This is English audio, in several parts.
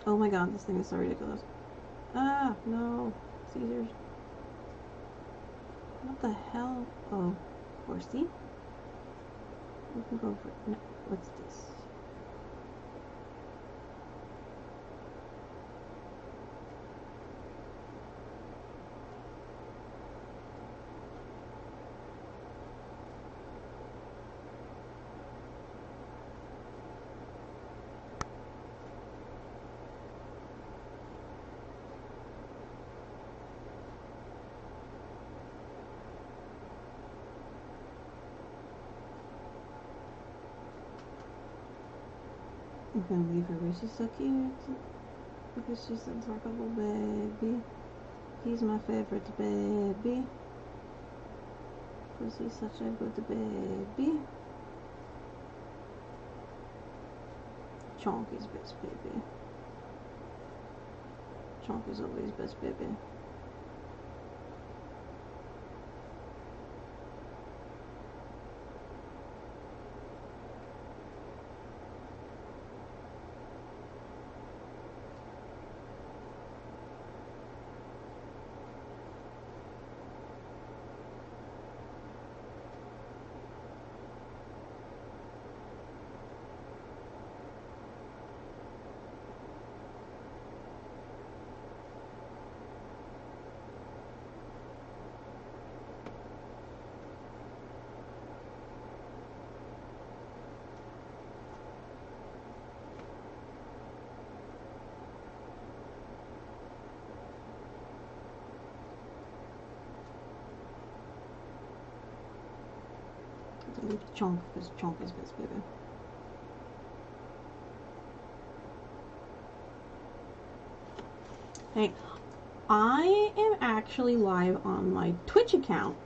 Oh my god, this thing is so ridiculous. Ah, no. Caesars. What the hell? Oh, horsey? We can go for... No, what's this? I'm gonna leave her because she's so cute. Because she's adorable baby. He's my favorite baby. Because he's such a good baby. Chonk is best baby. Chonk is always best baby. Delete Chonk because Chonk is best baby. Hey, I am actually live on my Twitch account,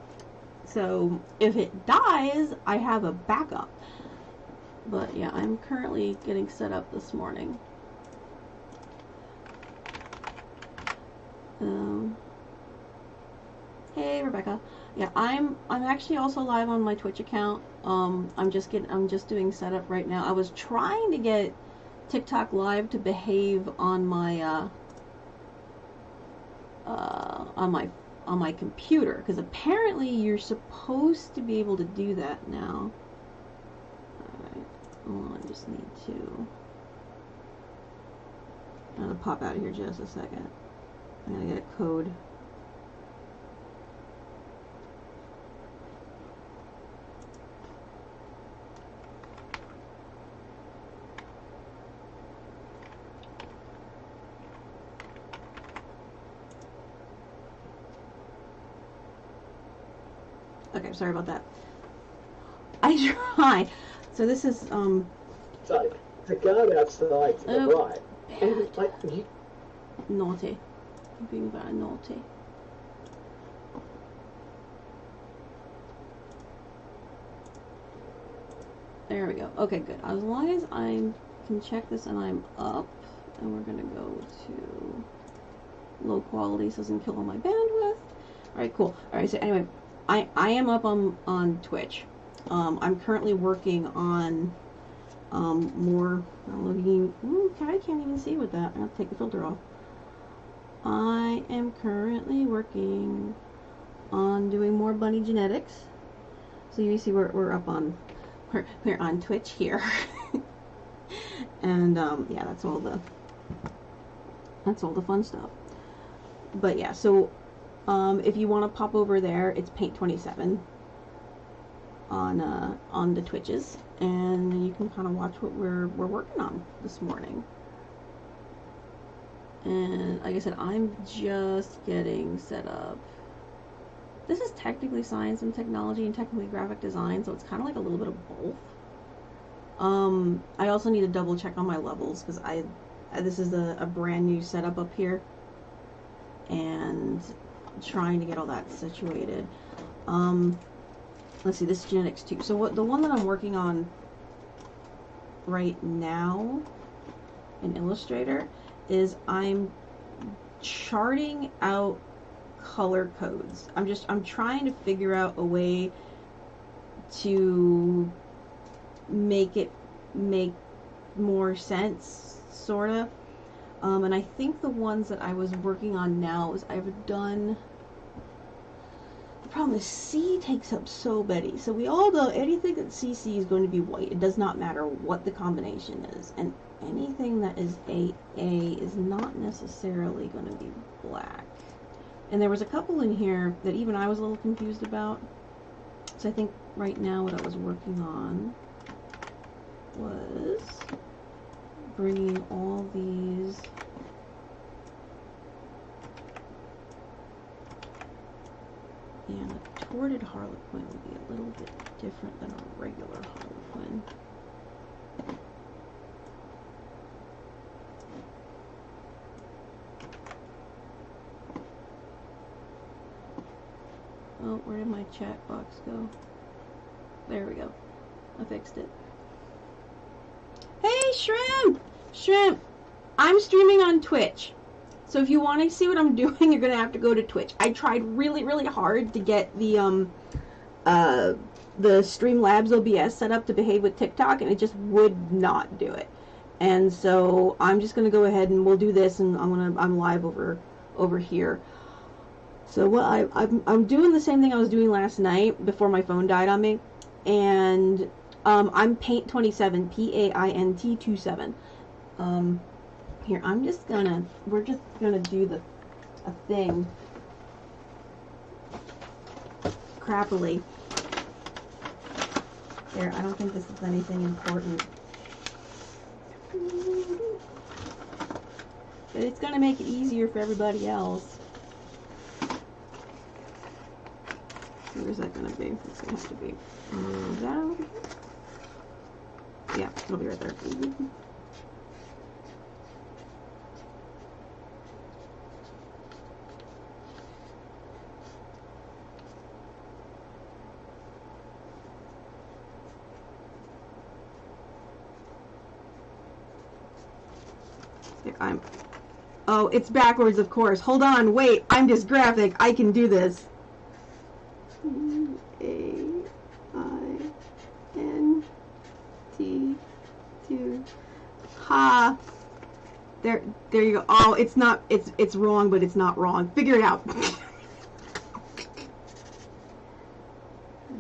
so if it dies, I have a backup. But yeah, I'm currently getting set up this morning. Hey Rebecca. Yeah, I'm actually also live on my Twitch account. I'm just doing setup right now. I was trying to get TikTok Live to behave on my on my computer, because apparently you're supposed to be able to do that now. Alright, well, I just need to... I'm gonna pop out of here just a second. I'm gonna get a code. Okay, sorry about that. I tried. So this is So to go outside to the right, and like you... naughty. I'm being very naughty. There we go. Okay, good. As long as I can check this and I'm up, and we're gonna go to low quality so it doesn't kill all my bandwidth. Alright, cool. Alright, so anyway, I am up on Twitch. I'm currently working on more... I can't even see with that. I have to take the filter off. I am currently working on doing more bunny genetics. So you see we're up on... We're on Twitch here. And yeah, that's all the fun stuff. But yeah, so if you want to pop over there, it's Paint27 on the Twitches, and you can kind of watch what we're working on this morning. And like I said, I'm just getting set up. This is technically science and technology and technically graphic design, so it's kind of like a little bit of both. I also need to double check on my levels, because this is a brand new setup up here, and I'm trying to get all that situated. Let's see, this is genetics too. So the one that I'm working on right now in Illustrator is I'm charting out color codes. I'm trying to figure out a way to make it make more sense, sorta. And I think the ones that I was working on now is I've done. The problem is C takes up so many. So we all know anything that CC is going to be white. It does not matter what the combination is. And anything that is AA is not necessarily going to be black. And there was a couple in here that even I was a little confused about. So I think right now what I was working on was bringing all these and a torted harlequin would be a little bit different than a regular harlequin. Oh, where did my chat box go? There we go. I fixed it. Hey, Shrimp! Shrimp! I'm streaming on Twitch. So if you want to see what I'm doing, you're going to have to go to Twitch. I tried really, really hard to get the Streamlabs OBS set up to behave with TikTok, and it just would not do it. And so I'm just going to go ahead and we'll do this, and I'm live over here. So what I'm doing the same thing I was doing last night before my phone died on me, and I'm Paint27, PAINT27. Here, we're just gonna do a thing crappily. There, I don't think this is anything important. But it's gonna make it easier for everybody else. Where's that gonna be? It's gonna have to be down. Yeah, it'll be right there. Oh, it's backwards, of course. Hold on, wait. I'm dysgraphic. I can do this. A-I-N-T-2. Ha. There you go. Oh, it's wrong, but it's not wrong. Figure it out.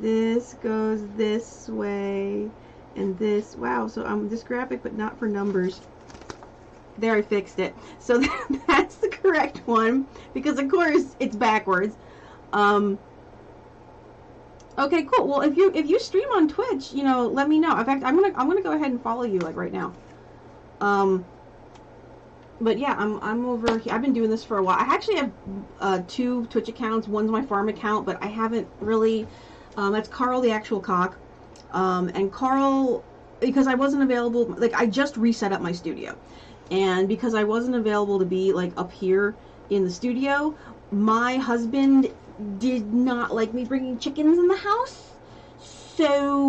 This goes this way, and this. Wow, so I'm dysgraphic, but not for numbers. There, I fixed it. So that's the correct one, because of course it's backwards. Okay, cool. Well, if you stream on Twitch, let me know. In fact, I'm gonna go ahead and follow you like right now. But yeah, I'm over here. I've been doing this for a while. I actually have 2 Twitch accounts. One's my farm account, but I haven't really. That's Carl the Actual Cock, and Carl, because I wasn't available. Like, I just reset up my studio. And because I wasn't available to be like up here in the studio, my husband did not like me bringing chickens in the house. So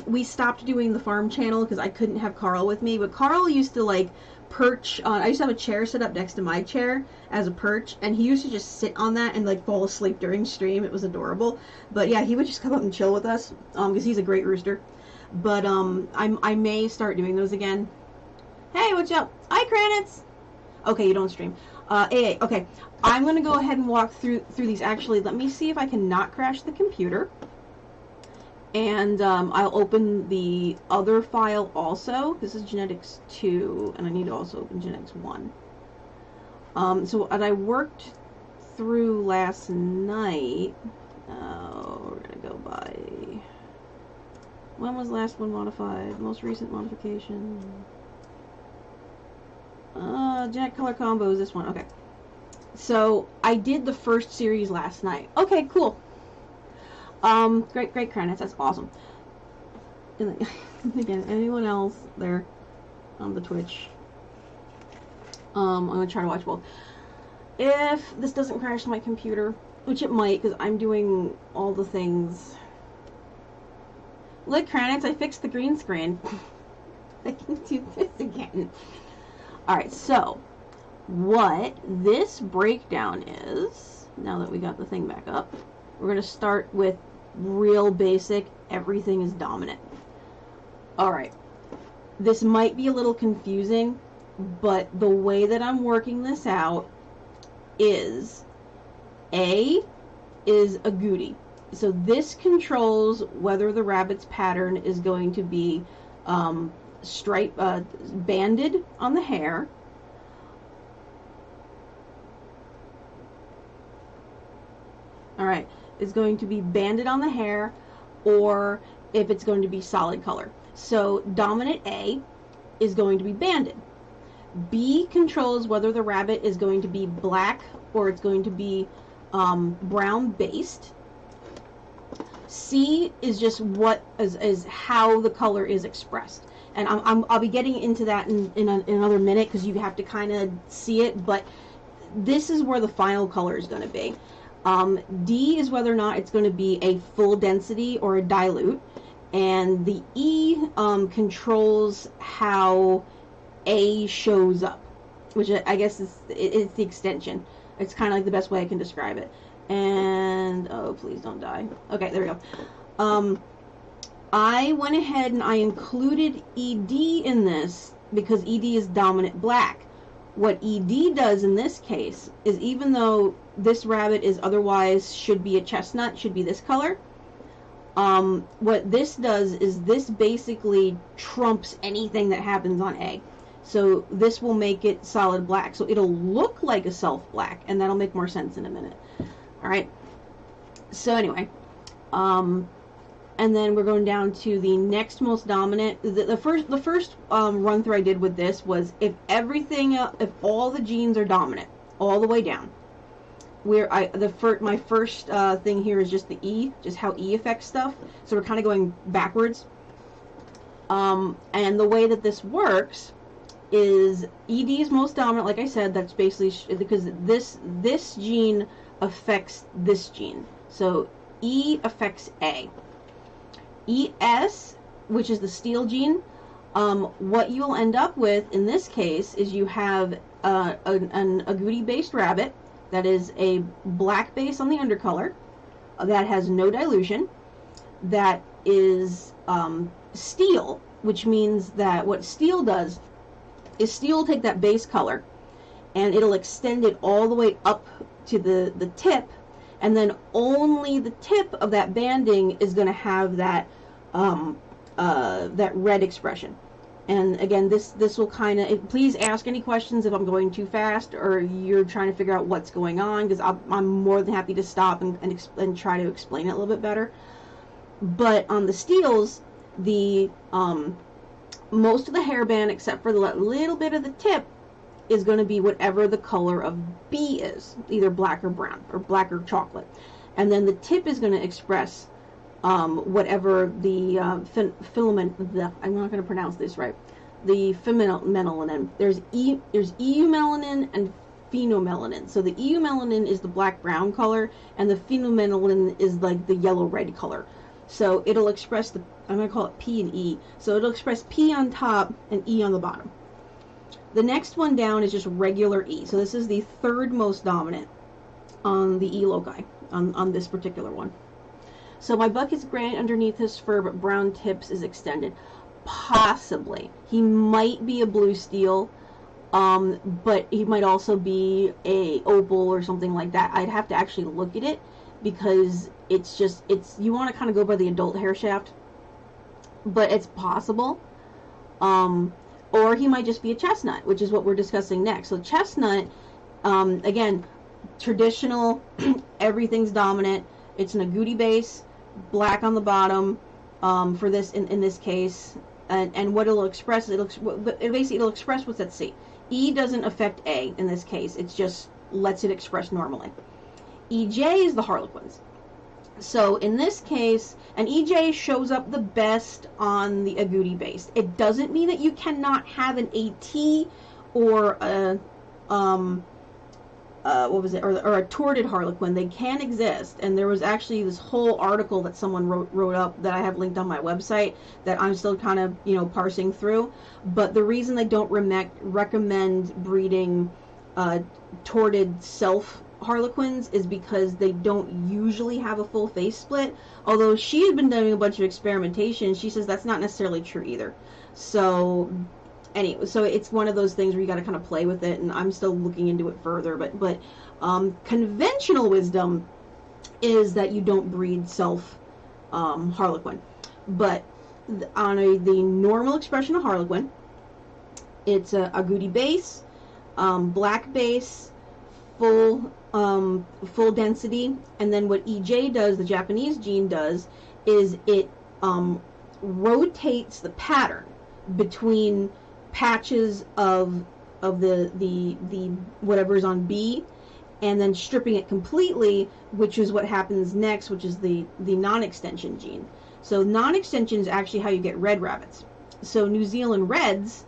we stopped doing the farm channel because I couldn't have Carl with me. But Carl used to like perch on. I used to have a chair set up next to my chair as a perch, and he used to just sit on that and like fall asleep during stream. It was adorable. But yeah, he would just come up and chill with us because he's a great rooster. But I may start doing those again. Hey, what's up? Hi, Kranitz. Okay, you don't stream. AA. Okay, I'm gonna go ahead and walk through these. Actually, let me see if I can not crash the computer. And I'll open the other file also. This is genetics 2, and I need to also open genetics 1. So what I worked through last night. We're gonna go by. When was last one modified? Most recent modification. Genetic color combo is this one. Okay. So I did the first series last night. Okay, cool. Great credits. That's awesome. And again, anyone else there on the Twitch? I'm gonna try to watch both. If this doesn't crash my computer, which it might, because I'm doing all the things. Look, Kranitz, I fixed the green screen. I can do this again. Alright, so what this breakdown is, now that we got the thing back up, we're going to start with real basic, everything is dominant. Alright, this might be a little confusing, but the way that I'm working this out is A is agouti. So this controls whether the rabbit's pattern is going to be banded on the hair, alright, is going to be banded on the hair, or if it's going to be solid color. So dominant A is going to be banded. B controls whether the rabbit is going to be black or it's going to be brown based. C is just what is how the color is expressed, and I'll be getting into that in another minute because you have to kind of see it, but this is where the final color is going to be. D is whether or not it's going to be a full density or a dilute, and the E controls how A shows up, which I guess it's the extension. It's kind of like the best way I can describe it. And oh, please don't die. Okay, there we go. I went ahead and I included ED in this because ED is dominant black. What ED does in this case is, even though this rabbit is otherwise should be a chestnut, should be this color, what this does is this basically trumps anything that happens on A. So this will make it solid black. So it'll look like a self black, and that'll make more sense in a minute. Alright, so anyway, and then we're going down to the next most dominant. The first run through I did with this was if all the genes are dominant all the way down. My first thing here is just the E, just how E affects stuff. So we're kind of going backwards. And the way that this works is ED is most dominant, like I said. That's basically because this gene affects this gene. So E affects A. ES, which is the steal gene, what you'll end up with in this case is you have an agouti based rabbit that is a black base on the undercolor, that has no dilution, that is steal, which means that what steal does is steal will take that base color and it'll extend it all the way up to the tip, and then only the tip of that banding is going to have that that red expression. And again, this will kind of, please ask any questions if I'm going too fast or you're trying to figure out what's going on, because I'm more than happy to stop and try to explain it a little bit better. But on the steels, the most of the hairband, except for the little bit of the tip, is going to be whatever the color of B is, either black or brown, or black or chocolate. And then the tip is going to express whatever the filament, I'm not going to pronounce this right, the phenolmelanin. There's eumelanin and phenomelanin. So the eumelanin is the black-brown color, and the phenomelanin is like the yellow-red color. So it'll express I'm going to call it P and E. So it'll express P on top and E on the bottom. The next one down is just regular E. So this is the third most dominant on the E loci, on this particular one. So my buck is gray underneath his fur, but brown tips is extended. Possibly. He might be a blue steel, but he might also be a opal or something like that. I'd have to actually look at it, because you want to kind of go by the adult hair shaft, but it's possible. Or he might just be a chestnut, which is what we're discussing next. So chestnut, again, traditional, everything's dominant. It's an agouti base, black on the bottom, for this in this case, and what it'll express, it'll express what's at C. E doesn't affect A in this case. It just lets it express normally. EJ is the harlequins. So in this case, an EJ shows up the best on the agouti base. It doesn't mean that you cannot have an AT or a what was it, or a torted harlequin. They can exist, and there was actually this whole article that someone wrote up that I have linked on my website that I'm still kind of parsing through. But the reason they don't recommend breeding torted self harlequins is because they don't usually have a full face split. Although she had been doing a bunch of experimentation, she says that's not necessarily true either. So anyway, so it's one of those things where you got to kind of play with it, and I'm still looking into it further. But conventional wisdom is that you don't breed self Harlequin. But on the normal expression of Harlequin, it's a agouti base, black base, full density, and then what EJ does, the Japanese gene does, is it rotates the pattern between patches of the whatever's on B, and then stripping it completely, which is what happens next, which is the non-extension gene. So non-extension is actually how you get red rabbits. So New Zealand Reds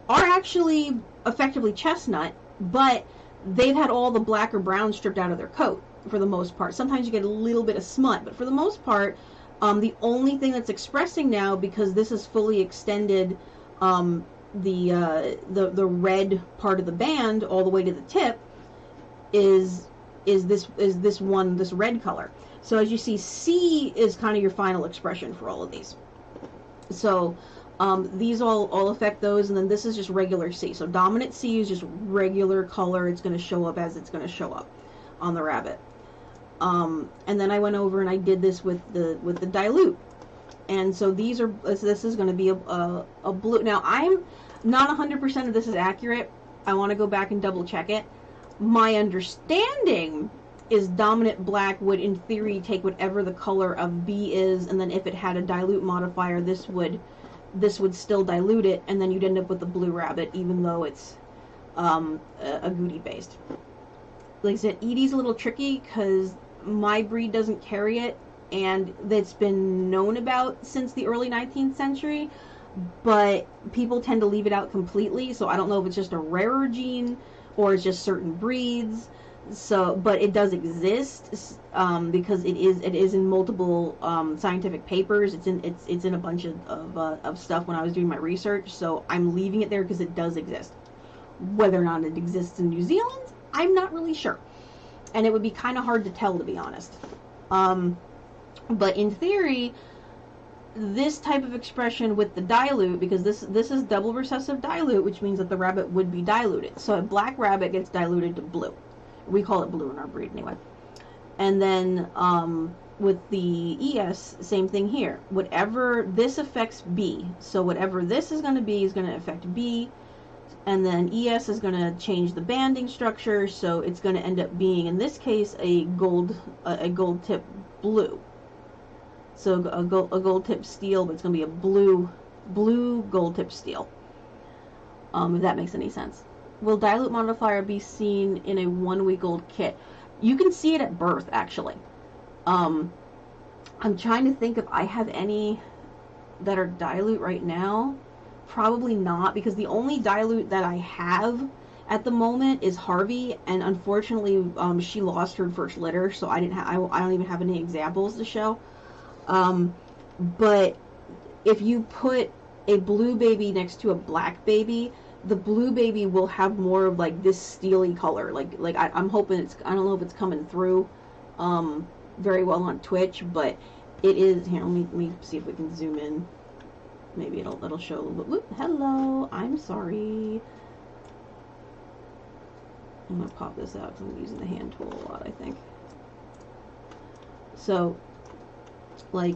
are actually effectively chestnut, but they've had all the black or brown stripped out of their coat for the most part. Sometimes you get a little bit of smut, but for the most part, the only thing that's expressing now, because this is fully extended, the red part of the band all the way to the tip, is this red color. So as you see, C is kind of your final expression for all of these. So these all affect those, and then this is just regular C. So dominant C is just regular color. It's going to show up as it's going to show up on the rabbit. And then I went over and I did this with the dilute. And so this is going to be a blue. Now I'm not 100% of this is accurate. I want to go back and double check it. My understanding is dominant black would, in theory, take whatever the color of B is, and then if it had a dilute modifier, this would still dilute it, and then you'd end up with the blue rabbit, even though it's agouti based. Like I said, Edie's a little tricky because my breed doesn't carry it, and that's been known about since the early 19th century, but people tend to leave it out completely, so I don't know if it's just a rarer gene or it's just certain breeds. So, but it does exist because it is in multiple scientific papers. It's in a bunch of stuff when I was doing my research. So I'm leaving it there because it does exist. Whether or not it exists in New Zealand, I'm not really sure, and it would be kind of hard to tell, to be honest. But in theory, this type of expression with the dilute, because this is double recessive dilute, which means that the rabbit would be diluted. So a black rabbit gets diluted to blue. We call it blue in our breed anyway. And then with the ES, same thing here. Whatever this affects B, so whatever this is going to be is going to affect B, and then ES is going to change the banding structure, so it's going to end up being, in this case, a gold tip blue. So a gold tip steel, but it's going to be a blue gold tip steel. If that makes any sense. Will dilute modifier be seen in a 1-week-old kit? You can see it at birth, actually. I'm trying to think if I have any that are dilute right now. Probably not, because the only dilute that I have at the moment is Harvey, and unfortunately, she lost her first litter, so I don't even have any examples to show. But if you put a blue baby next to a black baby, the blue baby will have more of like this steely color. Like I'm hoping I don't know if it's coming through very well on Twitch, but it is. Here, let me see if we can zoom in. Maybe it'll show a little bit. Whoop, hello, I'm sorry. I'm gonna pop this out because I'm using the hand tool a lot, I think. So, like,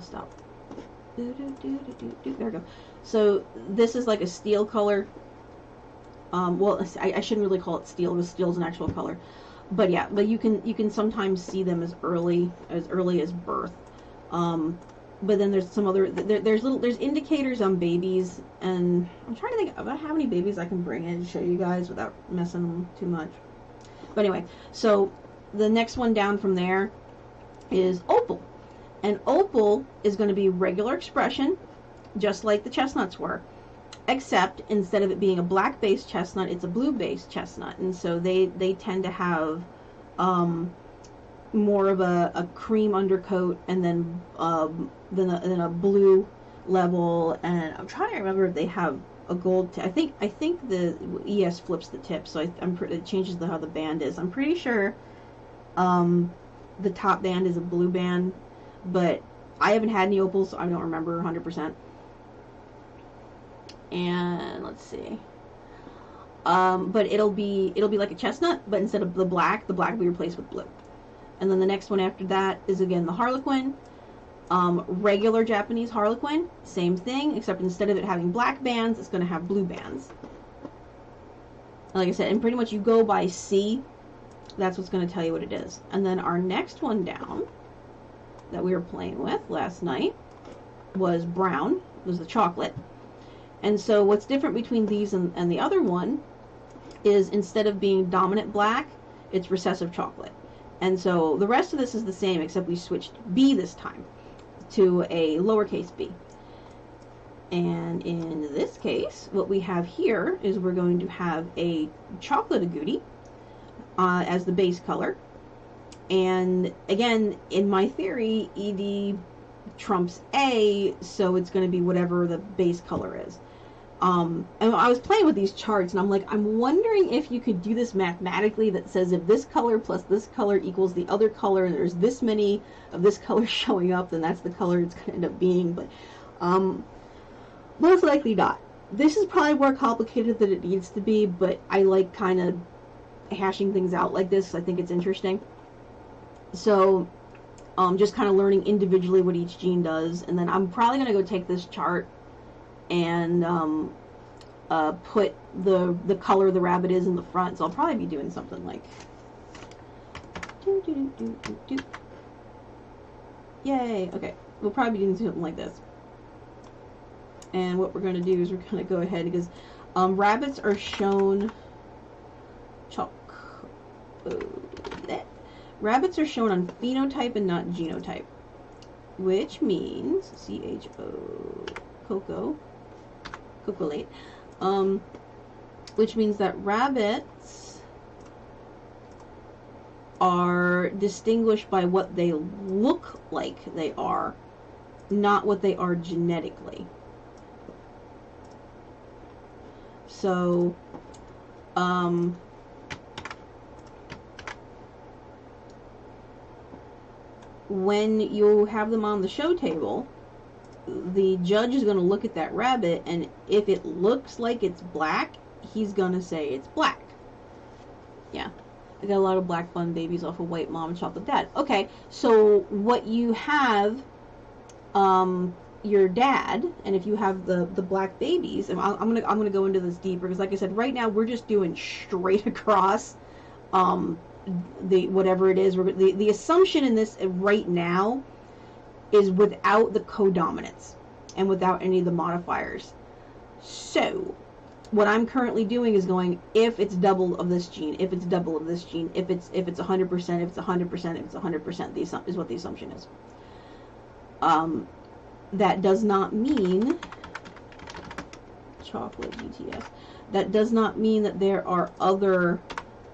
stop. There we go. So this is like a steel color. Well, I shouldn't really call it steel because steel's an actual color. But yeah, but you can sometimes see them as early as birth. But then there's some other there's indicators on babies, and I'm trying to think about how many babies I can bring in to show you guys without messing them too much. But anyway, so the next one down from there is opal. And opal is going to be regular expression, just like the chestnuts were, except instead of it being a black-based chestnut, it's a blue-based chestnut. And so they tend to have more of a cream undercoat, and then a blue level. And I'm trying to remember if they have a gold tip. I think the ES flips the tip, so it changes how the band is. I'm pretty sure the top band is a blue band. But I haven't had any opals, so I don't remember 100%. And let's see. But it'll be like a chestnut, but instead of the black will be replaced with blue. And then the next one after that is again the Harlequin. Regular Japanese Harlequin, same thing, except instead of it having black bands, it's going to have blue bands. Like I said, and pretty much you go by C, that's what's going to tell you what it is. And then our next one down that we were playing with last night was brown, was the chocolate. And so what's different between these and the other one is instead of being dominant black, it's recessive chocolate. And so the rest of this is the same, except we switched B this time to a lowercase b. And in this case, what we have here is we're going to have a chocolate agouti as the base color. And again, in my theory, ED trumps A, so it's going to be whatever the base color is. And I was playing with these charts, and I'm like, I'm wondering if you could do this mathematically that says if this color plus this color equals the other color, and there's this many of this color showing up, then that's the color it's going to end up being. But most likely not. This is probably more complicated than it needs to be, but I like kind of hashing things out like this. I think it's interesting. So just kind of learning individually what each gene does, and then I'm probably going to go take this chart and put the color the rabbit is in the front. So I'll probably be doing something like yay. Okay, we'll probably be doing something like this. And what we're going to do is we're going to go ahead because rabbits are shown rabbits are shown on phenotype and not genotype, which means Cocolate, which means that rabbits are distinguished by what they look like they are, not what they are genetically. So, when you have them on the show table, the judge is going to look at that rabbit, and if it looks like it's black, he's going to say it's black. Yeah. I got a lot of black bun babies off of white mom and chocolate dad. Okay, so what you have, your dad, and if you have the black babies, and I'm gonna go into this deeper because, like I said, right now we're just doing straight across, the whatever it is. The assumption in this right now is without the codominance and without any of the modifiers. So what I'm currently doing is going, if it's double of this gene, if it's double of this gene, if it's 100%, if it's 100%, if it's 100%, is what the assumption is. That does not mean chocolate GTS. That does not mean that there are other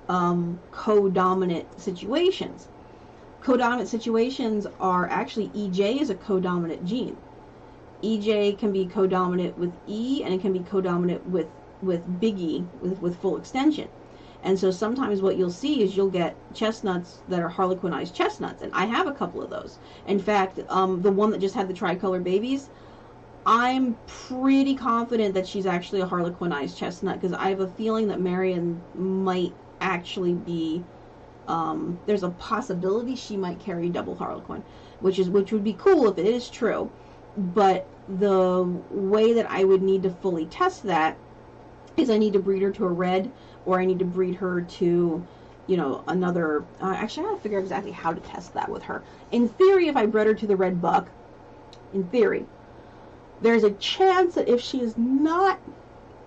codominant situations. Codominant situations are actually, EJ is a codominant gene. EJ can be codominant with E, and it can be codominant with big E, with full extension. And so sometimes what you'll see is you'll get chestnuts that are harlequinized chestnuts, and I have a couple of those. In fact, the one that just had the tricolor babies, I'm pretty confident that she's actually a harlequinized chestnut, because I have a feeling that Marion might actually be, there's a possibility she might carry double harlequin, which would be cool if it is true. But the way that I would need to fully test that is I need to breed her to a red, or I need to breed her to, you know, another, actually I gotta figure out exactly how to test that with her. In theory, if I bred her to the red buck, in theory, there's a chance that if she is not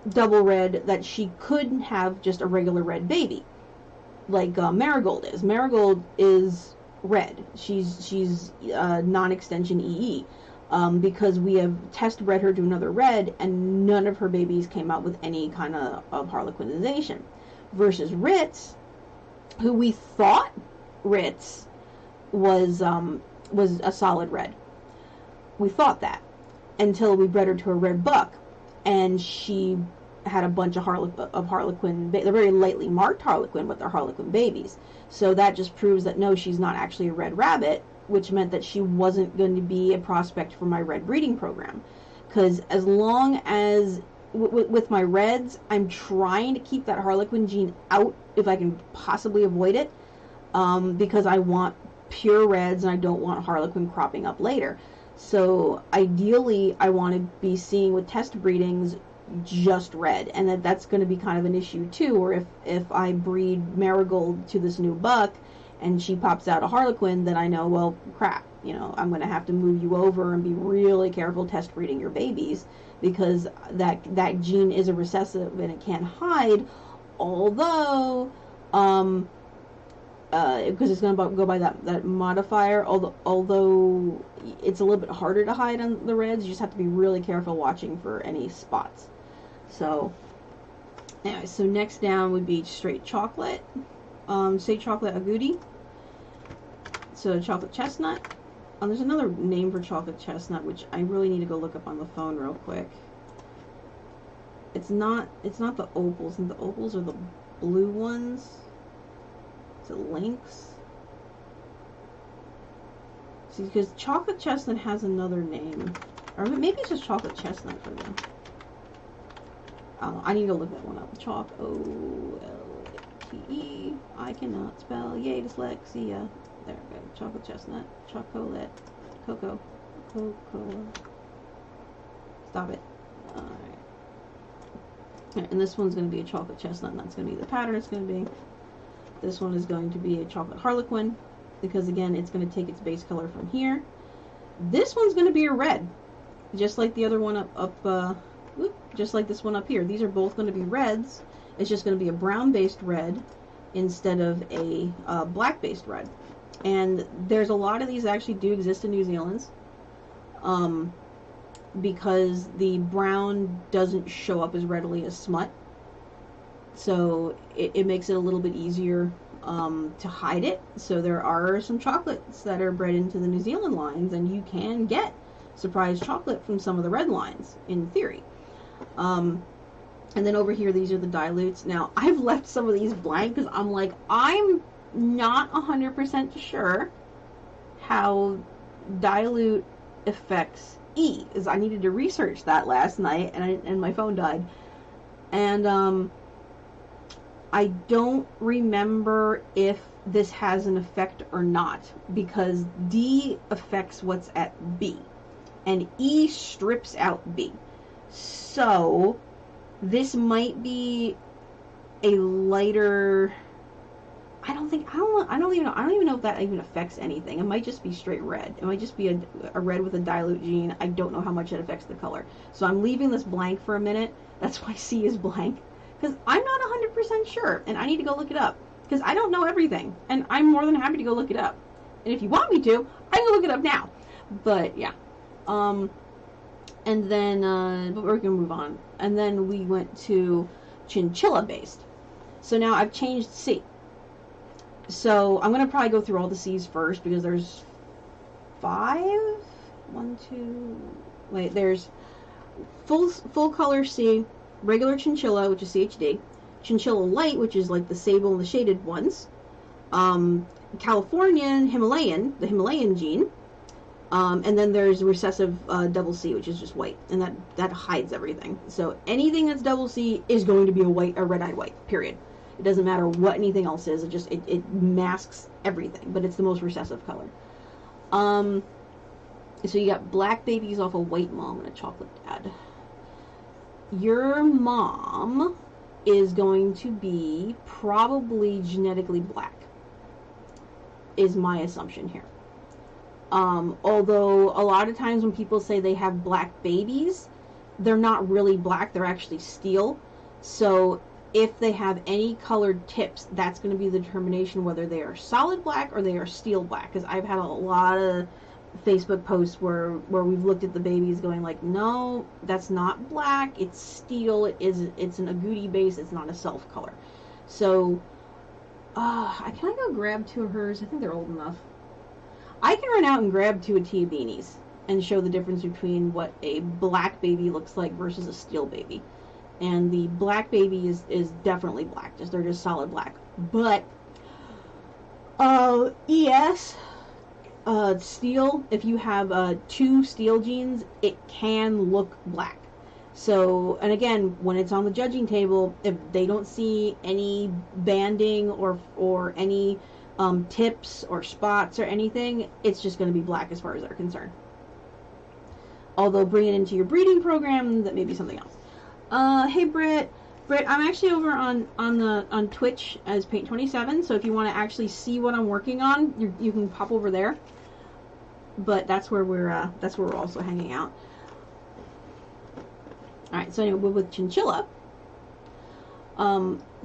double red, that she could have just a regular red baby, like Marigold is. Marigold is red. She's non-extension EE. Because we have test bred her to another red, and none of her babies came out with any kind of harlequinization. Versus Ritz, who we thought Ritz was a solid red. We thought that until we bred her to a red buck, and she had a bunch of harlequin. They're very lightly marked harlequin, but they're harlequin babies. So that just proves that no, she's not actually a red rabbit, which meant that she wasn't going to be a prospect for my red breeding program. Because as long as with my reds, I'm trying to keep that Harlequin gene out if I can possibly avoid it, because I want pure reds and I don't want Harlequin cropping up later. So ideally, I want to be seeing with test breedings just red, and that's going to be kind of an issue too. Or if I breed Marigold to this new buck and she pops out a Harlequin, then I know, well, crap, you know, I'm going to have to move you over and be really careful test breeding your babies, because that gene is a recessive and it can't hide. Although, because it's going to go by that modifier, although it's a little bit harder to hide on the reds, you just have to be really careful watching for any spots. So, anyway, so next down would be straight chocolate. Say chocolate agouti. So chocolate chestnut. There's another name for chocolate chestnut, which I really need to go look up on the phone real quick. It's not the opals, and the opals are the blue ones. Is it lynx? See, because chocolate chestnut has another name, or maybe it's just chocolate chestnut for them. I need to go look that one up. Chalk O-L-T-E. I cannot spell. Yay, dyslexia. There we go. Chocolate chestnut. Chocolate. Cocoa. Cocoa. Stop it. Alright. And this one's going to be a chocolate chestnut, and that's going to be the pattern it's going to be. This one is going to be a chocolate harlequin, because again, it's going to take its base color from here. This one's going to be a red, just like the other one just like this one up here. These are both going to be reds. It's just going to be a brown-based red instead of a black-based red. And there's a lot of these actually do exist in New Zealand, because the brown doesn't show up as readily as smut. So it makes it a little bit easier to hide it. So there are some chocolates that are bred into the New Zealand lines, and you can get surprise chocolate from some of the red lines, in theory. And then over here, these are the dilutes. Now, I've left some of these blank because I'm like, I'm not 100% sure how dilute affects E, as I needed to research that last night, and my phone died. And I don't remember if this has an effect or not, because D affects what's at B, and E strips out B. So this might be a lighter. I don't even know if that even affects anything. It might just be straight red. It might just be a red with a dilute gene. I don't know how much it affects the color. So I'm leaving this blank for a minute. That's why C is blank, because I'm not 100% sure, and I need to go look it up, because I don't know everything, and I'm more than happy to go look it up. And if you want me to, I can go look it up now. But yeah. And then, but we're going to move on. And then we went to chinchilla based. So now I've changed C. So I'm going to probably go through all the C's first, because there's 5? 1, 2, wait, there's full color C, regular chinchilla, which is CHD, chinchilla light, which is like the sable and the shaded ones, Californian Himalayan, the Himalayan gene, and then there's recessive double C, which is just white, and that hides everything. So anything that's double C is going to be a red-eyed white, period. It doesn't matter what anything else is. It masks everything, but it's the most recessive color. So you got black babies off a white mom and a chocolate dad. Your mom is going to be probably genetically black, is my assumption here. Although a lot of times when people say they have black babies, they're not really black, they're actually steel. So if they have any colored tips, that's going to be the determination whether they are solid black or they are steel black. Because I've had a lot of Facebook posts where we've looked at the babies going like, no, that's not black, it's steel, it's an agouti base, it's not a self color. So can I go grab 2 of hers? I think they're old enough. I can run out and grab 2 of Tia Beanies and show the difference between what a black baby looks like versus a steel baby. And the black baby is definitely black, they're just solid black. But ES steel, if you have 2 steel genes, it can look black. So, and again, when it's on the judging table, if they don't see any banding or any tips or spots or anything, it's just going to be black as far as they're concerned. Although bring it into your breeding program, that may be something else. Hey Britt, I'm actually over on Twitch as Paint27. So if you want to actually see what I'm working on, you can pop over there. But that's where we're also hanging out. All right. So anyway, we're with Chinchilla.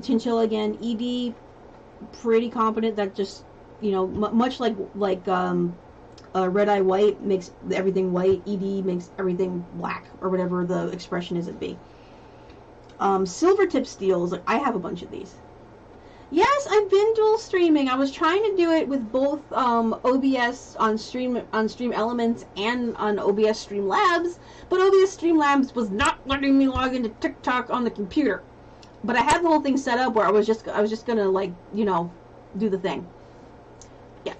Chinchilla again, ED, pretty competent. That just much like Red Eye White makes everything white. ED makes everything black, or whatever the expression is. It be. Silver tip steels. Like I have a bunch of these. Yes, I've been dual streaming. I was trying to do it with both OBS on Stream Elements and on OBS Streamlabs, but OBS Streamlabs was not letting me log into TikTok on the computer. But I had the whole thing set up where I was just gonna do the thing. Yeah.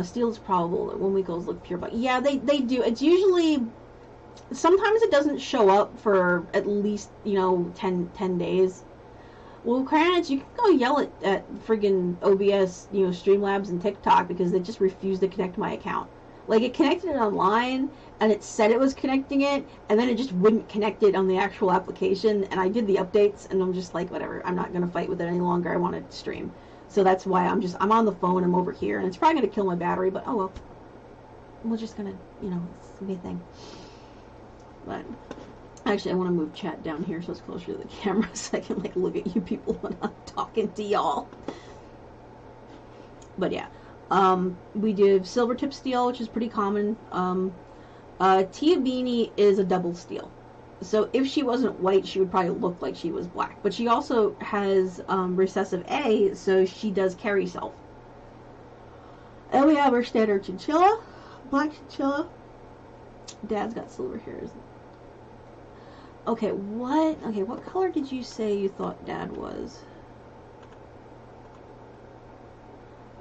Steel is probable that when we goes look pure, but yeah, they do. It's usually, sometimes it doesn't show up for at least 10 days. Well, Kranich, you can go yell at friggin' OBS, Streamlabs and TikTok because they just refused to connect my account. Like, it connected it online, and it said it was connecting it, and then it just wouldn't connect it on the actual application, and I did the updates, and I'm just like, whatever, I'm not gonna fight with it any longer, I want to stream. So that's why I'm on the phone, I'm over here, and it's probably gonna kill my battery, but oh well. We're just gonna, it's gonna be a thing. But actually, I want to move chat down here so it's closer to the camera so I can look at you people when I'm talking to y'all. But yeah, we do silver tip steel, which is pretty common. Tia Beanie is a double steel. So if she wasn't white, she would probably look like she was black. But she also has recessive A, so she does carry self. And we have our standard chinchilla, black chinchilla. Dad's got silver hairs. Okay, what color did you say you thought Dad was?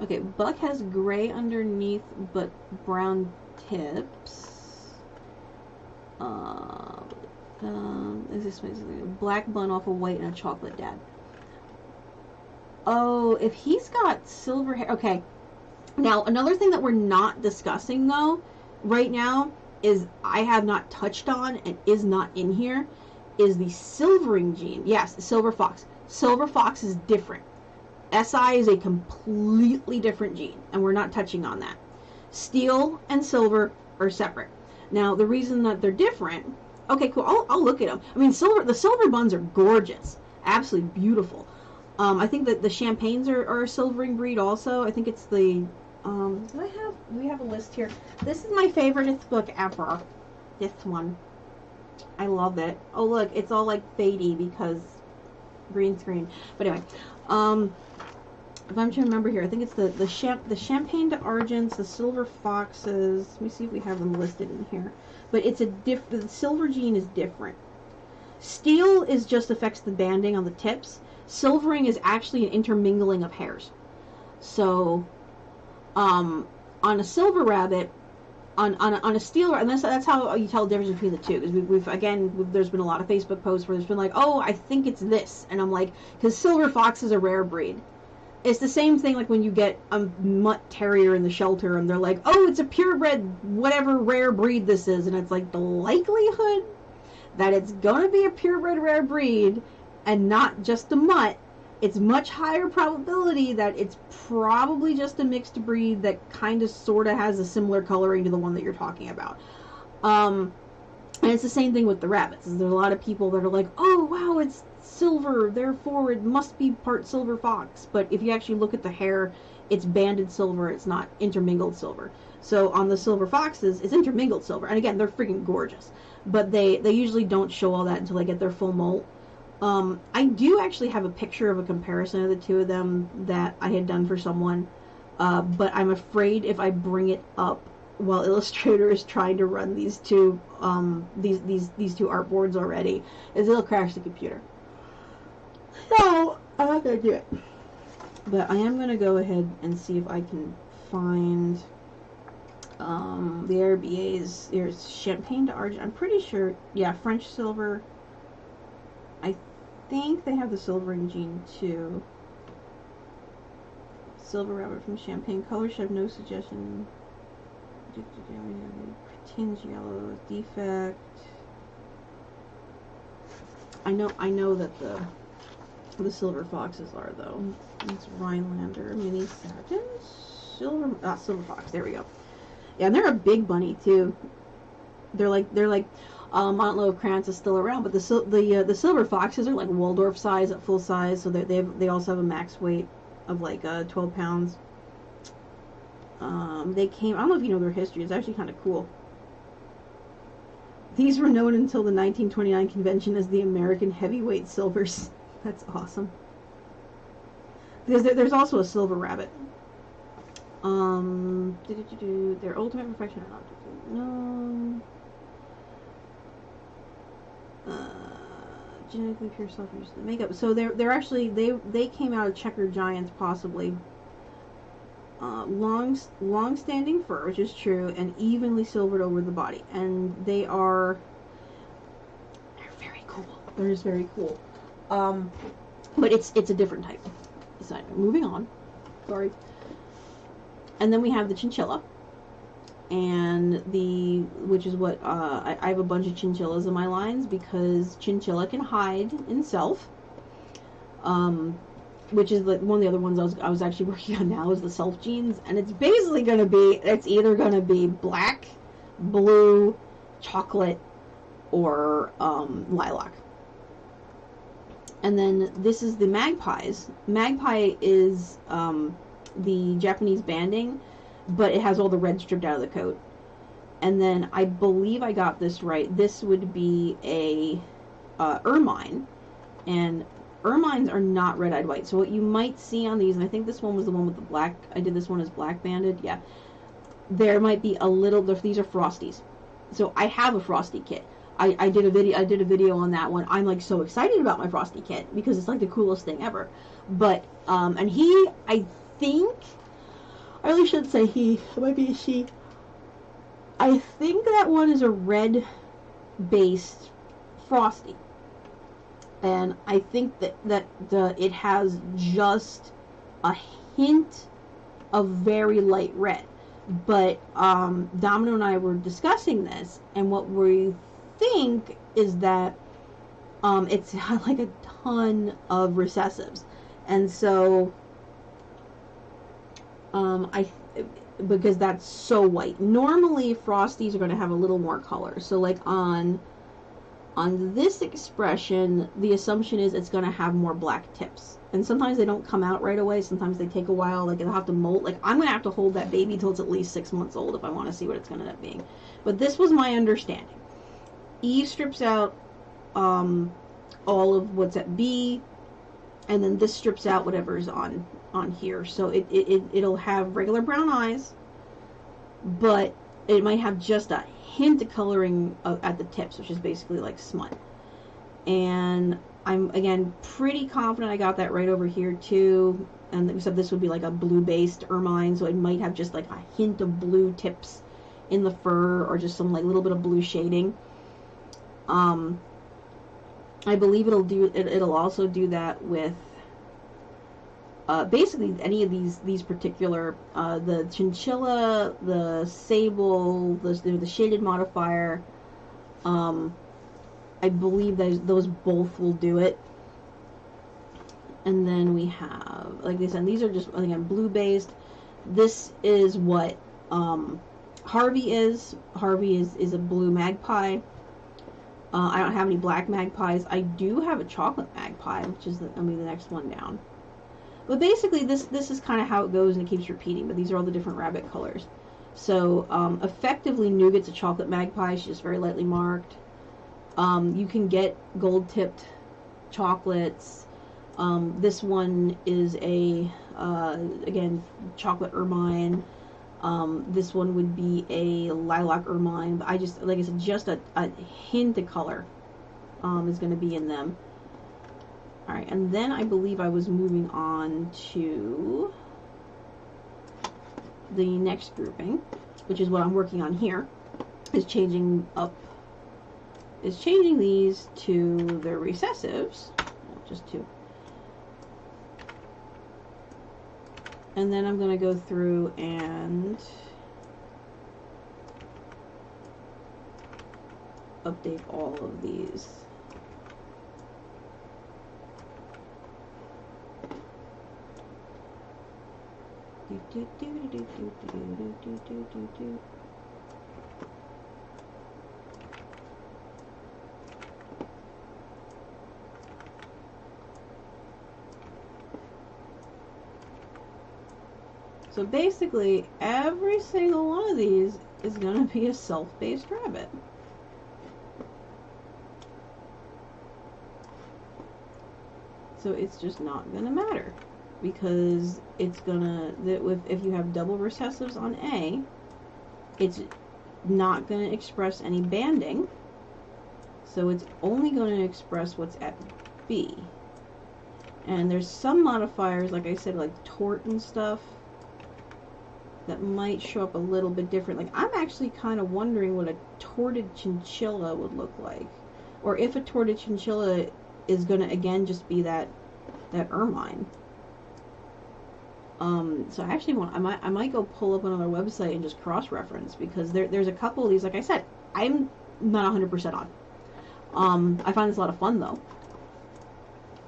Okay, Buck has gray underneath but brown tips. Is this basically a black bun off of white and a chocolate Dad? Oh, if he's got silver hair. Okay. Now, another thing that we're not discussing though right now is I have not touched on and is not in here is the silvering gene. Yes, the silver fox. Silver fox is different. SI is a completely different gene, and we're not touching on that. Steel and silver are separate. Now, the reason that they're different, okay, cool, I'll look at them. I mean, the silver buns are gorgeous, absolutely beautiful. I think that the champagnes are a silvering breed also. I think it's the, do we have a list here? This is my favorite book ever. This one. I love it. Oh, look, it's all like fadey because green screen. But anyway, if I'm trying to remember here, I think it's the champagne de argents, the silver foxes. Let me see if we have them listed in here. But it's the silver gene is different. Steel is just affects the banding on the tips. Silvering is actually an intermingling of hairs. So, on a silver rabbit, on a steel, and that's how you tell the difference between the two. Because there's been a lot of Facebook posts where there's been like, oh, I think it's this, and I'm like, because silver fox is a rare breed. It's the same thing like when you get a mutt terrier in the shelter, and they're like, oh, it's a purebred, whatever rare breed this is, and it's like the likelihood that it's gonna be a purebred rare breed and not just a mutt, it's much higher probability that it's probably just a mixed breed that kind of sort of has a similar coloring to the one that you're talking about. And it's the same thing with the rabbits. There's a lot of people that are like, oh wow, it's silver, therefore it must be part silver fox. But if you actually look at the hair, it's banded silver, it's not intermingled silver. So on the silver foxes, it's intermingled silver. And again, they're freaking gorgeous. But they usually don't show all that until they get their full molt. I do actually have a picture of a comparison of the two of them that I had done for someone, but I'm afraid if I bring it up while Illustrator is trying to run these two these two artboards already, it'll crash the computer. So I'm not gonna do it. But I am gonna go ahead and see if I can find the RBA's. There's Champagne d'Argent. I'm pretty sure, yeah, French silver. think they have the silvering gene too. Silver rabbit from Champagne. Colors should have no suggestion. Tinge yellow. Defect. I know that the silver foxes are though. It's Rhinelander, mini satin, silver fox. There we go. Yeah, and they're a big bunny too. They're like Montlo Krantz is still around, but the silver foxes are like Waldorf size at full size, so they also have a max weight of like 12 pounds. They came. I don't know if you know their history. It's actually kind of cool. These were known until the 1929 convention as the American Heavyweight Silvers. That's awesome. There's also a silver rabbit. Their ultimate perfection or not? No. Genetically pure self-use makeup. So they're actually they came out of checker giants possibly. Long-standing fur, which is true, and evenly silvered over the body, and they're very cool. They're just very cool. But it's a different type. So moving on. Sorry. And then we have the chinchilla, and which is what I have a bunch of chinchillas in my lines because chinchilla can hide in self. Which is one of the other ones I was actually working on now is the self genes, and it's basically it's either gonna be black, blue, chocolate, or lilac. And then this is the magpies. Magpie is the Japanese banding, but it has all the red stripped out of the coat. And then I believe I got this right. This would be a ermine, and ermines are not red-eyed white. So what you might see on these, and I think this one was the one with the black. I did this one as black banded. Yeah, there might be a little. These are frosties. So I have a frosty kit. I did a video on that one. I'm like so excited about my frosty kit because it's like the coolest thing ever. But and I think I really shouldn't say he. It might be a she. I think that one is a red-based frosty. And I think that it has just a hint of very light red. But Domino and I were discussing this, and what we think is that it's like a ton of recessives. And so because that's so white. Normally frosties are going to have a little more color. So like on this expression, the assumption is it's going to have more black tips. And sometimes they don't come out right away. Sometimes they take a while. Like, it'll have to molt. Like, I'm going to have to hold that baby till it's at least 6 months old if I want to see what it's going to end up being. But this was my understanding. E strips out all of what's at B, and then this strips out whatever's on here. So it'll have regular brown eyes, but it might have just a hint of coloring at the tips, which is basically like smut. And I'm again pretty confident I got that right over here too. And except this would be like a blue-based ermine, so it might have just like a hint of blue tips in the fur, or just some like little bit of blue shading. I believe it'll also do that with basically any of these particular the chinchilla, the sable, the shaded modifier. I believe those both will do it. And then we have, like I said, these are just again blue based. This is what Harvey is. Harvey is a blue magpie. I don't have any black magpies. I do have a chocolate magpie, which is the next one down. But basically, this is kind of how it goes, and it keeps repeating. But these are all the different rabbit colors. So effectively, Nougat's a chocolate magpie. She's just very lightly marked. You can get gold-tipped chocolates. This one is a again chocolate ermine. This one would be a lilac ermine. But I just, like I said, just a hint of color is going to be in them. All right, and then I believe I was moving on to the next grouping, which is what I'm working on here. Is changing these to the recessives. just 2. And then I'm going to go through and update all of these. So basically, every single one of these is going to be a self-based rabbit. So it's just not going to matter, because it's going to, if you have double recessives on A, it's not going to express any banding, so it's only going to express what's at B. And there's some modifiers, like I said, like tort and stuff, that might show up a little bit different. Like, I'm actually kind of wondering what a torted chinchilla would look like, or if a torted chinchilla is going to again just be that ermine. So I actually I might go pull up another website and just cross-reference, because there's a couple of these. Like I said, I'm not 100% on. I find this a lot of fun though,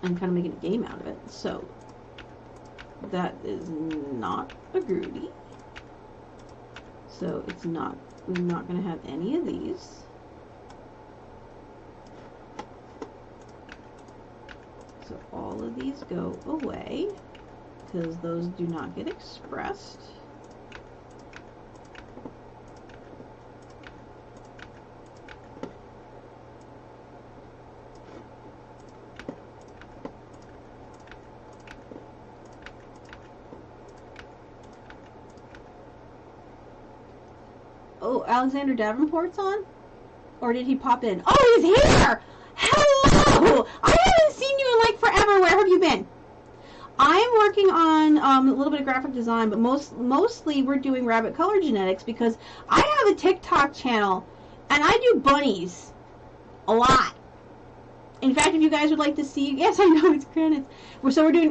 and kind of making a game out of it. So that is not a Groody. So it's not, we're not going to have any of these. So all of these go away, because those do not get expressed. Oh, Alexander Davenport's on? Or did he pop in? Oh, he's here! Hello! I haven't seen you in like forever. Where have you been? I'm working on a little bit of graphic design, but mostly we're doing rabbit color genetics, because I have a TikTok channel and I do bunnies a lot. In fact, if you guys would like to see, yes, I know it's granite. We're doing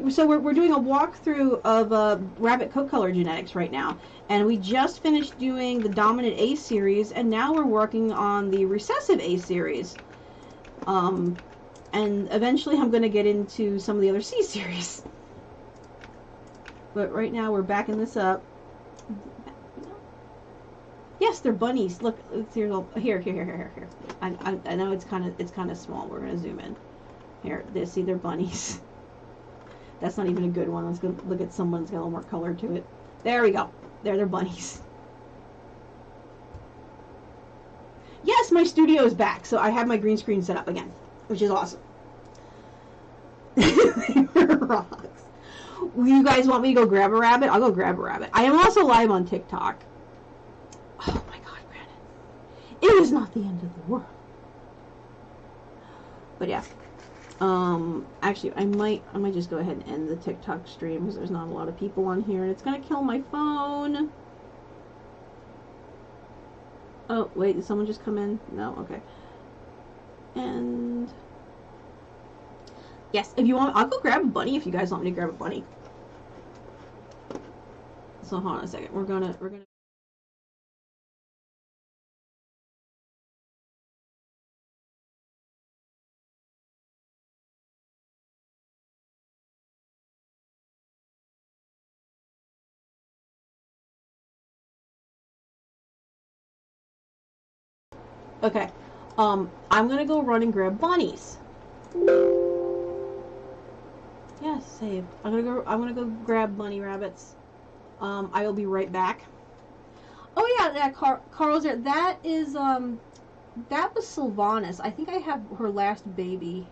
a walkthrough of rabbit coat color genetics right now, and we just finished doing the dominant A series, and now we're working on the recessive A series. And eventually, I'm going to get into some of the other C series. But right now, we're backing this up. Yes, they're bunnies. Look, here. I know it's kind of small. We're gonna zoom in. Here, see, they're bunnies. That's not even a good one. Let's go look at someone that's got a little more color to it. There we go. They're bunnies. Yes, my studio is back, so I have my green screen set up again, which is awesome. Rocks. You guys want me to go grab a rabbit? I'll go grab a rabbit. I am also live on TikTok. Oh my god, Brandon. It is not the end of the world. But yeah. Actually, I might just go ahead and end the TikTok stream, because there's not a lot of people on here, and it's gonna kill my phone. Oh, wait, did someone just come in? No? Okay. And yes, if you want, I'll go grab a bunny if you guys want me to grab a bunny. So hold on a second. We're gonna okay. I'm gonna go run and grab bunnies. Yes, save. I'm gonna go grab bunny rabbits. I will be right back. Oh yeah, that Carl's there. That is that was Sylvanas. I think I have her last baby.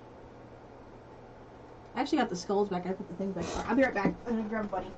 I actually got the skulls back. I put the things back. I'll be right back. I'm gonna grab a bunny.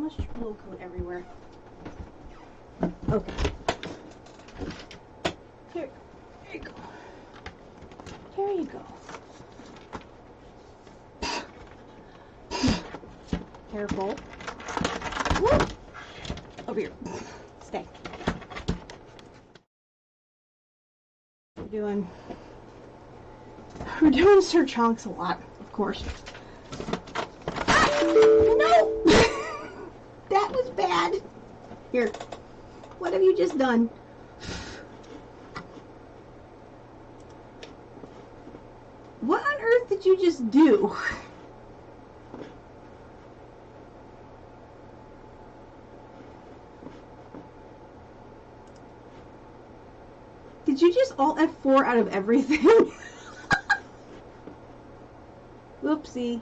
much blow coat everywhere. Okay. Here you go. Here you go. Careful. Woo! Over here. Stay. We're doing Sir Chunks a lot, of course. No! That was bad. Here. What have you just done? What on earth did you just do? Did you just Alt F4 out of everything? Oopsie.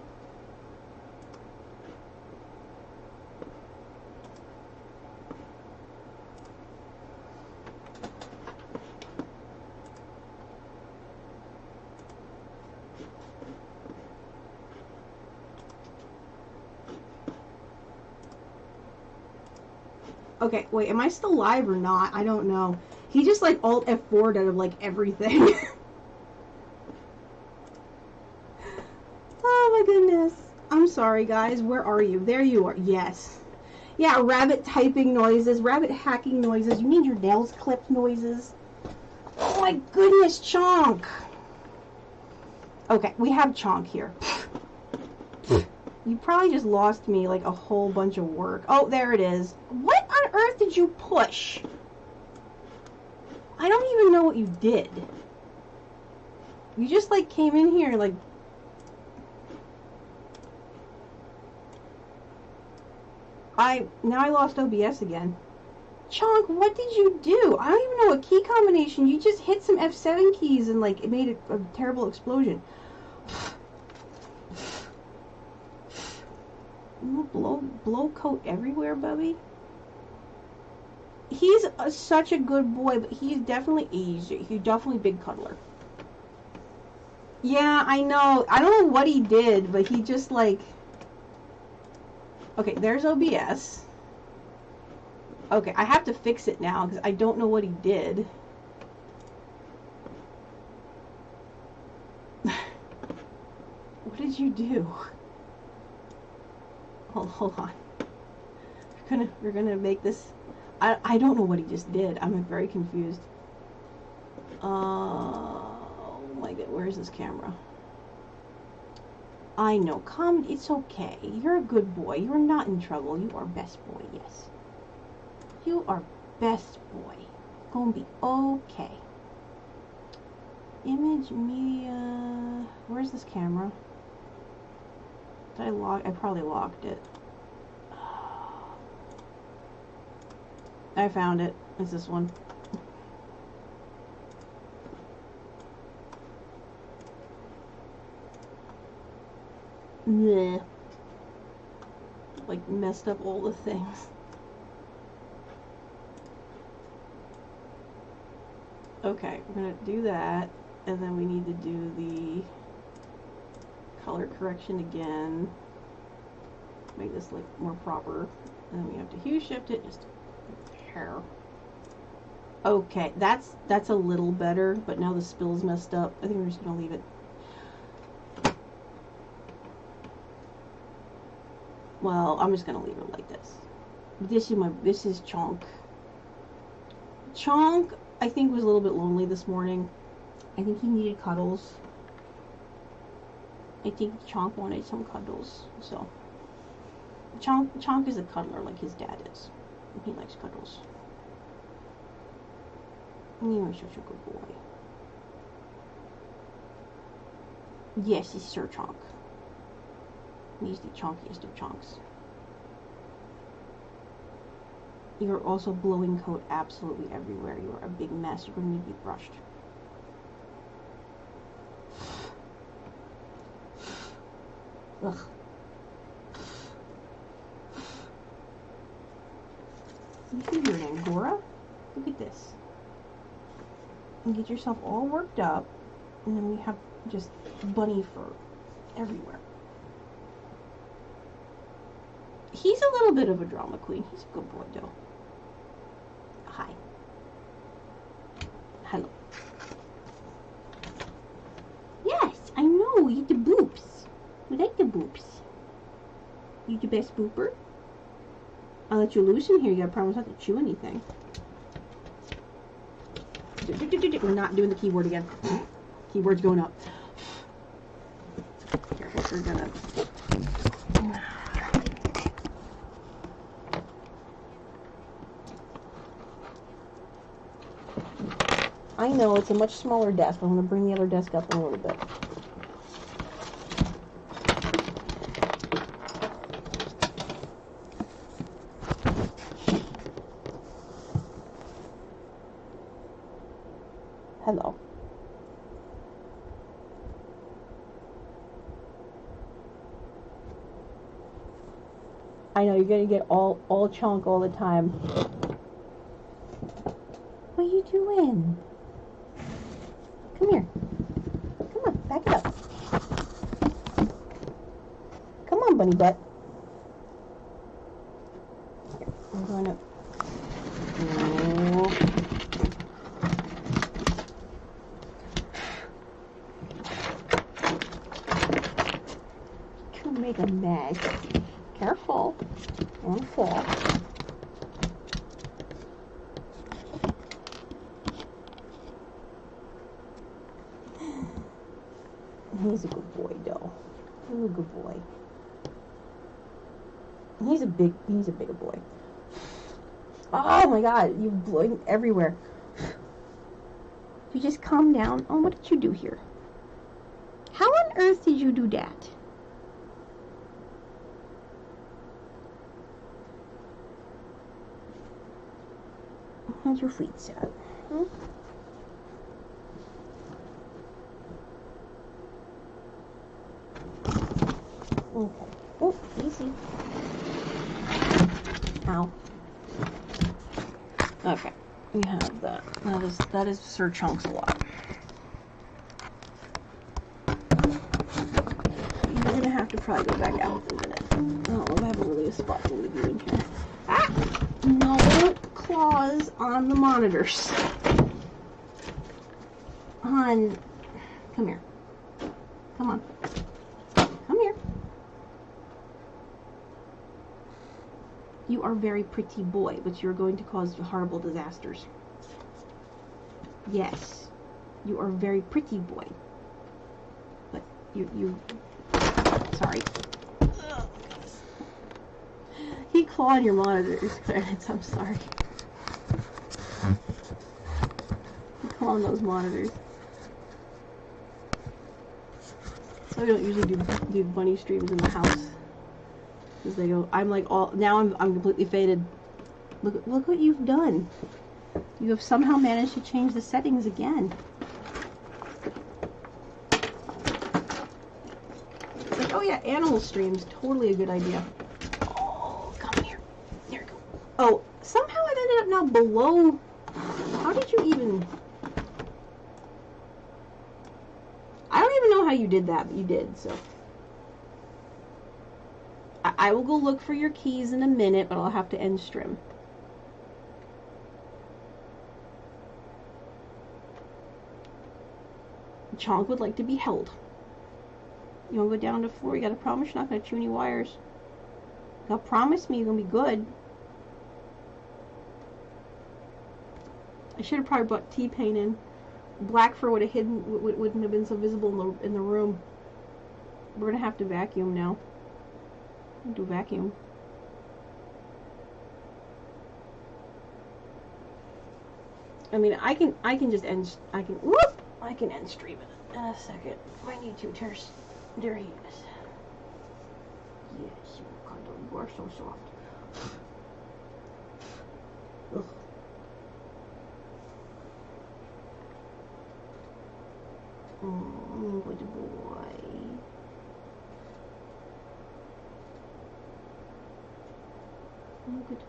Okay, wait, am I still live or not? I don't know. He just like Alt F4'd out of like everything. Oh my goodness. I'm sorry guys, where are you? There you are, yes. Yeah, rabbit typing noises, rabbit hacking noises, you need your nails clipped noises. Oh my goodness, Chonk. Okay, we have Chonk here. You probably just lost me like a whole bunch of work. Oh, there it is. What on earth did you push? I don't even know what you did. You just like came in here like... Now I lost OBS again. Chonk, what did you do? I don't even know what key combination. You just hit some F7 keys and like it made a terrible explosion. Blow coat everywhere, Bubby. He's such a good boy, but he's definitely easy. He's definitely a big cuddler. Yeah, I know. I don't know what he did, but he just like... Okay, there's OBS. Okay, I have to fix it now because I don't know what he did. What did you do? Hold on. We're gonna make this... I don't know what he just did. I'm very confused. Oh my god, where's this camera? I know, it's okay. You're a good boy. You're not in trouble. You are best boy, yes. You are best boy. Gonna be okay. Image media... Where's this camera? Did I lock? I probably locked it. I found it. It's this one. Blech. Like messed up all the things. Okay, we're gonna do that, and then we need to do the color correction again. Make this like more proper. And then we have to hue shift it just hair. Okay, that's a little better, but now the spill's messed up. I think we're just gonna leave it. Well, I'm just gonna leave it like this. This is Chonk. Chonk, I think, was a little bit lonely this morning. I think he needed cuddles. I think Chonk wanted some cuddles, so Chonk is a cuddler like his dad is. He likes cuddles. You're such a good boy. Yes, he's Sir Chonk. He's the chonkiest of chonks. You're also blowing coat absolutely everywhere. You're a big mess. You're going to need to be brushed. Ugh. You think you're an Angora? Look at this. And get yourself all worked up, and then we have just bunny fur everywhere. He's a little bit of a drama queen. He's a good boy, though. Hi. Hello. Yes, I know. You the boops. We like the boops. You the best booper? I'll let you loose in here. You gotta promise not to chew anything. We're not doing the keyword again. Keyword's going up. Careful, we're gonna... I know, it's a much smaller desk, but I'm gonna bring the other desk up a little bit. Hello. I know, you're gonna get all chunk all the time. What are you doing? Come here. Come on, back it up. Come on, bunny butt. Here, I'm going to... Oh. You make a mess. Careful. Don't fall. He's a good boy, though. He's a good boy. He's a bigger boy. Oh my God, you're blowing everywhere. You just calm down. Oh, what did you do here? How on earth did you do that? How's your feet set? Hmm? Okay. Oh, easy. Ow. Okay. We have that. That is Sir Chunks a lot. You're gonna have to probably go back out in a minute. Oh, I haven't really a spot to leave you in here. Ah! No claws on the monitors. Hon, come here. Come on. Come here. You are a very pretty boy, but you're going to cause horrible disasters. Yes. You are a very pretty boy. But you sorry. He clawed your monitors, Clarence. I'm sorry. He clawed those monitors. So we don't usually do bunny streams in the house. Because they go, I'm like all, now I'm completely faded. Look what you've done. You have somehow managed to change the settings again. It's like, oh yeah, animal streams, totally a good idea. Oh, come here. There we go. Oh, somehow it ended up now below. How did you even... I don't even know how you did that, but you did, so. I will go look for your keys in a minute, but I'll have to end stream. Chonk would like to be held. You want to go down to the floor? You gotta promise you're not gonna chew any wires. You gotta promise me you're gonna be good. I should have probably brought T-Pain in. Black fur would have hidden, wouldn't have been so visible in the room. We're gonna have to vacuum now. Do vacuum. I mean, I can just end. I can end stream in a second. My YouTube tears. There he is. Yes, you are so soft. Ugh. Good boy. Good boy.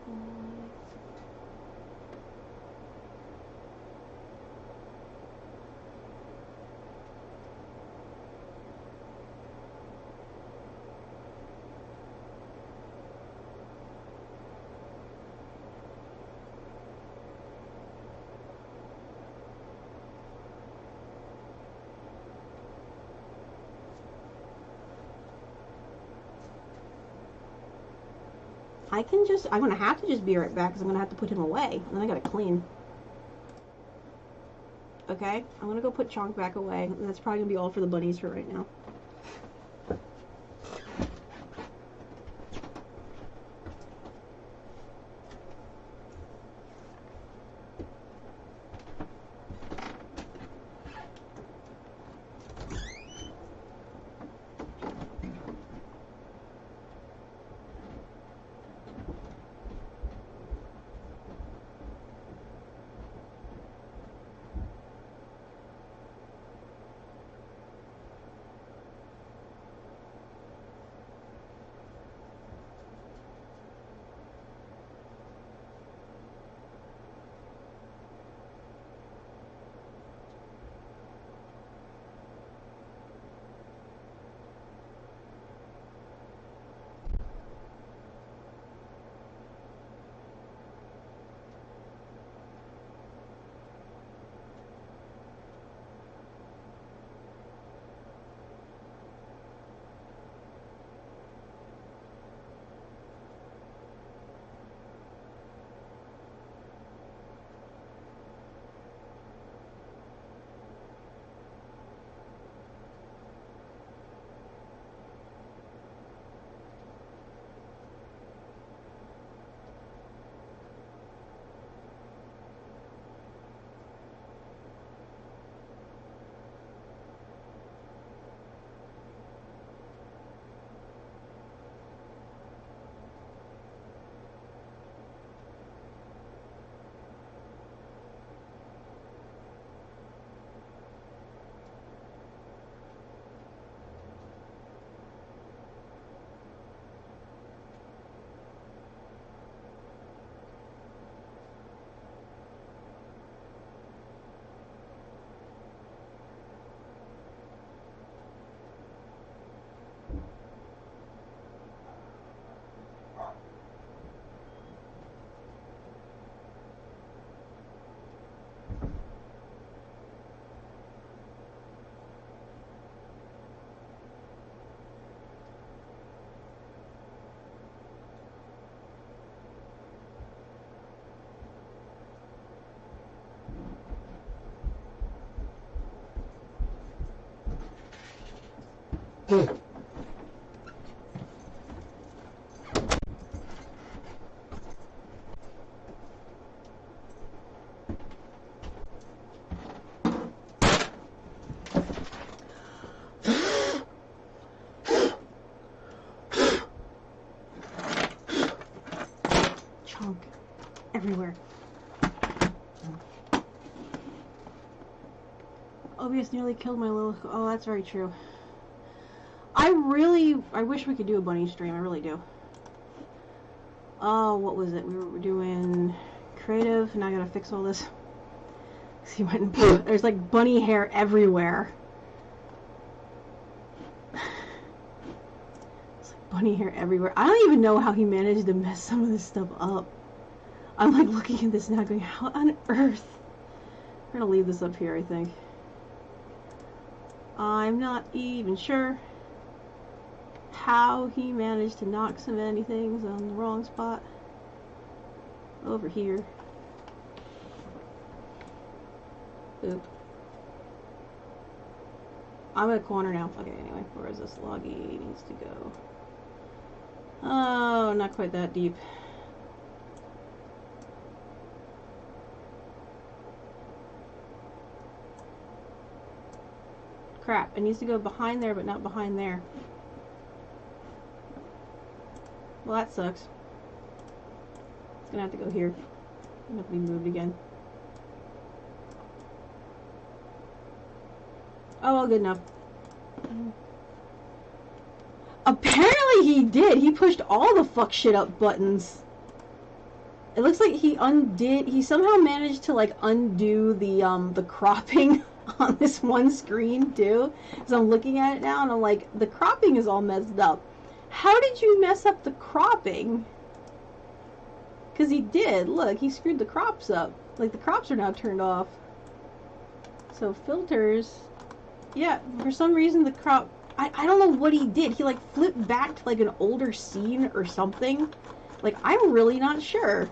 I'm gonna have to just be right back because I'm gonna have to put him away. And then I gotta clean. Okay, I'm gonna go put Chonk back away. And that's probably gonna be all for the bunnies for right now. Chonk everywhere. OBS nearly killed my little... Oh, that's very true. I wish we could do a bunny stream. I really do. Oh, what was it? We were doing creative. Now I gotta fix all this. See, there's like bunny hair everywhere. It's like bunny hair everywhere. I don't even know how he managed to mess some of this stuff up. I'm like looking at this now going, how on earth? We're gonna leave this up here, I think. I'm not even sure how he managed to knock so many things on the wrong spot. Over here. Oop. I'm in a corner now. Okay, anyway, where is this loggy needs to go? Oh, not quite that deep. Crap, it needs to go behind there, but not behind there. Well, that sucks. It's gonna have to go here. It's gonna have to be moved again. Oh, well, good enough. Apparently he did. He pushed all the fuck shit up buttons. It looks like he somehow managed to like undo the cropping on this one screen too. So I'm looking at it now and I'm like, the cropping is all messed up. How did you mess up the cropping? Because he did. Look, he screwed the crops up. Like, the crops are now turned off. So filters. Yeah, for some reason the crop... I don't know what he did. He like flipped back to like an older scene or something. Like, I'm really not sure.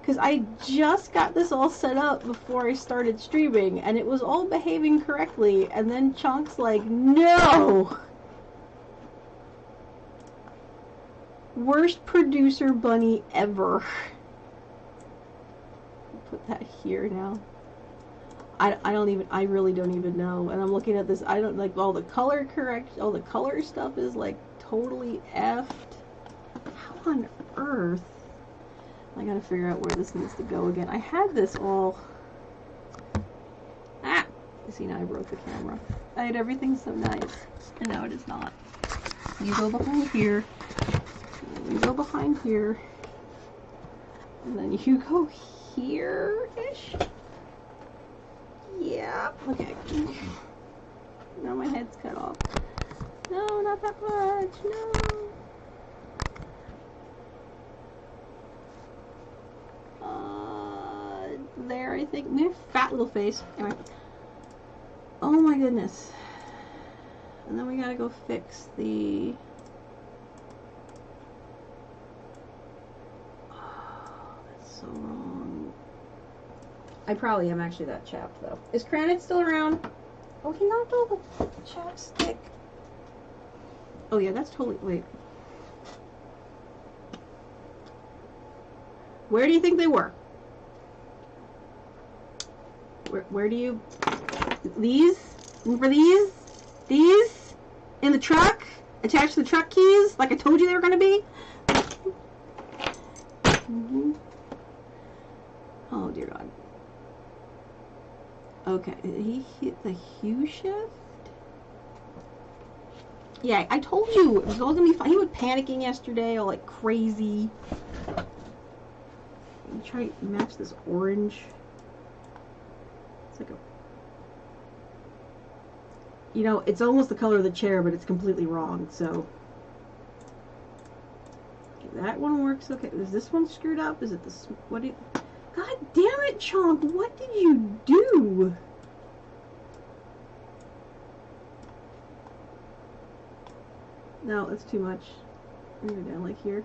Because I just got this all set up before I started streaming, and it was all behaving correctly, and then Chunk's like, no! Worst producer bunny ever. Put that here now. I really don't even know. And I'm looking at this, I don't, like, all the color stuff is, like, totally effed. How on earth? I gotta figure out where this needs to go again. I had this all... Ah! You see, now I broke the camera. I had everything so nice, and now it is not. You go behind here. You go behind here. And then you go here-ish? Yeah. Okay. Now my head's cut off. No, not that much. No. There, I think. My fat little face. Anyway. Oh my goodness. And then we gotta go fix the... Oh, that's so wrong. I probably am actually that chapped, though. Is Cranit still around? Oh, he knocked over the chapstick. Oh, yeah, that's totally... Wait. Where do you think they were? Where do you... These? For these? These? In the truck? Attached to the truck keys? Like I told you they were going to be? Mm-hmm. Oh, dear God. Okay, he hit the hue shift? Yeah, I told you it was all going to be fine. He was panicking yesterday, all like crazy. Try to match this orange. It's like a... You know, it's almost the color of the chair, but it's completely wrong, so... Okay, that one works okay. Is this one screwed up? Is it this... What do you... God damn it, Chonk! What did you do? No, that's too much. I'm gonna go down like here.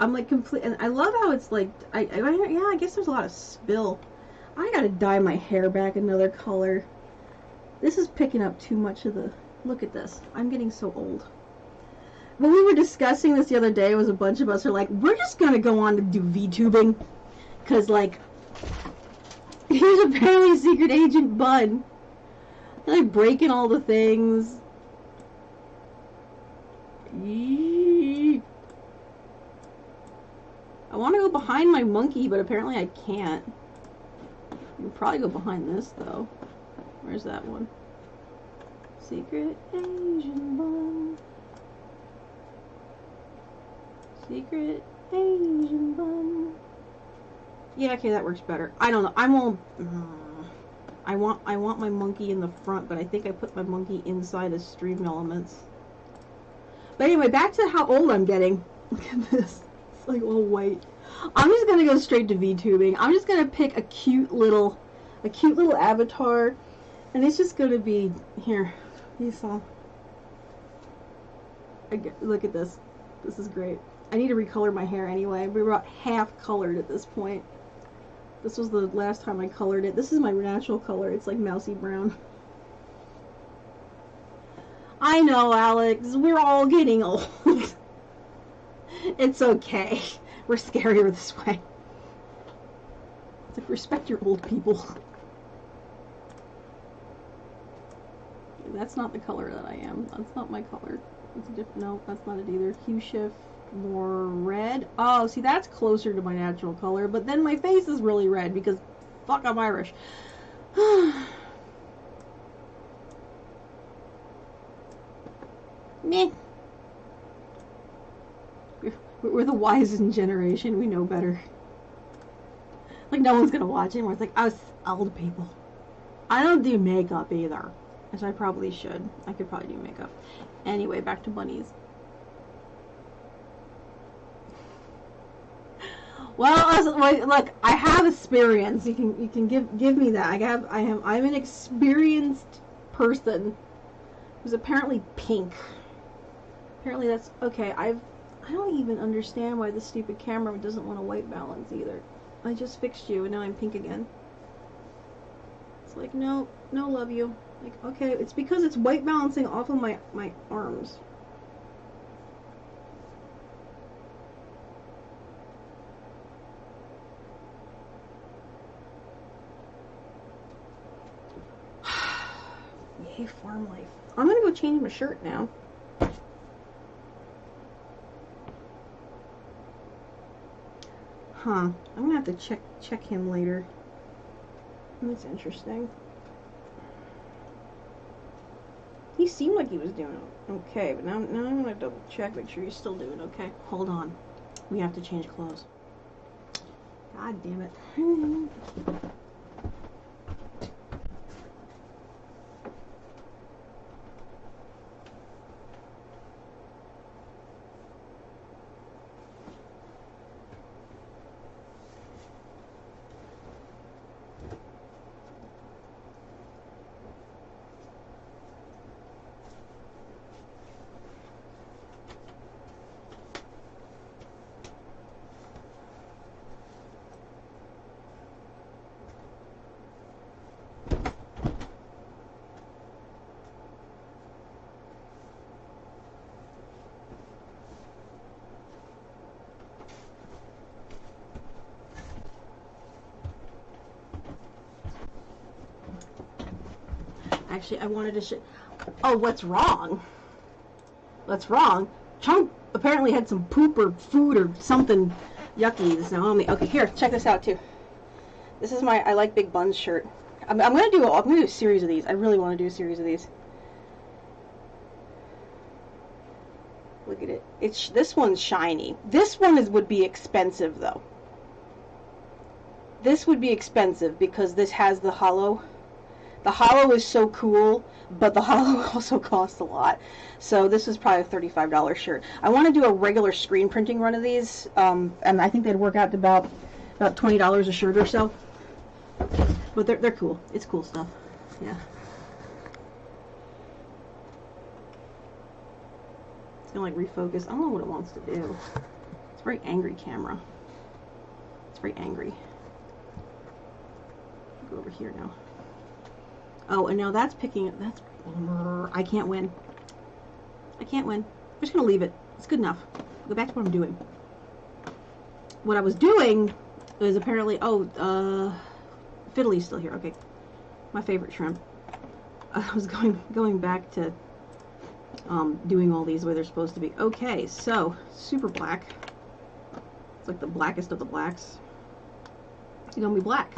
I'm like complete, and I love how it's like, yeah, I guess there's a lot of spill. I gotta dye my hair back another color. This is picking up too much of the, look at this. I'm getting so old. When we were discussing this the other day, it was a bunch of us are like, we're just gonna go on to do VTubing. Cause like, here's apparently Secret Agent Bun. Like breaking all the things. Yee. I want to go behind my monkey, but apparently I can't. I can probably go behind this, though. Where's that one? Secret Asian Bun. Secret Asian Bun. Yeah, okay, that works better. I don't know. I'm all... I want my monkey in the front, but I think I put my monkey inside of Stream Elements. But anyway, back to how old I'm getting. Look at this. It's like all white. I'm just gonna go straight to VTubing. I'm just gonna pick a cute little avatar, and it's just gonna be here. You saw. Look at this. This is great. I need to recolor my hair anyway. We're about half colored at this point. This was the last time I colored it. This is my natural color. It's like mousy brown. I know, Alex. We're all getting old. It's okay. We're scarier this way. It's like, respect your old people. That's not the color that I am. That's not my color. It's a different... No, that's not it either. Hue shift, more red. Oh, see, that's closer to my natural color. But then my face is really red because, fuck, I'm Irish. Meh. We're the wisest generation. We know better. Like, no one's gonna watch anymore. It's like, us old people. I don't do makeup either. As I probably should. I could probably do makeup. Anyway, back to bunnies. Well, look, I have experience. You can give me that. I'm an experienced person who's apparently pink. Apparently that's okay. I don't even understand why this stupid camera doesn't want to white balance either. I just fixed you and now I'm pink again. It's like, no, no love you. Like, okay, it's because it's white balancing off of my arms. Yay, farm life. I'm gonna go change my shirt now. Huh. I'm gonna have to check him later. That's interesting. He seemed like he was doing okay, but now I'm gonna double check, make sure he's still doing okay. Hold on. We have to change clothes. God damn it. Actually, I wanted to oh, what's wrong? What's wrong? Chunk apparently had some poop or food or something yucky that's now on me. Okay, here, check this out too. This is my I like big buns shirt. I'm gonna do a series of these. I really want to do a series of these. Look at it. This one's shiny. This one would be expensive though. This would be expensive because this has the hollow. The hollow is so cool, but the hollow also costs a lot. So this is probably a $35 shirt. I want to do a regular screen printing run of these, and I think they'd work out to about $20 a shirt or so. But they're cool. It's cool stuff. Yeah. It's gonna like refocus. I don't know what it wants to do. It's a very angry camera. It's very angry. Go over here now. Oh, and now that's picking. That's. I can't win. I can't win. I'm just gonna leave it. It's good enough. Go back to what I'm doing. What I was doing is apparently. Oh, Fiddly's still here. Okay, my favorite shrimp. I was going back to doing all these the way they're supposed to be. Okay, so super black. It's like the blackest of the blacks. It's gonna be black.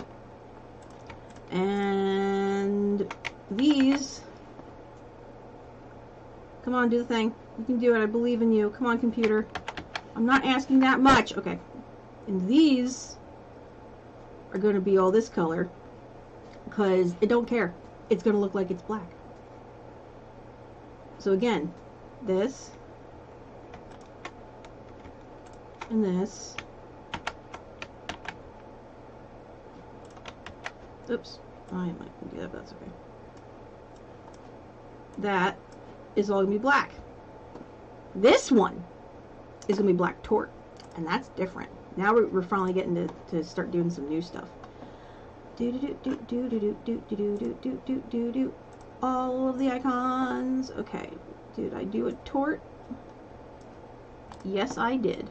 And these, come on, do the thing. You can do it. I believe in you. Come on, computer. I'm not asking that much. Okay. And these are going to be all this color because I don't care. It's going to look like it's black. So again, this and this. Oops, I might do that, but that's okay. That is all going to be black. This one is going to be black tort, and that's different. Now we're finally getting to start doing some new stuff. Do do do do do do do do do do do do do. All of the icons. Okay, did I do a tort? Yes, I did.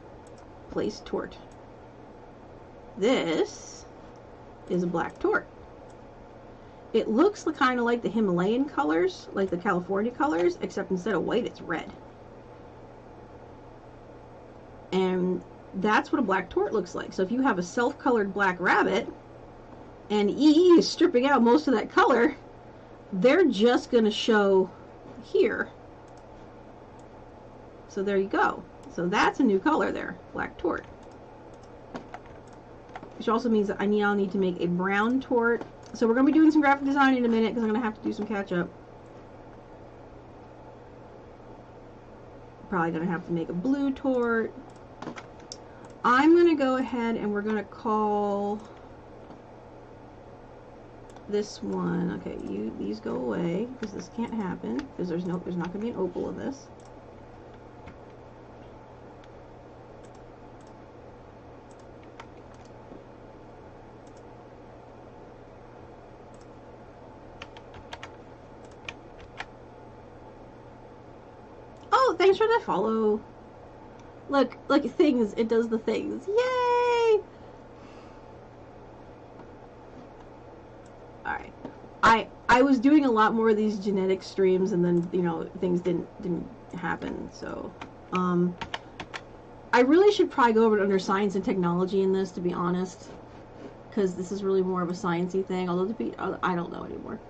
Place tort. This is a black tort. It looks kind of like the Himalayan colors, like the California colors, except instead of white, it's red. And that's what a black tort looks like. So if you have a self-colored black rabbit, and EE is stripping out most of that color, they're just going to show here. So there you go. So that's a new color there, black tort. Which also means that I'll need to make a brown tort. So we're going to be doing some graphic design in a minute because I'm going to have to do some catch up. Probably going to have to make a blue tort. I'm going to go ahead and we're going to call this one. Okay, these go away because this can't happen because there's not going to be an opal of this. thanks for the follow. Look, things. It does the things. Yay! Alright. I was doing a lot more of these genetic streams, and then, you know, things didn't happen, so, I really should probably go over to under science and technology in this, to be honest, because this is really more of a sciencey thing, although I don't know anymore.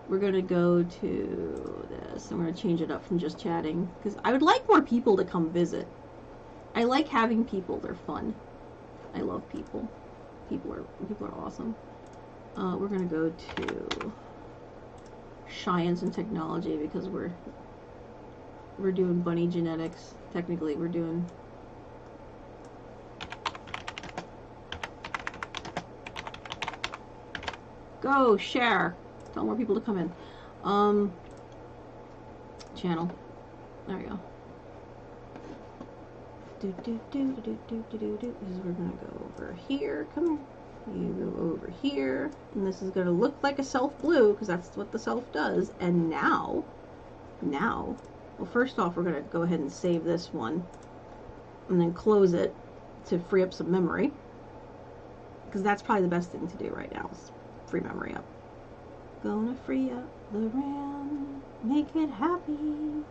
We're going to go to this, and we're going to change it up from just chatting, because I would like more people to come visit. I like having people, they're fun. I love people. People are awesome. We're going to go to science and technology, because we're doing bunny genetics. Technically, we're doing... Go, share. Tell more people to come in. Channel. There we go. This is we're gonna go over here. Come here. You go over here, and this is gonna look like a self blue because that's what the self does. And now, well, first off, we're gonna go ahead and save this one, and then close it to free up some memory, because that's probably the best thing to do right now. Is free memory up. Gonna free up the RAM, make it happy.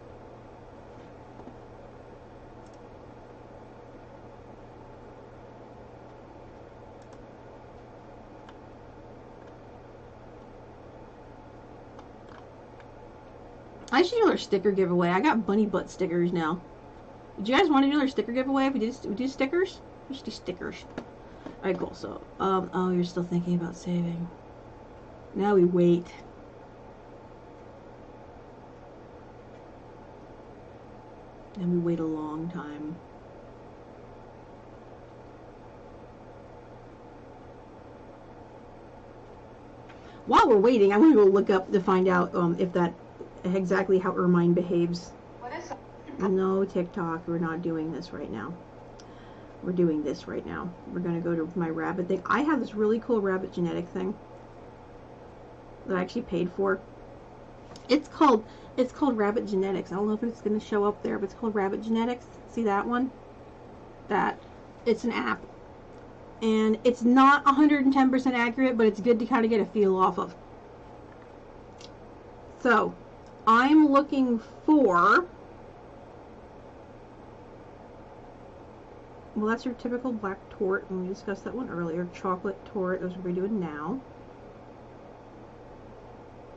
I should do another sticker giveaway. I got bunny butt stickers now. Did you guys want to do another sticker giveaway? If we do stickers? We should do stickers. Alright, cool. So, oh, you're still thinking about saving. Now we wait. And we wait a long time. While we're waiting, I'm going to go look up to find out if that exactly how Ermine behaves. What is it? No, TikTok. We're not doing this right now. We're doing this right now. We're going to go to my rabbit thing. I have this really cool rabbit genetic thing that I actually paid for. It's called Rabbit Genetics. I don't know if it's going to show up there, but it's called Rabbit Genetics. See that one? It's an app. And it's not 110% accurate, but it's good to kind of get a feel off of. So, I'm looking for... Well, that's your typical black tort, and we discussed that one earlier. Chocolate tort, those we're doing now.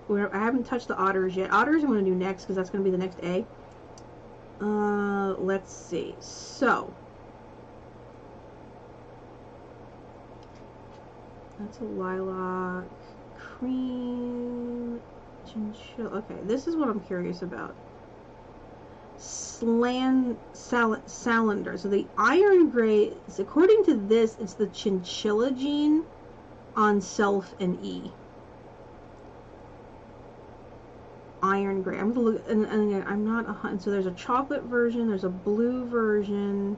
I haven't touched the otters yet. Otters I'm going to do next, because that's going to be the next A. Let's see. So, that's a lilac, cream, chinchilla. Okay, this is what I'm curious about. Salander. So the iron gray, according to this, it's the chinchilla gene on self and E. Iron gray. I'm gonna look, and again, I'm not a hundred. So there's a chocolate version, there's a blue version.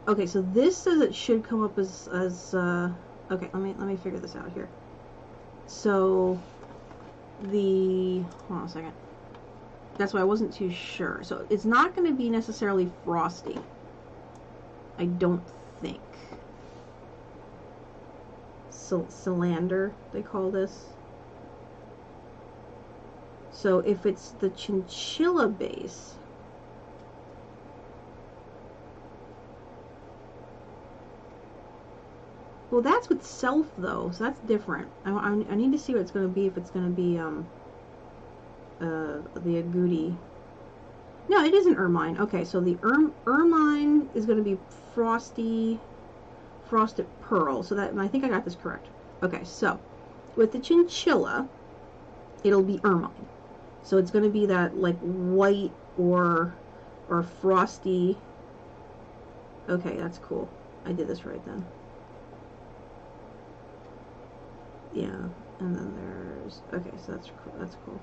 Okay, so this says it should come up as okay, let me figure this out here. So hold on a second. That's why I wasn't too sure. So it's not going to be necessarily frosty. I don't think. Salander, they call this. So if it's the chinchilla base, well, that's with self though, so that's different. I need to see what it's going to be, if it's going to be the agouti. No, it isn't ermine. Okay, so the ermine is going to be frosted pearl. So that, I think I got this correct. Okay, so with the chinchilla, it'll be ermine. So it's going to be that like white or frosty. Okay, that's cool. I did this right then. Yeah, and then there's, okay, so that's cool. That's cool.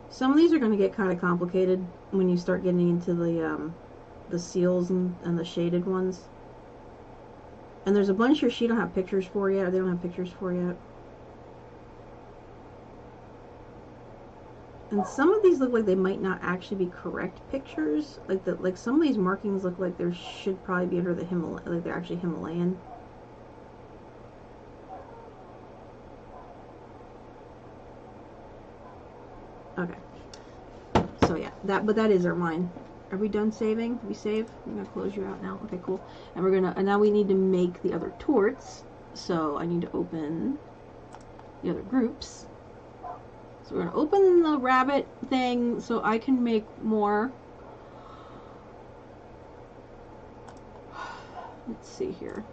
Some of these are going to get kind of complicated when you start getting into the seals and the shaded ones. And there's a bunch here she don't have pictures for yet, or they don't have pictures for yet. And some of these look like they might not actually be correct pictures. Like some of these markings look like there should probably be under the Himalaya, like they're actually Himalayan. Okay. So yeah, but that is our mine. Are we done saving? Did we save? I'm gonna close you out now. Okay, cool. And and now we need to make the other torts. So I need to open the other groups. So we're gonna open the rabbit thing so I can make more. Let's see here.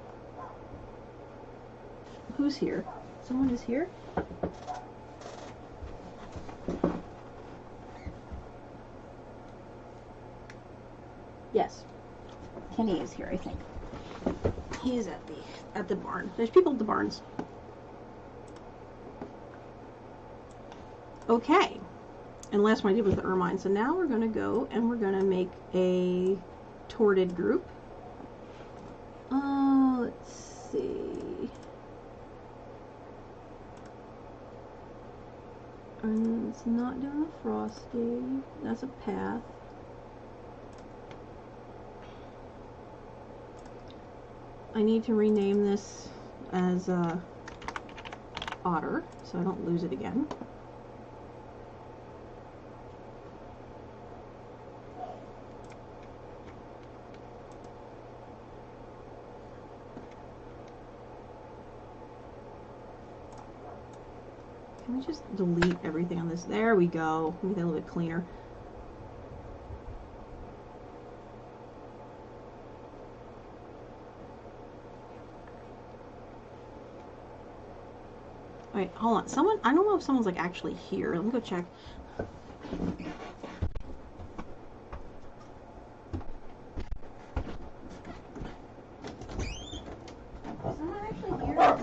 Who's here? Someone is here? Yes. Kenny is here, I think. He's at the barn. There's people at the barns. Okay. And last one I did was the ermine. So now we're gonna go and we're gonna make a torted group. Let's see. And it's not doing a frosty. That's a path. I need to rename this as Otter, so I don't lose it again. Can we just delete everything on this? There we go. Make that a little bit cleaner. Wait, hold on. Someone, I don't know if someone's like actually here. Let me go check. Is someone actually here?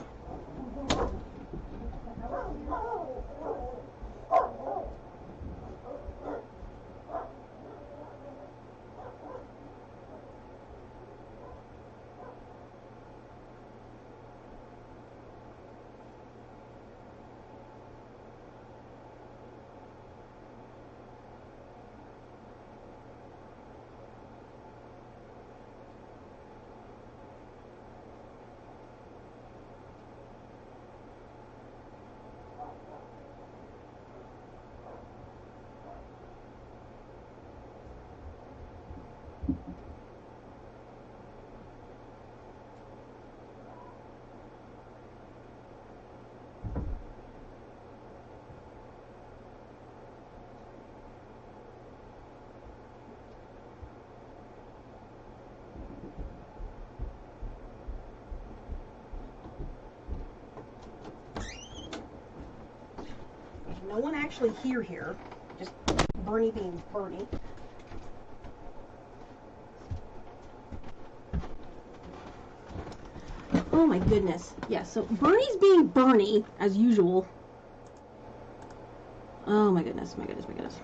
No one actually here. Just Bernie being Bernie. Oh my goodness. Yeah, so Bernie's being Bernie, as usual. Oh my goodness, my goodness, my goodness.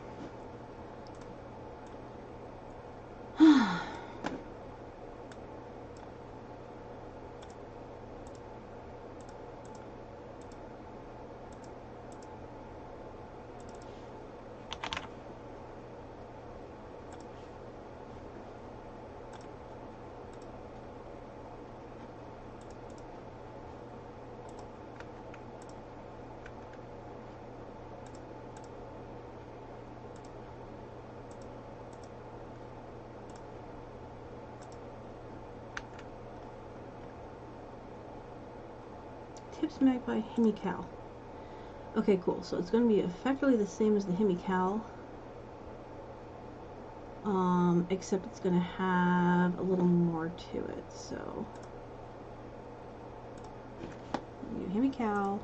Tips made by Himikal. Okay, cool. So it's going to be effectively the same as the Himikal, except it's going to have a little more to it. So, new Himikal.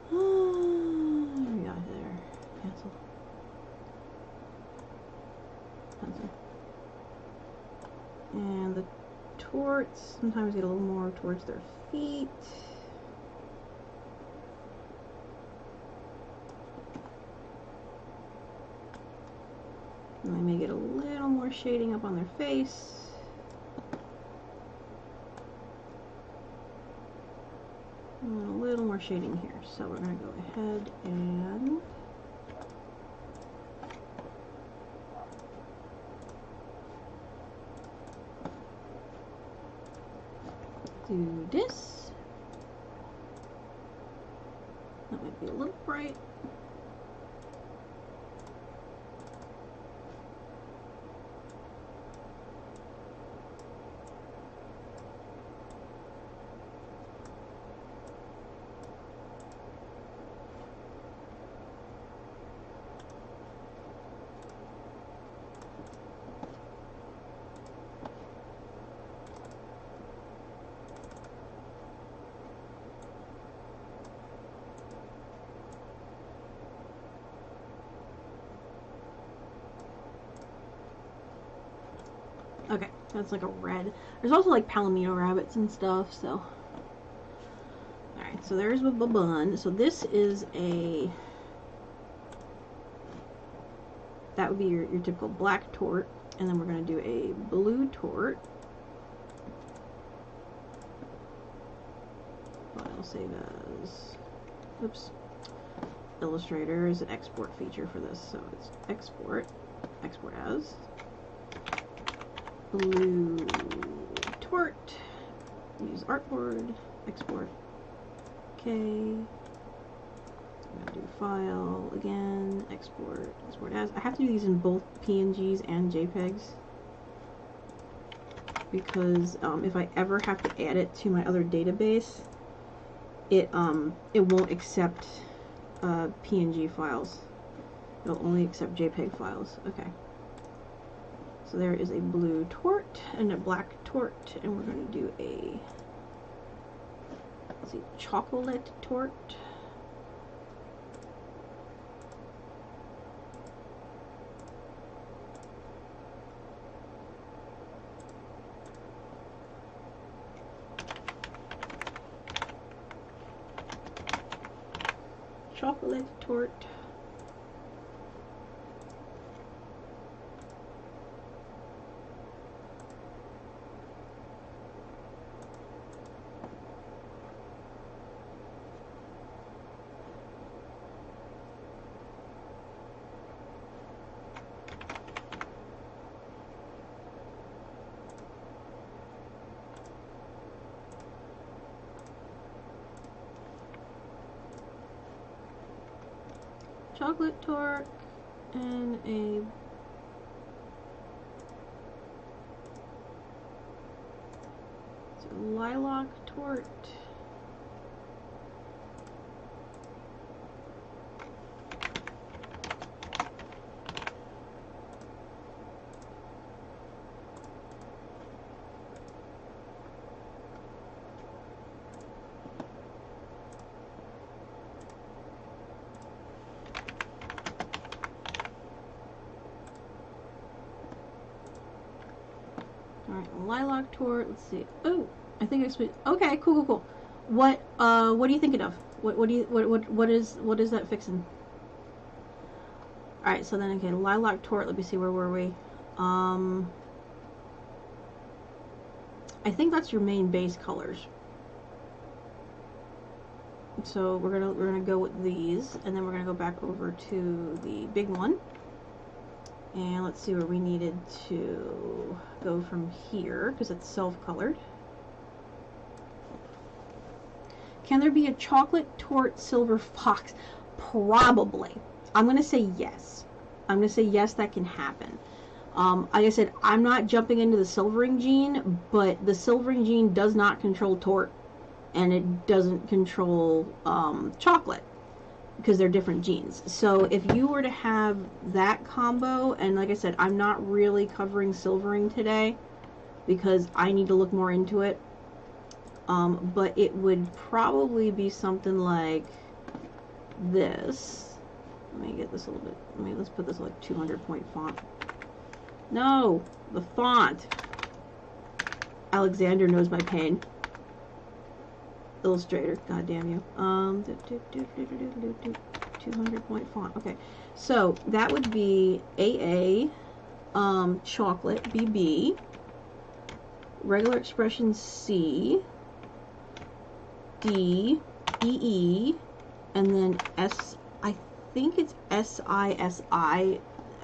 What we got there? Cancel. Cancel. And the torts sometimes get a little more towards their feet. And they may get a little more shading up on their face. more shading here. So we're going to go ahead and do this. That might be a little bright. Okay, that's like a red. There's also like palomino rabbits and stuff, so. Alright, so there's the bun. So this is a... That would be your typical black tort. And then we're going to do a blue tort. File save as... Oops. Illustrator is an export feature for this, so it's export. Export as... Blue tort, use artboard, export, okay, I'm gonna do file again, export as. I have to do these in both PNGs and JPEGs because if I ever have to add it to my other database, it won't accept PNG files. It'll only accept JPEG files. Okay. So there is a blue tort and a black tort, and we're going to do a, let's see, chocolate tort. Chocolate tort. Chocolate tort and a lilac tort. Alright, lilac tort, let's see. Oh, I think I switched. Okay, cool. What are you thinking of? What is that fixing? Alright, so then okay, lilac tort, let me see, where were we? I think that's your main base colors. So we're gonna go with these, and then we're gonna go back over to the big one. And let's see where we needed to go from here, because it's self-colored. Can there be a chocolate tort silver fox? Probably. I'm going to say yes. I'm going to say yes, that can happen. Like I said, I'm not jumping into the silvering gene, but the silvering gene does not control tort, and it doesn't control chocolate, because they're different genes. So if you were to have that combo, and like I said, I'm not really covering silvering today because I need to look more into it, but it would probably be something like this. Let me get this a little bit, let's put this like 200 point font. No, the font. Alexander knows my pain. Illustrator, god damn you. 200 point font. Okay, so that would be AA, chocolate, BB, regular expression C, D, EE, and then S. I think it's SISI. I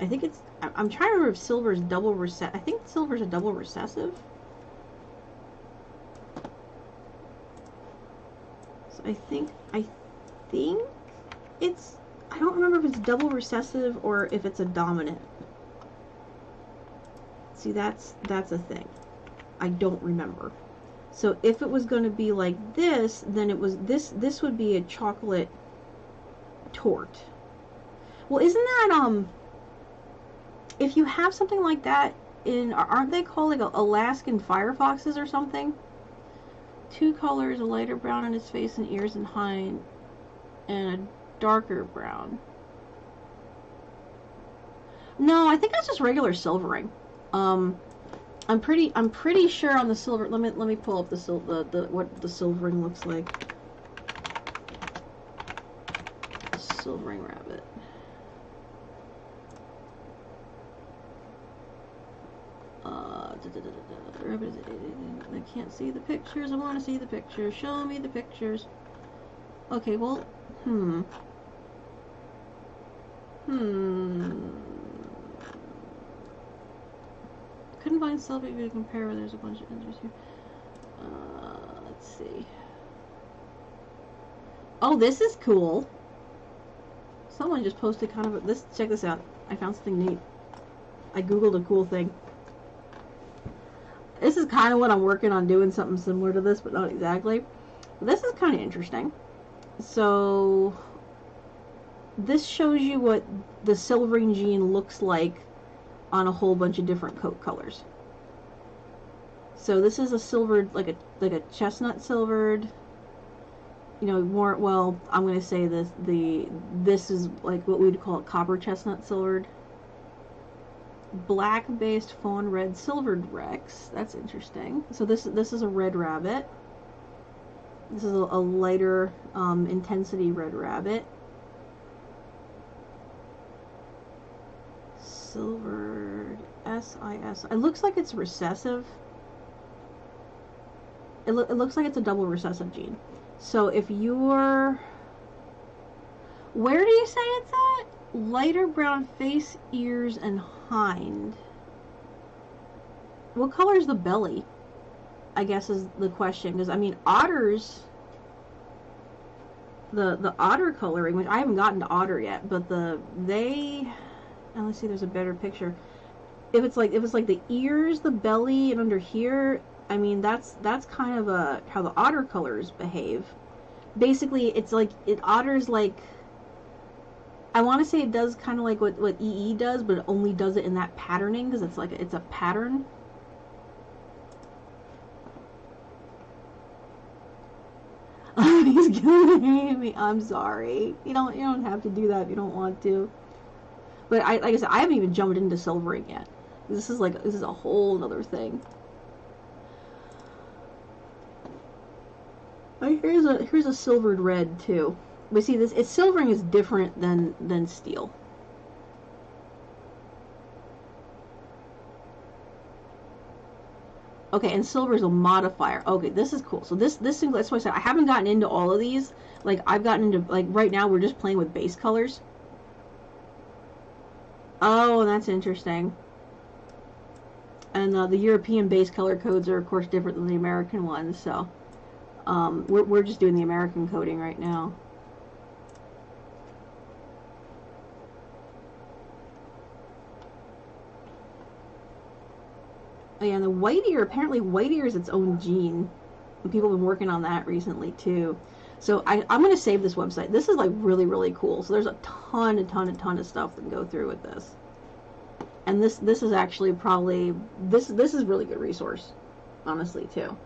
think it's. I'm trying to remember if silver is double recessive. I think silver's a double recessive. So I think it's. I don't remember if it's double recessive or if it's a dominant. See, that's a thing. I don't remember. So if it was going to be like this, then it was this would be a chocolate tort. Well, isn't that if you have something like that in, aren't they called like Alaskan firefoxes or something? 2 colors, a lighter brown on his face and ears and hind, and a darker brown. No, I think that's just regular silvering. I'm pretty sure on the silver. Let me pull up the what the silvering looks like. Silvering rabbit. I can't see the pictures. I want to see the pictures. Show me the pictures. Okay, well, couldn't find silver to compare. There's a bunch of entries here. Let's see. Oh, this is cool. Someone just posted kind of this. Check this out. I found something neat. I googled a cool thing. This is kind of what I'm working on, doing something similar to this, but not exactly. But this is kind of interesting. So this shows you what the silvering gene looks like on a whole bunch of different coat colors. So this is a silvered, like a chestnut silvered. You know, more, well, I'm going to say this is like what we'd call it, copper chestnut silvered. Black based fawn red silvered Rex. That's interesting. So this is a red rabbit. This is a lighter intensity red rabbit. Silvered SIS. It looks like it's recessive. It looks like it's a double recessive gene. So if you're, where do you say it's at? Lighter brown face, ears, and hind. What color is the belly? I guess is the question. Because I mean, otters, the otter coloring, which I haven't gotten to otter yet, but and let's see, there's a better picture. If it's like the ears, the belly, and under here, I mean that's kind of how the otter colors behave. Basically, it's like otters like. I want to say it does kind of like what EE does, but it only does it in that patterning because it's a pattern. He's killing me. I'm sorry. You don't have to do that if you don't want to. But like I said, I haven't even jumped into silvering yet. This is a whole other thing. Here's a silvered red too. But see, silvering is different than steel. Okay, and silver is a modifier. Okay, this is cool. So this thing, that's why I said I haven't gotten into all of these. Like I've gotten into, like right now we're just playing with base colors. Oh, that's interesting. And the European base color codes are of course different than the American ones. So we're just doing the American coding right now. Oh yeah, and the white ear, apparently white ear is its own gene. And people have been working on that recently too. So I'm going to save this website. This is like really, really cool. So there's a ton of stuff that can go through with this. And this is actually probably, this is a really good resource, honestly too.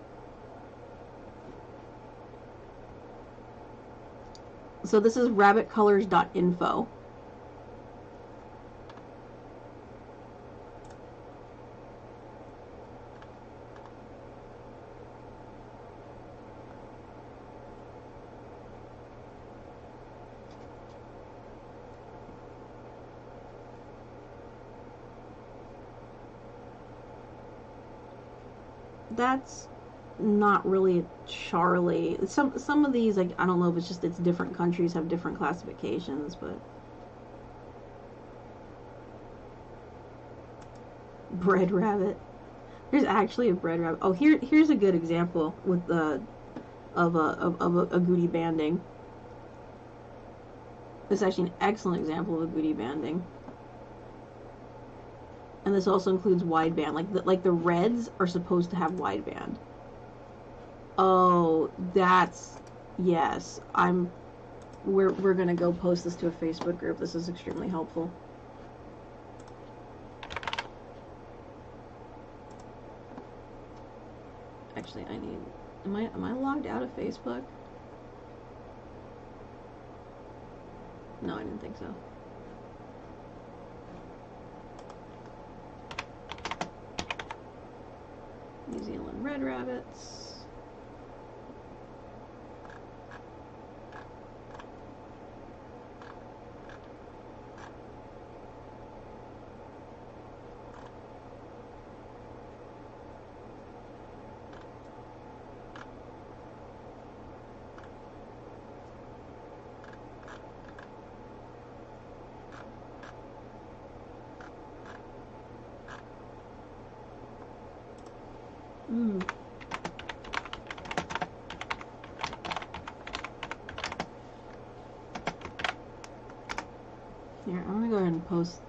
So this is rabbitcolors.info. That's not really a Charlie. Some of these, like, I don't know if it's just it's different countries have different classifications, but bread rabbit. There's actually a bread rabbit. Oh, here's a good example with of a goody banding. This is actually an excellent example of a goody banding. And this also includes wideband. Like the reds are supposed to have wideband. Oh, that's, yes. We're gonna go post this to a Facebook group. This is extremely helpful. Actually, I need. Am I logged out of Facebook? No, I didn't think so. New Zealand red rabbits. Here, I'm gonna go ahead and post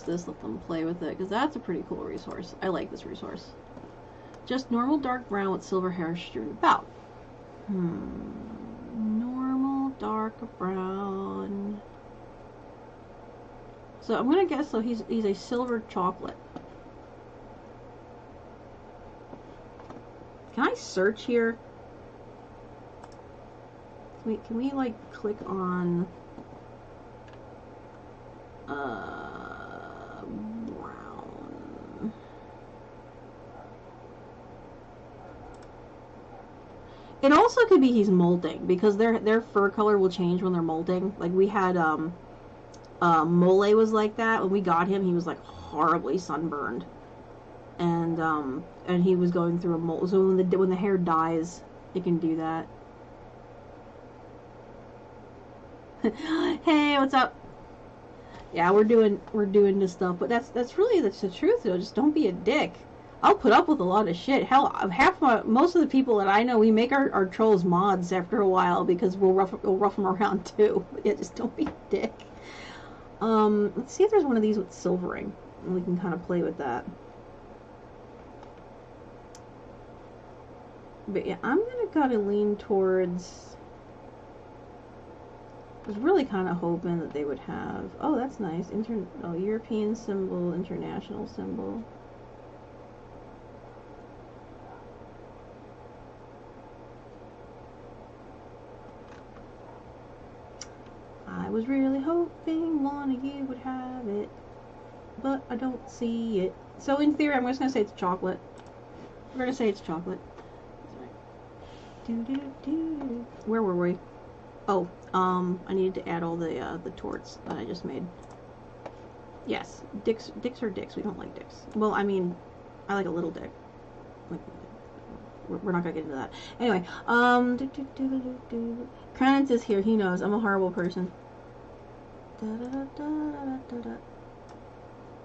this, let them play with it, because that's a pretty cool resource. I like this resource. Just normal dark brown with silver hair strewn about. Normal dark brown. So I'm gonna guess, so he's a silver chocolate. Can I search here? Can we like click on brown? It also could be he's molting, because their fur color will change when they're molting. Like we had Mole was like that. When we got him, he was like horribly sunburned, and he was going through a molt. So when the hair dyes, it can do that. Hey, what's up? Yeah, we're doing this stuff, but that's the truth though. Just don't be a dick. I'll put up with a lot of shit. Hell, most of the people that I know, we make our trolls mods after a while because we'll rough them around too. But yeah, just don't be a dick. Let's see if there's one of these with silvering, and we can kind of play with that. But yeah, I'm gonna kind of lean towards. I was really kind of hoping that they would have. Oh, that's nice. European symbol, international symbol. I was really hoping one of you would have it, but I don't see it. So in theory, I'm just gonna say it's chocolate. We're gonna say it's chocolate. Where were we? Oh, I needed to add all the torts that I just made. Yes, dicks are dicks. We don't like dicks. Well, I mean, I like a little dick. Like, we're not gonna get into that. Anyway, Kranitz is here. He knows I'm a horrible person.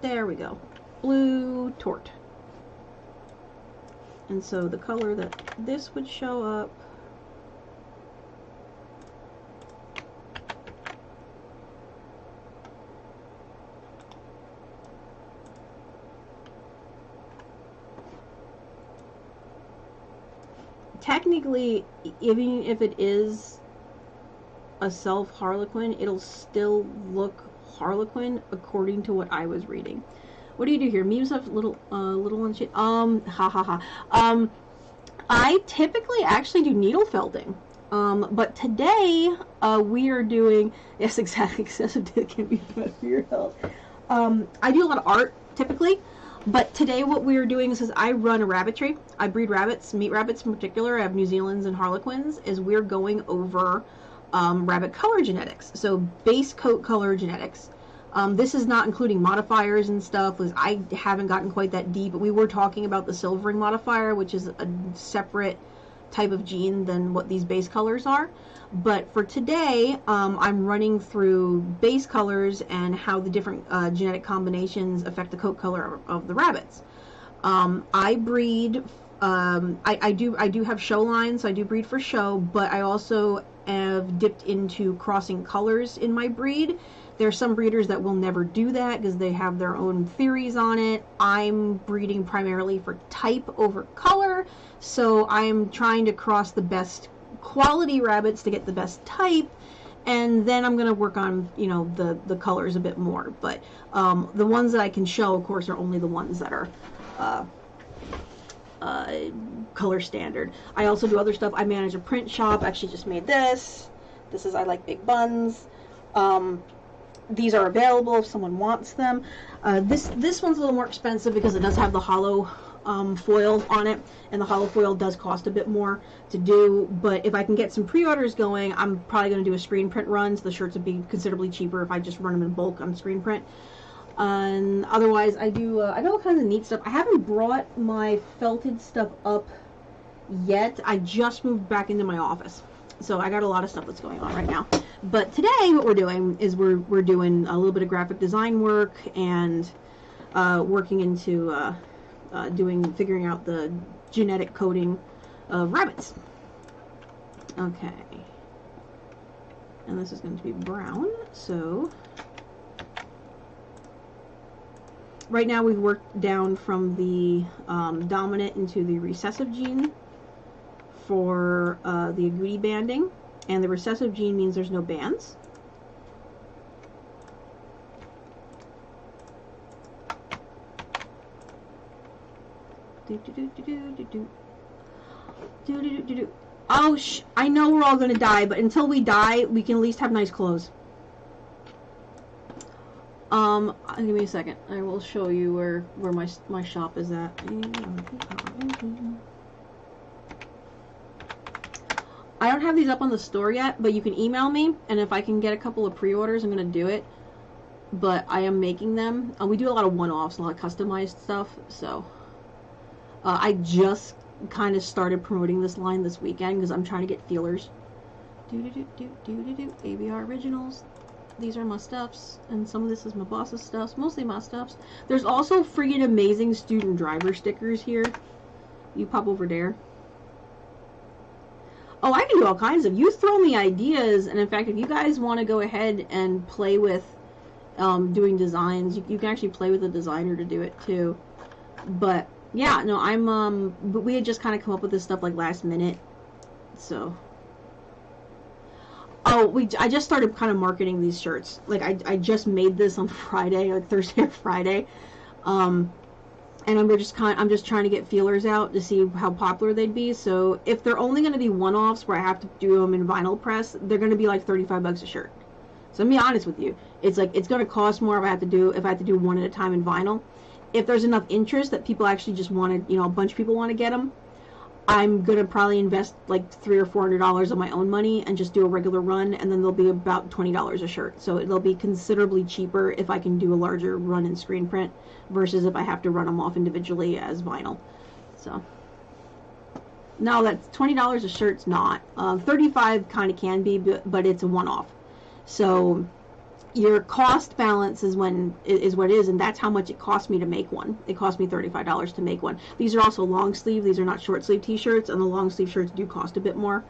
There we go. Blue tort. And so the color that this would show up. Technically, even if it is a self-Harlequin, it'll still look Harlequin according to what I was reading. What do you do here? Memes have little one shit. Ha ha ha. I typically actually do needle felting. But today, we are doing, yes, exactly, excessive dip can be bad for your health. I do a lot of art, typically. But today what we are doing is I run a rabbitry. I breed rabbits, meat rabbits in particular. I have New Zealand's and Harlequins. Is we're going over rabbit color genetics. So base coat color genetics. This is not including modifiers and stuff, because I haven't gotten quite that deep, but we were talking about the silvering modifier, which is a separate type of gene than what these base colors are. But for today, I'm running through base colors and how the different genetic combinations affect the coat color of the rabbits. I breed, I do have show lines, so I do breed for show, but I also have dipped into crossing colors in my breed. There are some breeders that will never do that because they have their own theories on it. I'm breeding primarily for type over color, so I'm trying to cross the best quality rabbits to get the best type, and then I'm going to work on, you know, the colors a bit more. But the ones that I can show, of course, are only the ones that are color standard. I also do other stuff. I manage a print shop. I actually just made this. This is I Like Big Buns. These are available if someone wants them. This one's a little more expensive because it does have the hollow foil on it, and the hollow foil does cost a bit more to do. But if I can get some pre-orders going, I'm probably going to do a screen print run, so the shirts would be considerably cheaper if I just run them in bulk on screen print. And otherwise, I do all kinds of neat stuff. I haven't brought my felted stuff up yet. I just moved back into my office, so I got a lot of stuff that's going on right now. But today, what we're doing is we're doing a little bit of graphic design work and working into figuring out the genetic coding of rabbits. Okay, and this is going to be brown. So right now we've worked down from the dominant into the recessive gene for the agouti banding, and the recessive gene means there's no bands. Oh, I know we're all gonna die, but until we die, we can at least have nice clothes. Give me a second. I will show you where my shop is at. I don't have these up on the store yet, but you can email me, and if I can get a couple of pre-orders, I'm gonna do it. But I am making them. We do a lot of one-offs, a lot of customized stuff, so I just kind of started promoting this line this weekend because I'm trying to get feelers. ABR Originals. These are my stuffs, and some of this is my boss's stuffs, mostly my stuffs. There's also friggin' amazing student driver stickers here. You pop over there. Oh, I can do all kinds of. You throw me ideas, and in fact, if you guys want to go ahead and play with doing designs, you can actually play with a designer to do it too. But yeah, no, but we had just kind of come up with this stuff like last minute, so. Oh, I just started kind of marketing these shirts. Like I just made this on Friday, like Thursday or Friday, and I'm just trying to get feelers out to see how popular they'd be. So if they're only going to be one-offs where I have to do them in vinyl press, they're going to be like $35 a shirt. So I'm gonna be honest with you, it's like it's going to cost more if I have to do one at a time in vinyl. If there's enough interest that people actually just want to, you know, a bunch of people want to get them, I'm gonna probably invest like $300 or $400 of my own money and just do a regular run, and then they'll be about $20 a shirt. So it'll be considerably cheaper if I can do a larger run in screen print versus if I have to run them off individually as vinyl. So no, that's $20 a shirt's not. $35 kind of can be, but it's a one-off. So your cost balance is what it is, and that's how much it cost me to make one. It cost me $35 to make one. These are also long sleeve. These are not short sleeve t-shirts, and the long sleeve shirts do cost a bit more.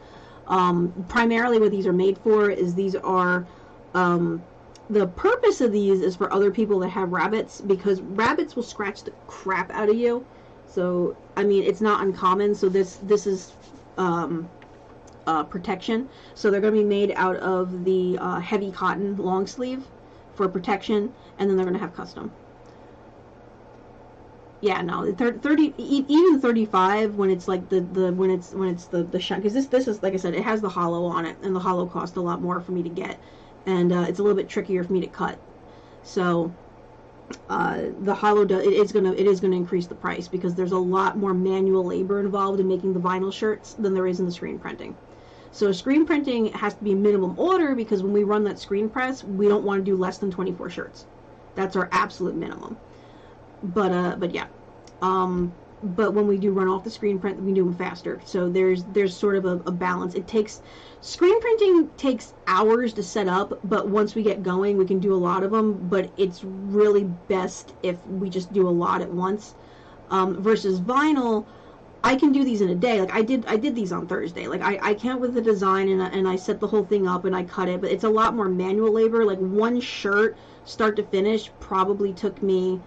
Primarily what these are made for is these are the purpose of these is for other people that have rabbits, because rabbits will scratch the crap out of you. So I mean, it's not uncommon. So this is protection. So they're going to be made out of the heavy cotton long sleeve for protection, and then they're going to have custom. Yeah, no, 30, even 35 when it's like when it's the shine, because this is, like I said, it has the hollow on it, and the hollow cost a lot more for me to get, and it's a little bit trickier for me to cut. So the hollow it is gonna increase the price because there's a lot more manual labor involved in making the vinyl shirts than there is in the screen printing. So screen printing has to be minimum order because when we run that screen press, we don't want to do less than 24 shirts. That's our absolute minimum. But yeah. But when we do run off the screen print, we do them faster. So there's sort of a balance. Screen printing takes hours to set up, but once we get going, we can do a lot of them. But it's really best if we just do a lot at once. Versus vinyl, I can do these in a day. Like I did these on Thursday. Like I came up with the design and I set the whole thing up and I cut it. But it's a lot more manual labor. Like one shirt, start to finish, probably took me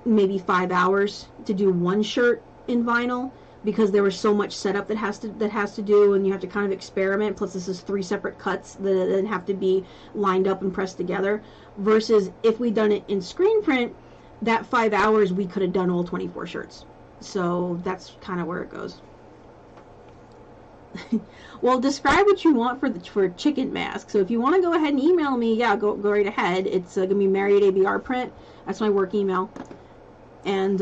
maybe 5 hours to do one shirt in vinyl, because there was so much setup that has to do, and you have to kind of experiment. Plus this is 3 separate cuts that have to be lined up and pressed together, versus if we'd done it in screen print, that 5 hours we could have done all 24 shirts. So that's kind of where it goes. Well, describe what you want for chicken mask. So if you want to go ahead and email me, yeah, go right ahead. It's gonna be Mary@ABR Print. That's my work email. And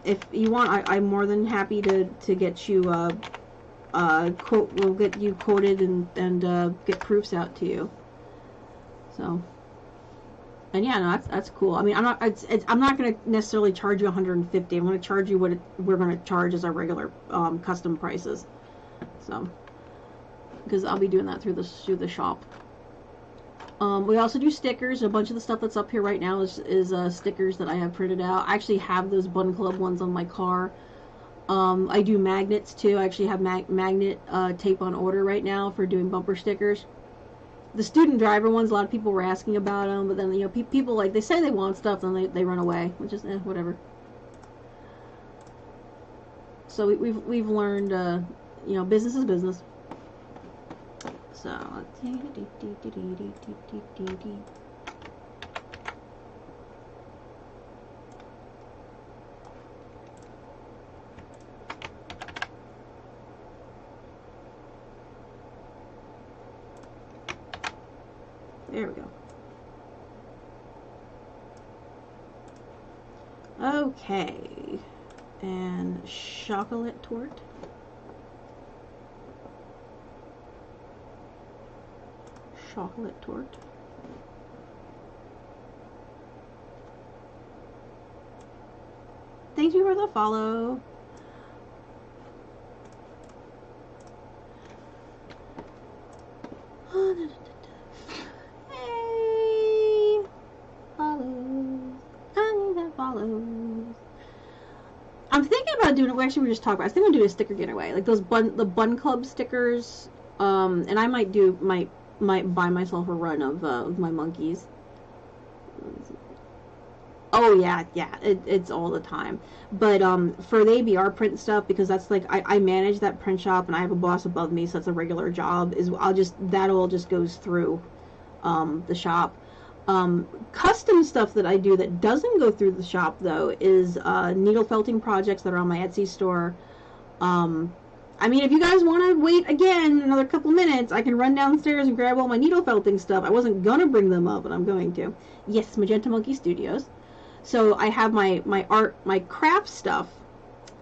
if you want, I'm more than happy to get you quote. We'll get you quoted and get proofs out to you. So, and yeah, no, that's cool. I mean, I'm not going to necessarily charge you $150. I'm going to charge you what we're going to charge as our regular custom prices. So, because I'll be doing that through the shop. We also do stickers. A bunch of the stuff that's up here right now is stickers that I have printed out. I actually have those Bun Club ones on my car. I do magnets too. I actually have magnet tape on order right now for doing bumper stickers. The student driver ones, a lot of people were asking about them, but then, you know, people like, they say they want stuff, then they run away, which is whatever. So we've learned, you know, business is business. So there we go. Okay, and chocolate torte. Chocolate torte. Thank you for the follow. Hey, follows. I need that follows. I'm thinking about doing it. Actually, we were just talking about. I think I'm doing a sticker giveaway, like the Bun Club stickers. And I might buy myself a run of my monkeys. Oh yeah, it's all the time. But for the ABR print stuff, because that's like I manage that print shop and I have a boss above me, so that's a regular job. That all just goes through the shop. Custom stuff that I do that doesn't go through the shop though is needle felting projects that are on my Etsy store. I mean, if you guys want to wait again another couple minutes, I can run downstairs and grab all my needle felting stuff. I wasn't gonna bring them up, but I'm going to. Yes, Magenta Monkey Studios. So I have my art, my craft stuff,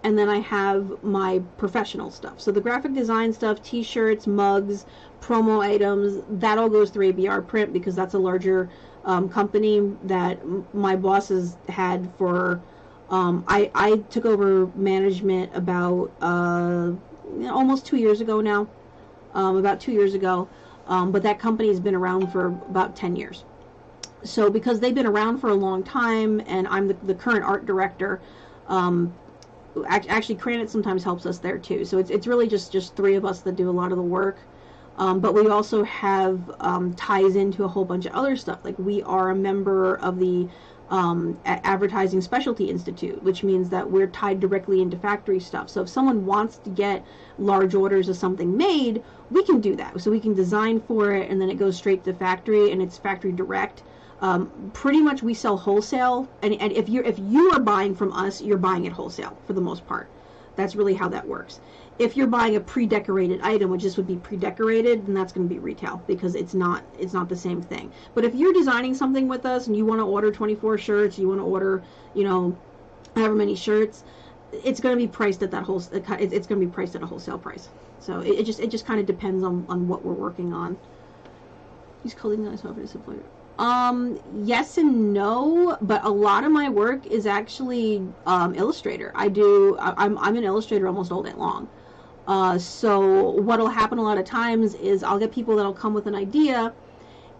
and then I have my professional stuff. So the graphic design stuff, t-shirts, mugs, promo items, that all goes through ABR Print because that's a larger company that my bosses had for. I took over management about almost 2 years ago now, about 2 years ago, but that company has been around for about 10 years. So because they've been around for a long time, and I'm the current art director, actually Cranit sometimes helps us there too. So it's really just 3 of us that do a lot of the work. But we also have ties into a whole bunch of other stuff. Like we are a member of the Advertising Specialty Institute, which means that we're tied directly into factory stuff. So if someone wants to get large orders of something made, we can do that. So we can design for it, and then it goes straight to the factory, and it's factory direct. Pretty much we sell wholesale, and if you are buying from us, you're buying it wholesale for the most part. That's really how that works. If you're buying a pre-decorated item, which this would be pre-decorated, then that's going to be retail because it's not the same thing. But if you're designing something with us and you want to order 24 shirts, you want to order, you know, however many shirts, it's going to be priced at that whole, it's going to be priced at a wholesale price. So it just kind of depends on what we're working on. He's calling that software discipline. Yes and no, but a lot of my work is actually Illustrator. I'm an illustrator almost all day long. So what'll happen a lot of times is I'll get people that'll come with an idea,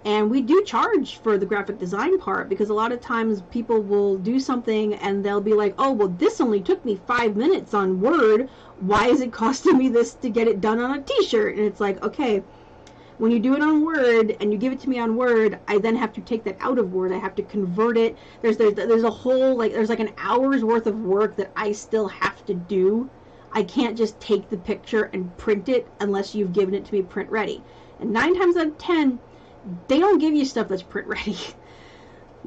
and we do charge for the graphic design part, because a lot of times people will do something and they'll be like, oh, well, this only took me 5 minutes on Word. Why is it costing me this to get it done on a t-shirt? And it's like, okay, when you do it on Word and you give it to me on Word, I then have to take that out of Word. I have to convert it. There's a whole, like, there's like an hour's worth of work that I still have to do. I can't just take the picture and print it unless you've given it to me print ready. And 9 times out of 10, they don't give you stuff that's print ready.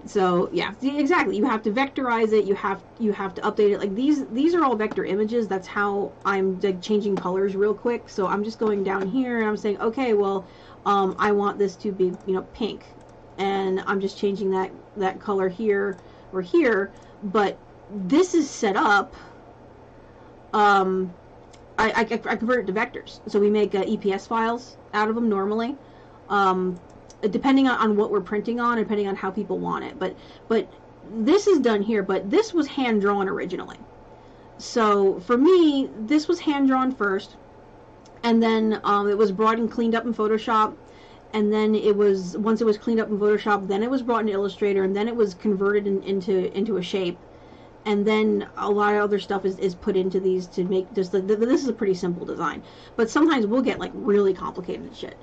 So yeah, exactly. You have to vectorize it. You have to update it. Like these are all vector images. That's how I'm like changing colors real quick. So I'm just going down here and I'm saying, okay, well, I want this to be, you know, pink, and I'm just changing that color here or here. But this is set up. I convert it to vectors. So we make EPS files out of them normally. Depending on what we're printing on, depending on how people want it. But this is done here, but this was hand-drawn originally. So for me, this was hand-drawn first, and then it was brought and cleaned up in Photoshop, and then once it was cleaned up in Photoshop, then it was brought into Illustrator, and then it was converted into a shape, and then a lot of other stuff is put into these to make this. This is a pretty simple design, but sometimes we'll get like really complicated shit.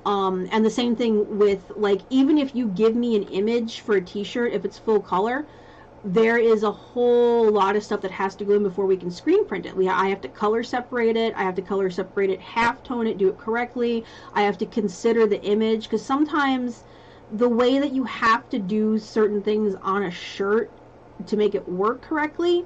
And the same thing with, like, even if you give me an image for a t-shirt, if it's full color, there is a whole lot of stuff that has to go in before we can screen print it. I have to color separate it. I have to color separate it, halftone it, do it correctly. I have to consider the image, because sometimes the way that you have to do certain things on a shirt to make it work correctly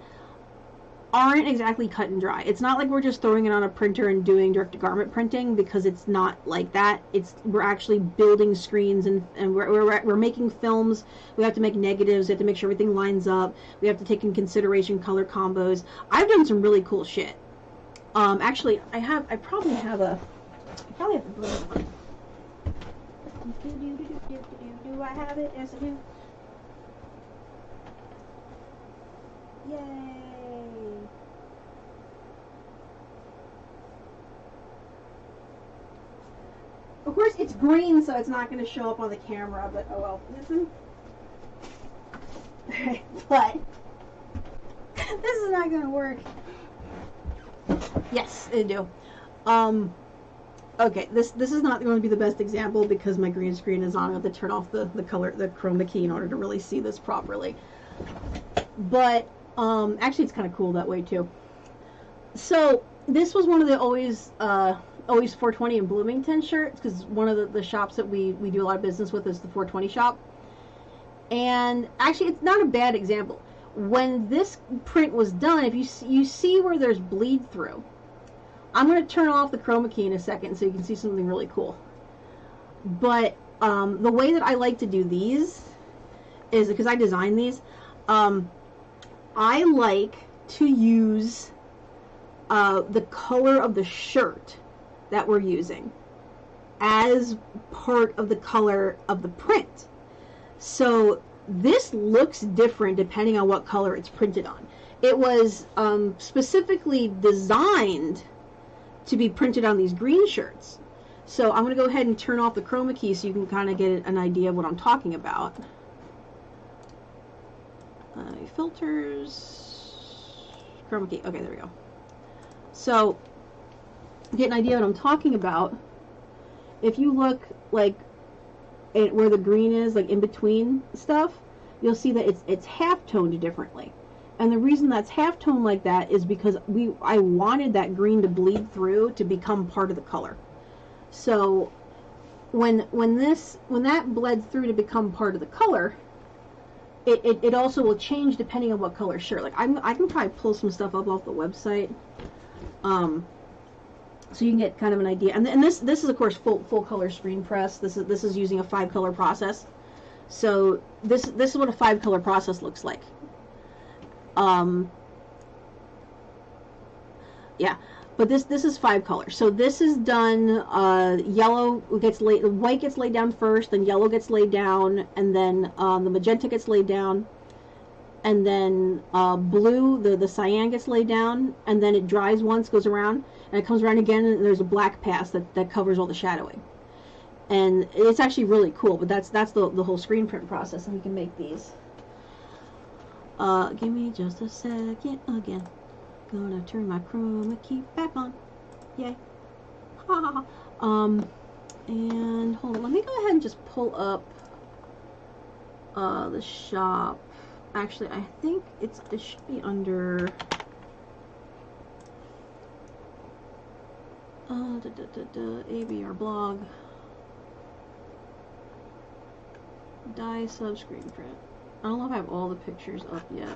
aren't exactly cut and dry. It's not like we're just throwing it on a printer and doing direct-to-garment printing, because it's not like that. We're actually building screens, and we're making films. We have to make negatives. We have to make sure everything lines up. We have to take in consideration color combos. I've done some really cool shit. Actually, I probably have the blue one. Do I have it? Yes, I do. Yay! Of course, it's green, so it's not going to show up on the camera, but oh well. Listen. But this is not going to work. Yes, it do. Okay, this is not going to be the best example because my green screen is on. I have to turn off the chroma key in order to really see this properly. But actually, it's kind of cool that way too. So this was one of the always 420 in Bloomington shirts, because one of the shops that we do a lot of business with is the 420 shop. And actually, it's not a bad example. When this print was done, if you see where there's bleed through, I'm going to turn off the chroma key in a second so you can see something really cool. But the way that I like to do these is, because I designed these, I like to use the color of the shirt that we're using as part of the color of the print. So this looks different depending on what color it's printed on. It was specifically designed to be printed on these green shirts. So I'm going to go ahead and turn off the chroma key so you can kind of get an idea of what I'm talking about. Filters, chroma key. Okay, there we go. So get an idea of what I'm talking about. If you look like where the green is, like in between stuff, you'll see that it's half toned differently. And the reason that's half toned like that is because I wanted that green to bleed through to become part of the color. So when that bled through to become part of the color, it also will change depending on what color shirt. Like I can probably pull some stuff up off the website. So you can get kind of an idea. And this is of course full color screen press. This is using a 5-color process. So this is what a 5-color process looks like. yeah. But this is 5 colors. So this is done. Yellow gets laid, white gets laid down first, then yellow gets laid down, and then the magenta gets laid down, and then blue, the cyan gets laid down, and then it dries once, goes around, and it comes around again, and there's a black pass that covers all the shadowing. And it's actually really cool. But that's the whole screen print process, and we can make these. Give me just a second again. Gonna turn my chroma key back on. Yay. Ha ha ha. And hold on, let me go ahead and just pull up the shop. Actually, I think it should be under ABR blog. Dye sub screen print. I don't know if I have all the pictures up yet.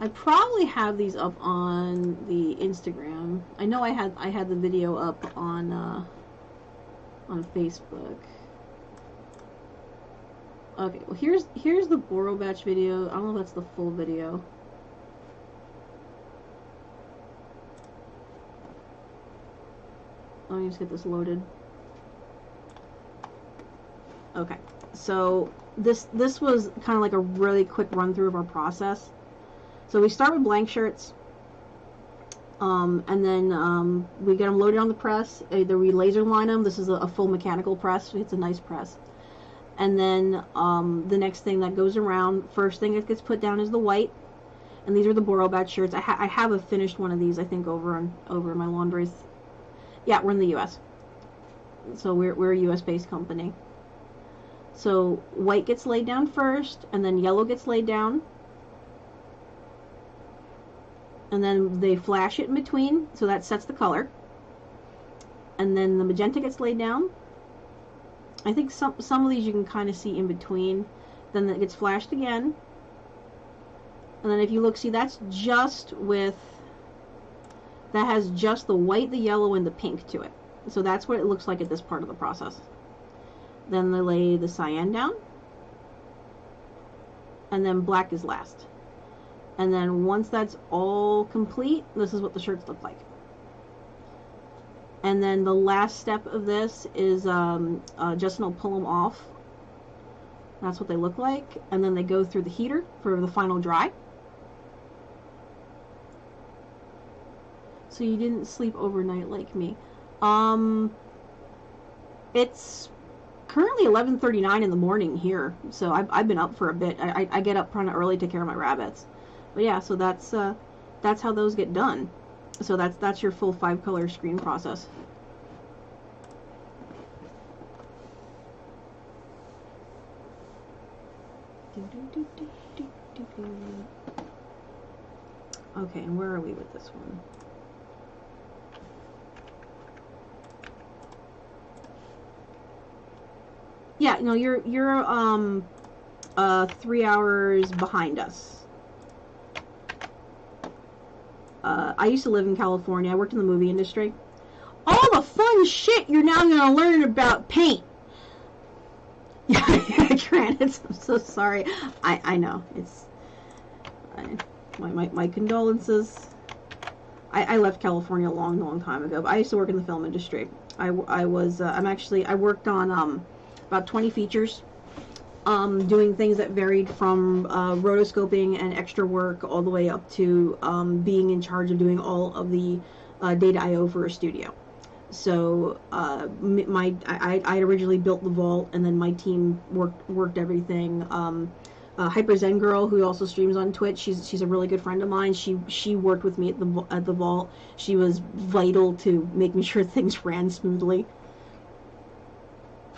I probably have these up on the Instagram. I know I had the video up on Facebook. Okay, well here's the Boro batch video. I don't know if that's the full video. Let me just get this loaded. Okay, so this was kind of like a really quick run through of our process. So we start with blank shirts, and then we get them loaded on the press. Either we laser line them. This is a full mechanical press. It's a nice press. And then the next thing that goes around, first thing that gets put down is the white. And these are the Boro batch shirts. I have a finished one of these, I think, over in my laundries. Yeah, we're in the U.S. So we're a U.S. based company. So white gets laid down first, and then yellow gets laid down. And then they flash it in between, so that sets the color. And then the magenta gets laid down. I think some of these you can kind of see in between. Then it gets flashed again. And then if you look, see, that's just that has just the white, the yellow, and the pink to it. So that's what it looks like at this part of the process. Then they lay the cyan down. And then black is last. And then once that's all complete, this is what the shirts look like. And then the last step of this is Justin will pull them off. That's what they look like. And then they go through the heater for the final dry. So you didn't sleep overnight like me. It's currently 11:39 in the morning here. So I've been up for a bit. I get up kind of early to take care of my rabbits. But yeah, so that's how those get done. So that's your full 5-color screen process. Okay, and where are we with this one? Yeah, no, you're 3 hours behind us. I used to live in California. I worked in the movie industry. All the fun shit you're now going to learn about paint. Yeah, Grant, I'm so sorry. I know. My condolences. I left California a long time ago, but I used to work in the film industry. I worked on about 20 features. Doing things that varied from rotoscoping and extra work all the way up to being in charge of doing all of the data I/O for a studio. So I originally built the vault, and then my team worked everything. Hyper Zen Girl, who also streams on Twitch, she's a really good friend of mine. She worked with me at the vault. She was vital to making sure things ran smoothly.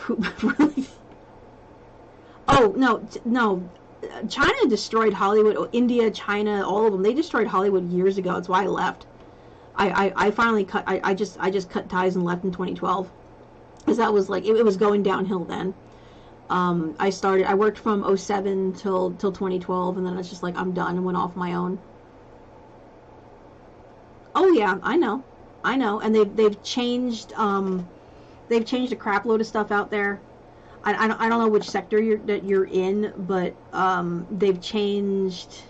Really. Oh, no. China destroyed Hollywood. India, China, all of them. They destroyed Hollywood years ago. That's why I left. I finally cut. I just cut ties and left in 2012, because that was like it was going downhill then. I worked from 2007 till 2012, and then it's just like I'm done and went off my own. Oh yeah, I know, and they've changed a crap load of stuff out there. I don't know which sector you're in, but they've changed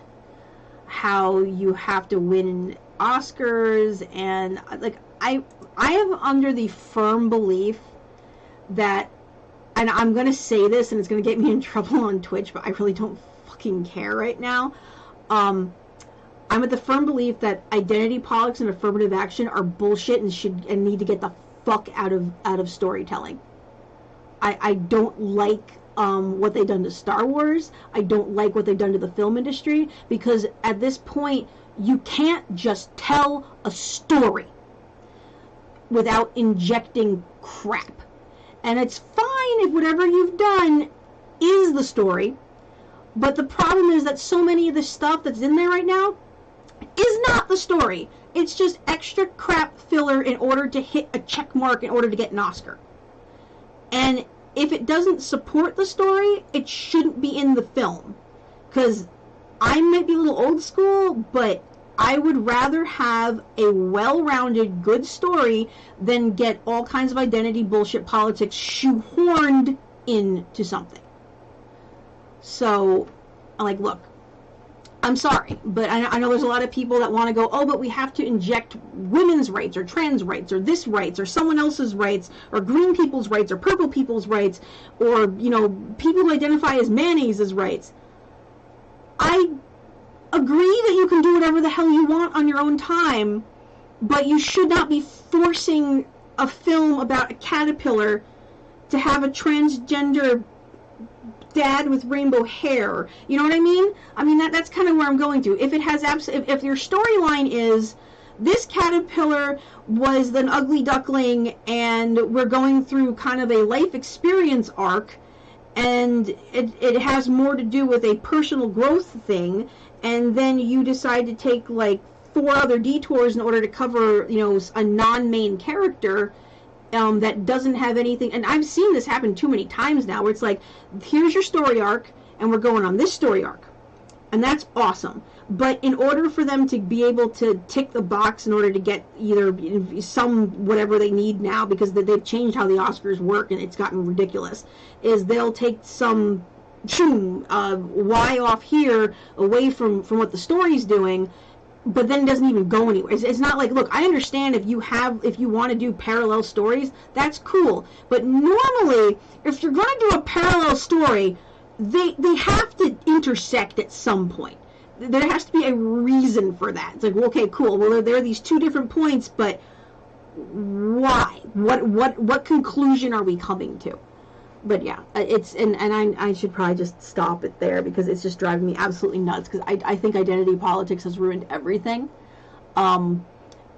how you have to win Oscars, and like I am under the firm belief that, and I'm gonna say this and it's gonna get me in trouble on Twitch, but I really don't fucking care right now. I'm at the firm belief that identity politics and affirmative action are bullshit and need to get the fuck out of storytelling. I don't like what they've done to Star Wars. I don't like what they've done to the film industry, because at this point you can't just tell a story without injecting crap. And it's fine if whatever you've done is the story, but the problem is that so many of the stuff that's in there right now is not the story. It's just extra crap filler in order to hit a check mark in order to get an Oscar. And if it doesn't support the story, it shouldn't be in the film. Because I might be a little old school, but I would rather have a well-rounded, good story than get all kinds of identity bullshit politics shoehorned into something. So, like, look, I'm sorry, but I know there's a lot of people that want to go, oh, but we have to inject women's rights or trans rights or this rights or someone else's rights or green people's rights or purple people's rights or, you know, people who identify as mayonnaise's rights. I agree that you can do whatever the hell you want on your own time, but you should not be forcing a film about a caterpillar to have a transgender dad with rainbow hair. You know what I mean? I mean, that's kind of where I'm going to. If it has if your storyline is this caterpillar was an ugly duckling and we're going through kind of a life experience arc, and it has more to do with a personal growth thing, and then you decide to take like 4 other detours in order to cover, you know, a non-main character that doesn't have anything. And I've seen this happen too many times now, where it's like, here's your story arc, and we're going on this story arc. And that's awesome. But in order for them to be able to tick the box in order to get either some whatever they need now, because they've changed how the Oscars work and it's gotten ridiculous, is they'll take some Y off here away from what the story's doing, but then it doesn't even go anywhere. It's not like, look, I understand if you want to do parallel stories, that's cool. But normally, if you're going to do a parallel story, they have to intersect at some point. There has to be a reason for that. It's like, well, okay, cool. Well, there are these 2 different points, but why? What conclusion are we coming to? But yeah, it's and I should probably just stop it there, because it's just driving me absolutely nuts, because I think identity politics has ruined everything.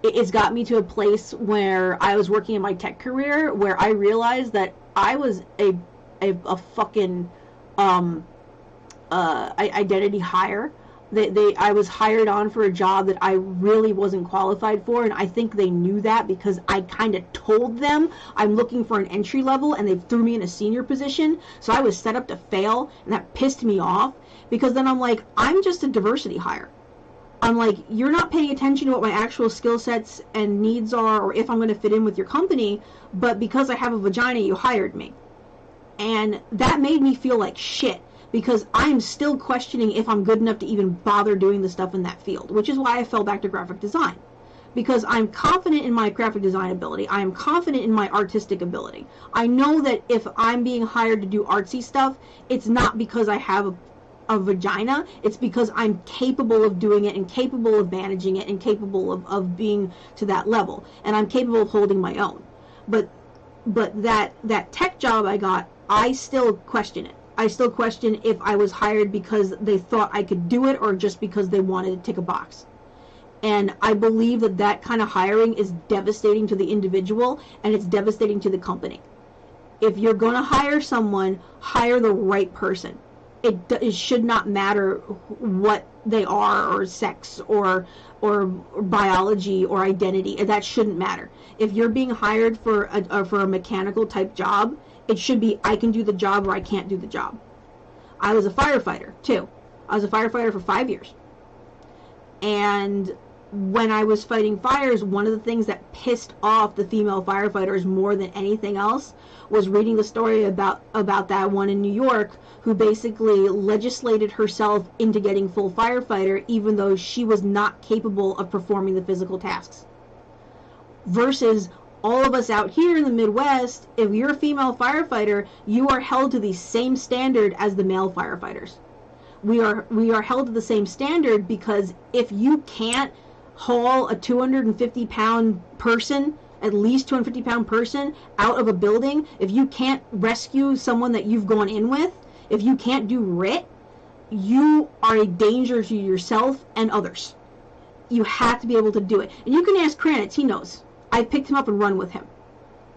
It's got me to a place where I was working in my tech career where I realized that I was a fucking identity hire. I was hired on for a job that I really wasn't qualified for, and I think they knew that, because I kind of told them I'm looking for an entry level, and they threw me in a senior position, so I was set up to fail, and that pissed me off, because then I'm like, I'm just a diversity hire. I'm like, you're not paying attention to what my actual skill sets and needs are, or if I'm going to fit in with your company, but because I have a vagina, you hired me. And that made me feel like shit, because I'm still questioning if I'm good enough to even bother doing the stuff in that field, which is why I fell back to graphic design. Because I'm confident in my graphic design ability. I am confident in my artistic ability. I know that if I'm being hired to do artsy stuff, it's not because I have a vagina. It's because I'm capable of doing it and capable of managing it and capable of being to that level. And I'm capable of holding my own. But that tech job I got, I still question it. I still question if I was hired because they thought I could do it or just because they wanted to tick a box. And I believe that kind of hiring is devastating to the individual, and it's devastating to the company. If you're going to hire someone, hire the right person. It should not matter what they are, or sex, or biology, or identity. That shouldn't matter. If you're being hired for a mechanical type job, it should be, I can do the job or I can't do the job. I was a firefighter too. I was a firefighter for 5 years. And when I was fighting fires, one of the things that pissed off the female firefighters more than anything else was reading the story about that one in New York who basically legislated herself into getting full firefighter even though she was not capable of performing the physical tasks. Versus all of us out here in the Midwest, if you're a female firefighter, you are held to the same standard as the male firefighters. We are held to the same standard because if you can't haul a 250-pound person, at least 250-pound person, out of a building, if you can't rescue someone that you've gone in with, if you can't do RIT, you are a danger to yourself and others. You have to be able to do it. And you can ask Kranitz, he knows. I picked him up and run with him.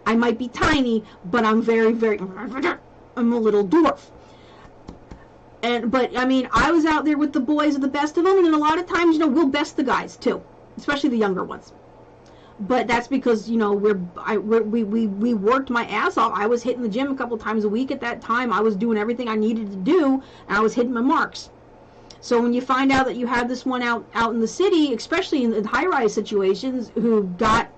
I might be tiny, but I'm very, very, I'm a little dwarf. But I mean, I was out there with the boys of the best of them, and then a lot of times, we'll best the guys too, especially the younger ones. But that's because, we worked my ass off. I was hitting the gym a couple times a week at that time. I was doing everything I needed to do, and I was hitting my marks. So when you find out that you have this one out in the city, especially in high-rise situations, who got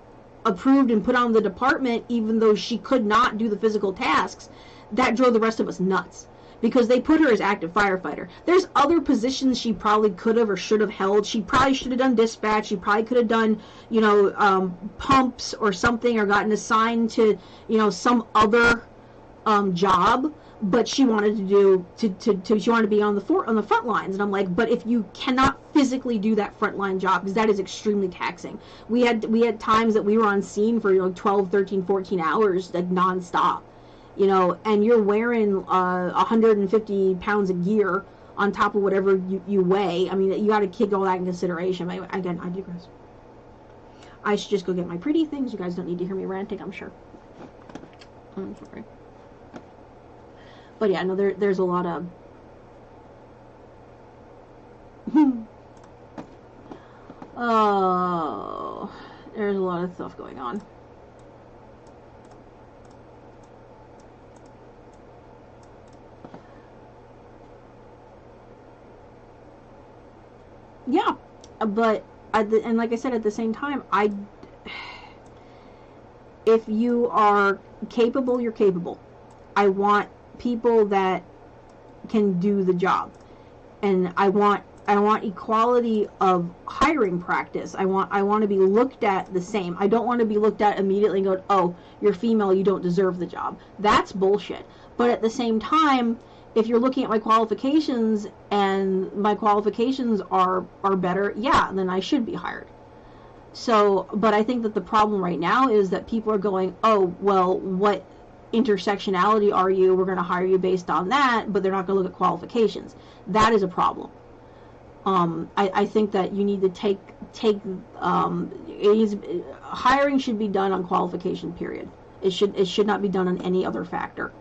approved and put on the department even though she could not do the physical tasks, that drove the rest of us nuts. Because they put her as active firefighter. There's other positions she probably could have or should have held. She probably should have done dispatch. She probably could have done, pumps or something, or gotten assigned to, some other job. But she wanted she wanted to be on the front lines. And I'm like, but if you cannot physically do that frontline job, because that is extremely taxing. We had times that we were on scene for 12, 13, 14 hours, like nonstop. And you're wearing 150 pounds of gear on top of whatever you weigh. I mean, you got to take all that in consideration. But again, I digress. I should just go get my pretty things. You guys don't need to hear me ranting, I'm sure. I'm sorry. But yeah, no, there's a lot of... oh, there's a lot of stuff going on. Yeah, but and like I said, at the same time, if you are capable, you're capable. I want people that can do the job, and I want equality of hiring practice. I want to be looked at the same. I don't want to be looked at immediately and go, oh, you're female, you don't deserve the job. That's bullshit. But at the same time, if you're looking at my qualifications and my qualifications are better, yeah, then I should be hired. So, but I think that the problem right now is that people are going, oh, well, what intersectionality are you? We're going to hire you based on that, but they're not going to look at qualifications. That is a problem. I think that you need to hiring should be done on qualification, period. It should not be done on any other factor.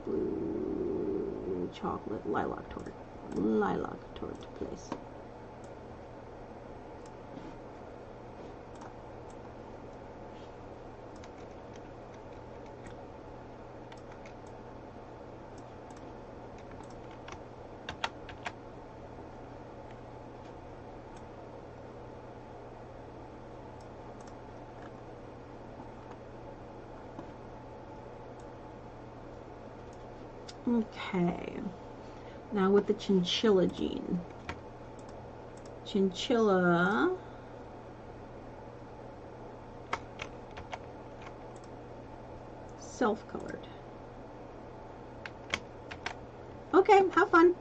Blue chocolate lilac tort place. Okay, now with the chinchilla gene. Chinchilla self-colored. Okay, have fun.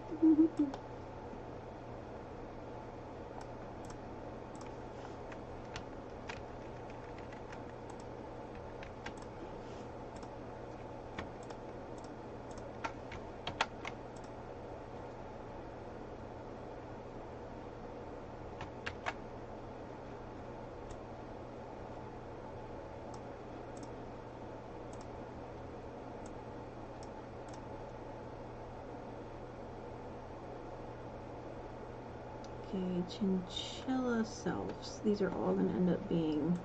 Okay, chinchilla selves. These are all going to end up being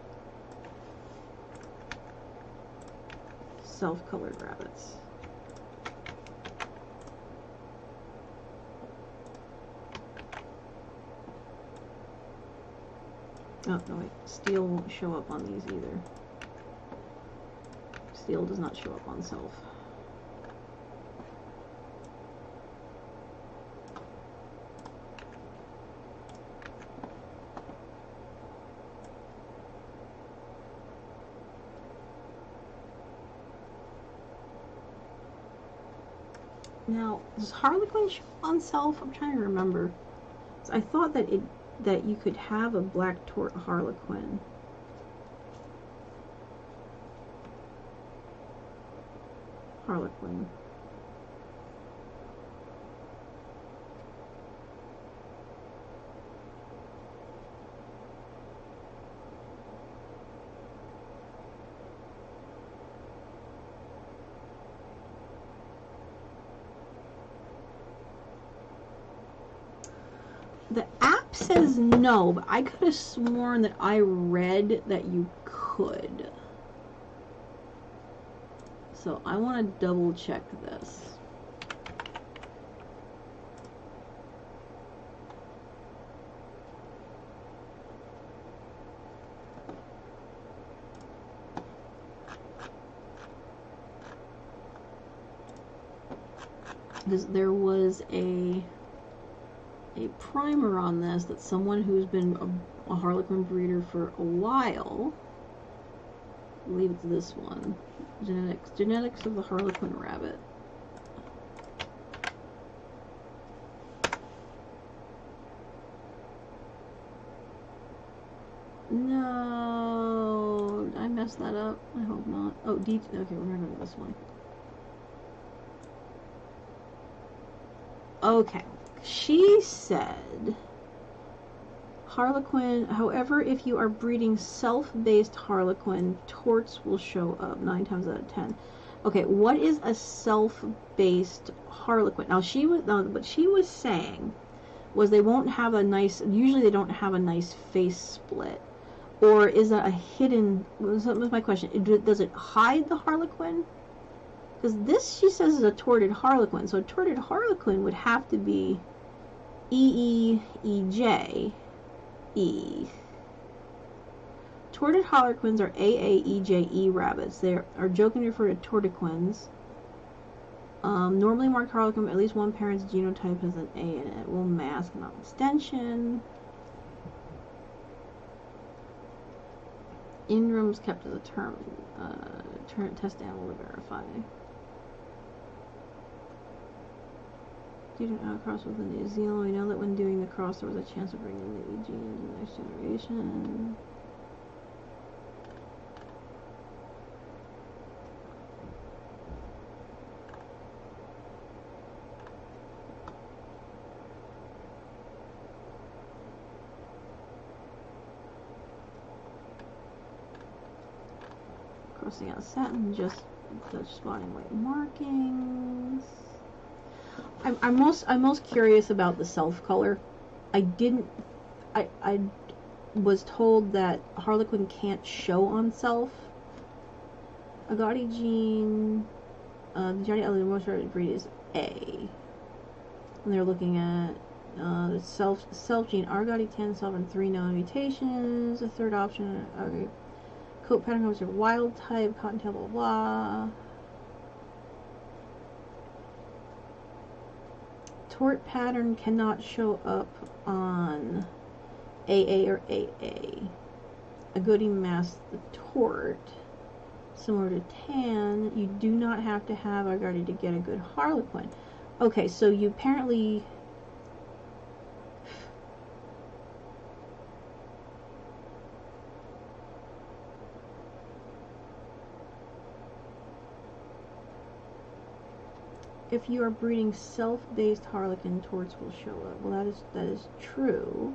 self-colored rabbits. Oh, no wait, steel won't show up on these either. Steel does not show up on self. Now, does Harlequin show on self? I'm trying to remember. So I thought that you could have a black tort Harlequin. Harlequin. The app says no, but I could have sworn that I read that you could. So I want to double check this. There was a primer on this that someone who's been a Harlequin breeder for a while, I believe it's this one, genetics of the Harlequin rabbit. No, I messed that up. I hope not. Oh, okay, we're gonna go to this one. Okay. She said, Harlequin, however, if you are breeding self-based Harlequin, torts will show up 9 times out of 10. Okay, what is a self-based Harlequin? Now, what she was saying was they won't have a nice, usually they don't have a nice face split. Or is that a hidden, what was my question? Does it hide the Harlequin? Because this, she says, is a torted Harlequin. So a torted Harlequin would have to be EEEJE. Torted Harlequins are AAEJE rabbits. They are jokingly referred to tortiquins. Normally marked Harlequin, at least one parent's genotype has an A in it. Will mask, not extension. Inrooms kept as a term test animal to verify. Due to outcross with the New Zealand, we know that when doing the cross there was a chance of bringing the E gene into the next generation. Crossing out satin, just spotting white markings. I'm most curious about the self color. I was told that Harlequin can't show on self. Agouti gene, the majority of the most rare breed is A. And they're looking at the self gene, Agouti 10, self and 3 known mutations. The third option, coat pattern comes are wild type, cottontail, blah blah. Tort pattern cannot show up on AA or AA. Agouti masks the tort. Similar to tan, you do not have to have Agouti to get a good Harlequin. Okay, so you apparently... If you are breeding self-based Harlequin, torts will show up. Well, that is true.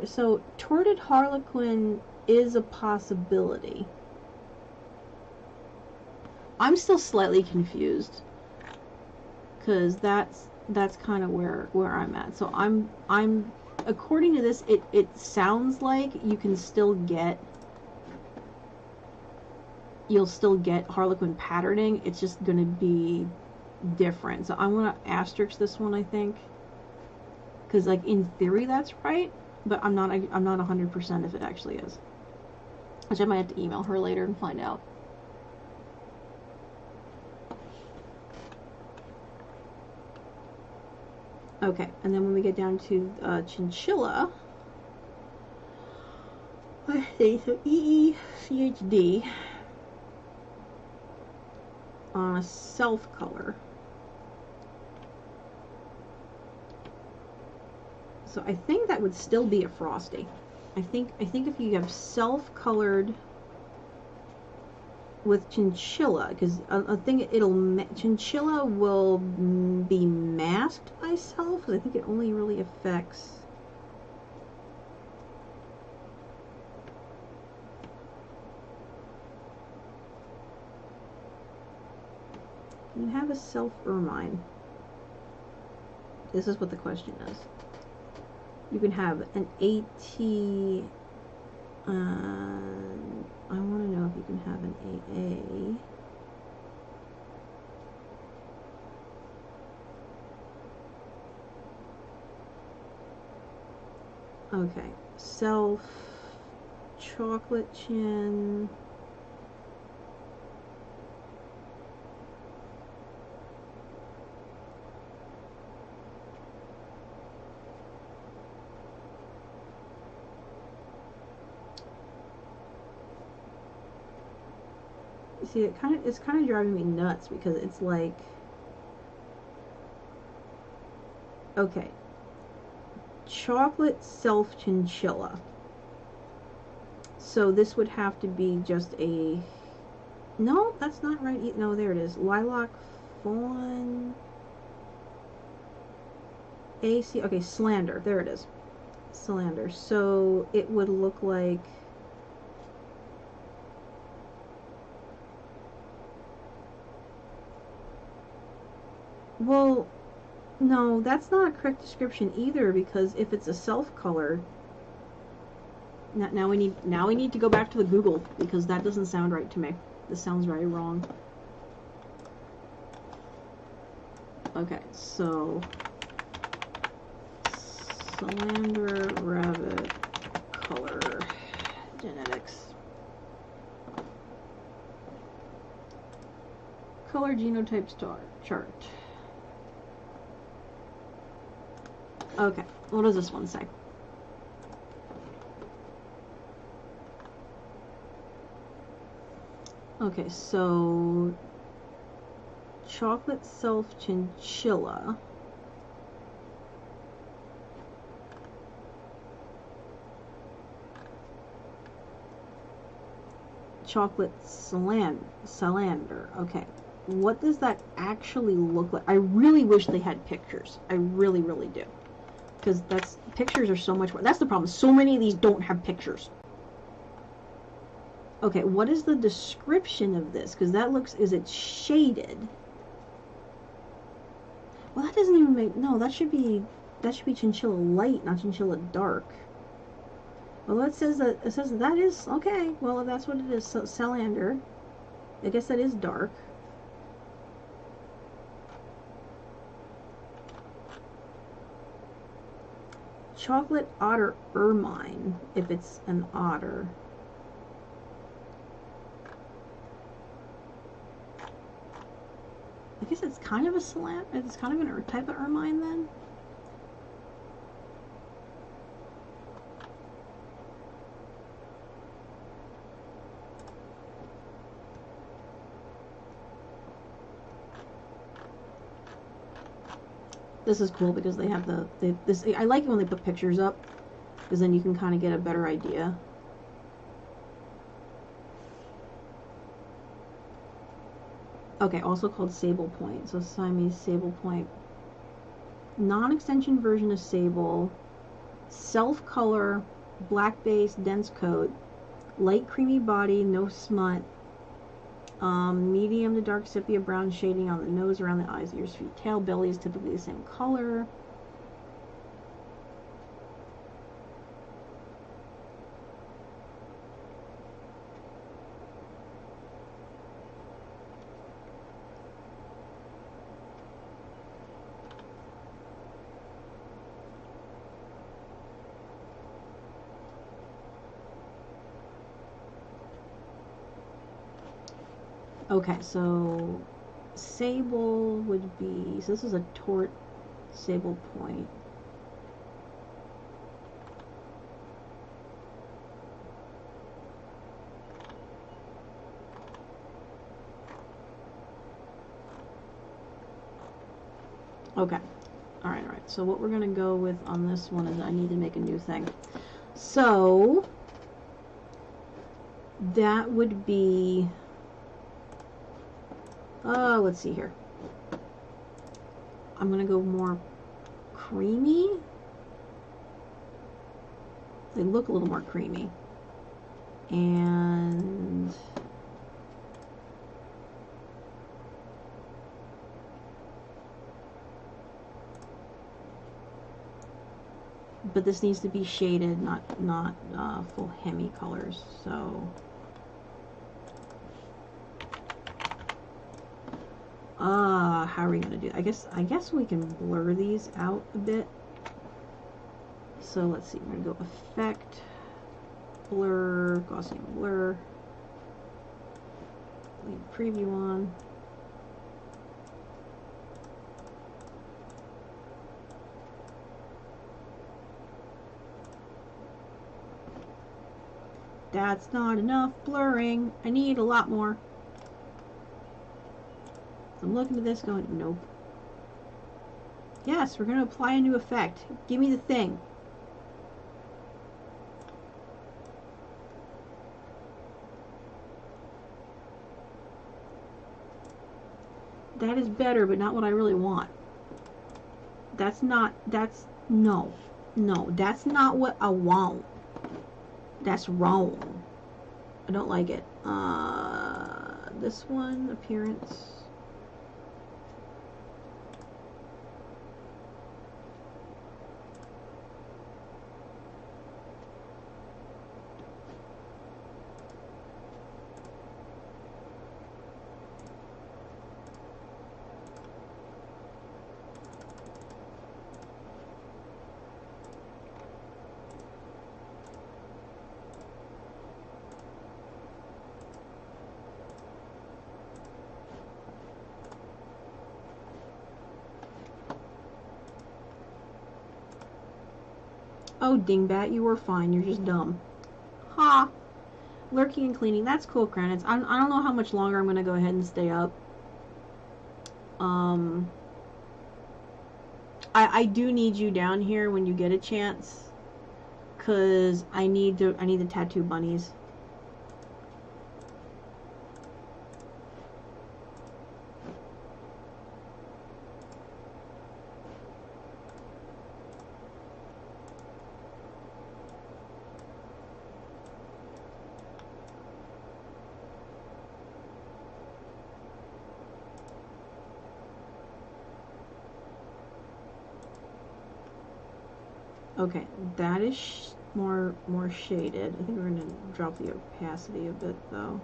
So torted Harlequin is a possibility. I'm still slightly confused because that's kind of where I'm at. So I'm according to this, it sounds like you'll still get Harlequin patterning. It's just gonna be different. So I'm gonna asterisk this one, I think, because like in theory that's right, but I'm not 100% if it actually is. Which I might have to email her later and find out. Okay, and then when we get down to chinchilla, I say so EECHD on a self color. So I think that would still be a frosty. I think if you have self colored with chinchilla, because I think chinchilla will be masked by self, because I think it only really affects. You have a self ermine. This is what the question is. You can have an AT. I want to know if you can have an AA. Okay, self, chocolate chin. See, it's kind of driving me nuts because it's like, okay, chocolate self chinchilla. So this would have to be just a, no, that's not right. No, there it is. Lilac fawn AC. Okay, slander. There it is. Slander. So it would look like. Well, no, that's not a correct description either, because if it's a self color, now we need to go back to the Google, because that doesn't sound right to me. This sounds very wrong. Okay, so Salander rabbit color genetics. Color genotype chart. Okay, what does this one say? Okay, so chocolate self chinchilla. Chocolate salander. Okay, what does that actually look like? I really wish they had pictures. I really, really do. Because pictures are so much more. That's the problem. So many of these don't have pictures. Okay, what is the description of this? Because that looks, is it shaded? Well, that doesn't even make, no, that should be chinchilla light, not chinchilla dark. Well, it says that is, okay, well, if that's what it is, salander, I guess that is dark. Chocolate otter ermine, if it's an otter. I guess it's kind of a slant. It's kind of a type of ermine then. This is cool because they have this. I like it when they put pictures up, because then you can kind of get a better idea. Okay, also called sable point. So Siamese sable point. Non-extension version of sable. Self-color, black base, dense coat. Light creamy body, no smut. Medium to dark sepia brown shading on the nose, around the eyes, ears, feet, tail. Belly is typically the same color. Okay, so sable would be, so this is a tort sable point. Okay, alright, so what we're going to go with on this one is I need to make a new thing. So that would be, let's see here. I'm going to go more creamy. They look a little more creamy. And but this needs to be shaded, not full hemi colors. So how are we gonna do? I guess we can blur these out a bit. So let's see. We're gonna go effect, blur, Gaussian blur, leave preview on. That's not enough blurring. I need a lot more. I'm looking at this going, nope. Yes, we're going to apply a new effect. Give me the thing. That is better, but not what I really want. No, that's not what I want. That's wrong. I don't like it. This one, appearance. Oh, dingbat, you were fine. You're just dumb. Ha! Lurking and cleaning. That's cool, Kranitz. I don't know how much longer I'm going to go ahead and stay up. I do need you down here when you get a chance. Because I need the tattoo bunnies. Okay, that is more shaded. I think we're going to drop the opacity a bit, though.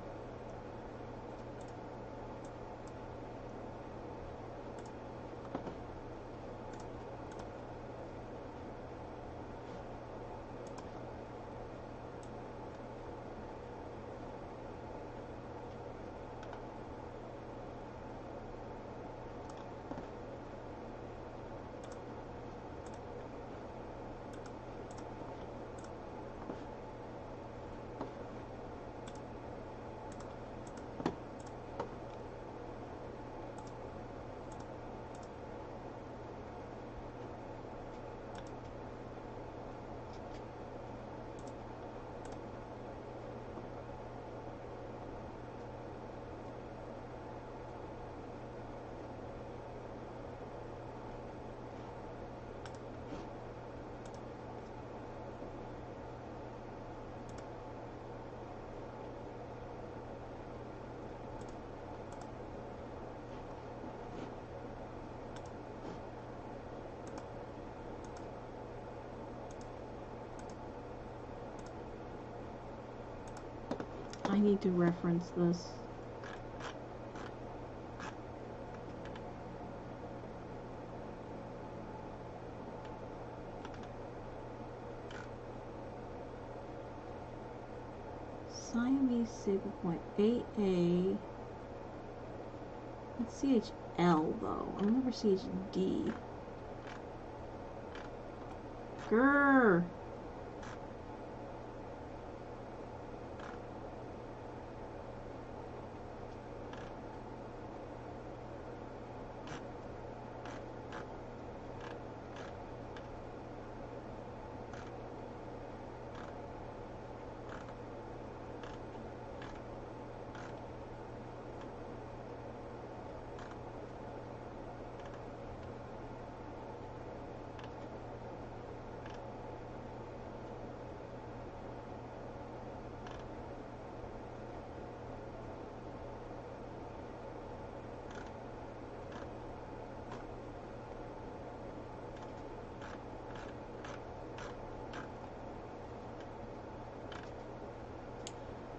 I need to reference this. Siamese Sable Point 8A. It's CHL though. I remember CHD. Grrr.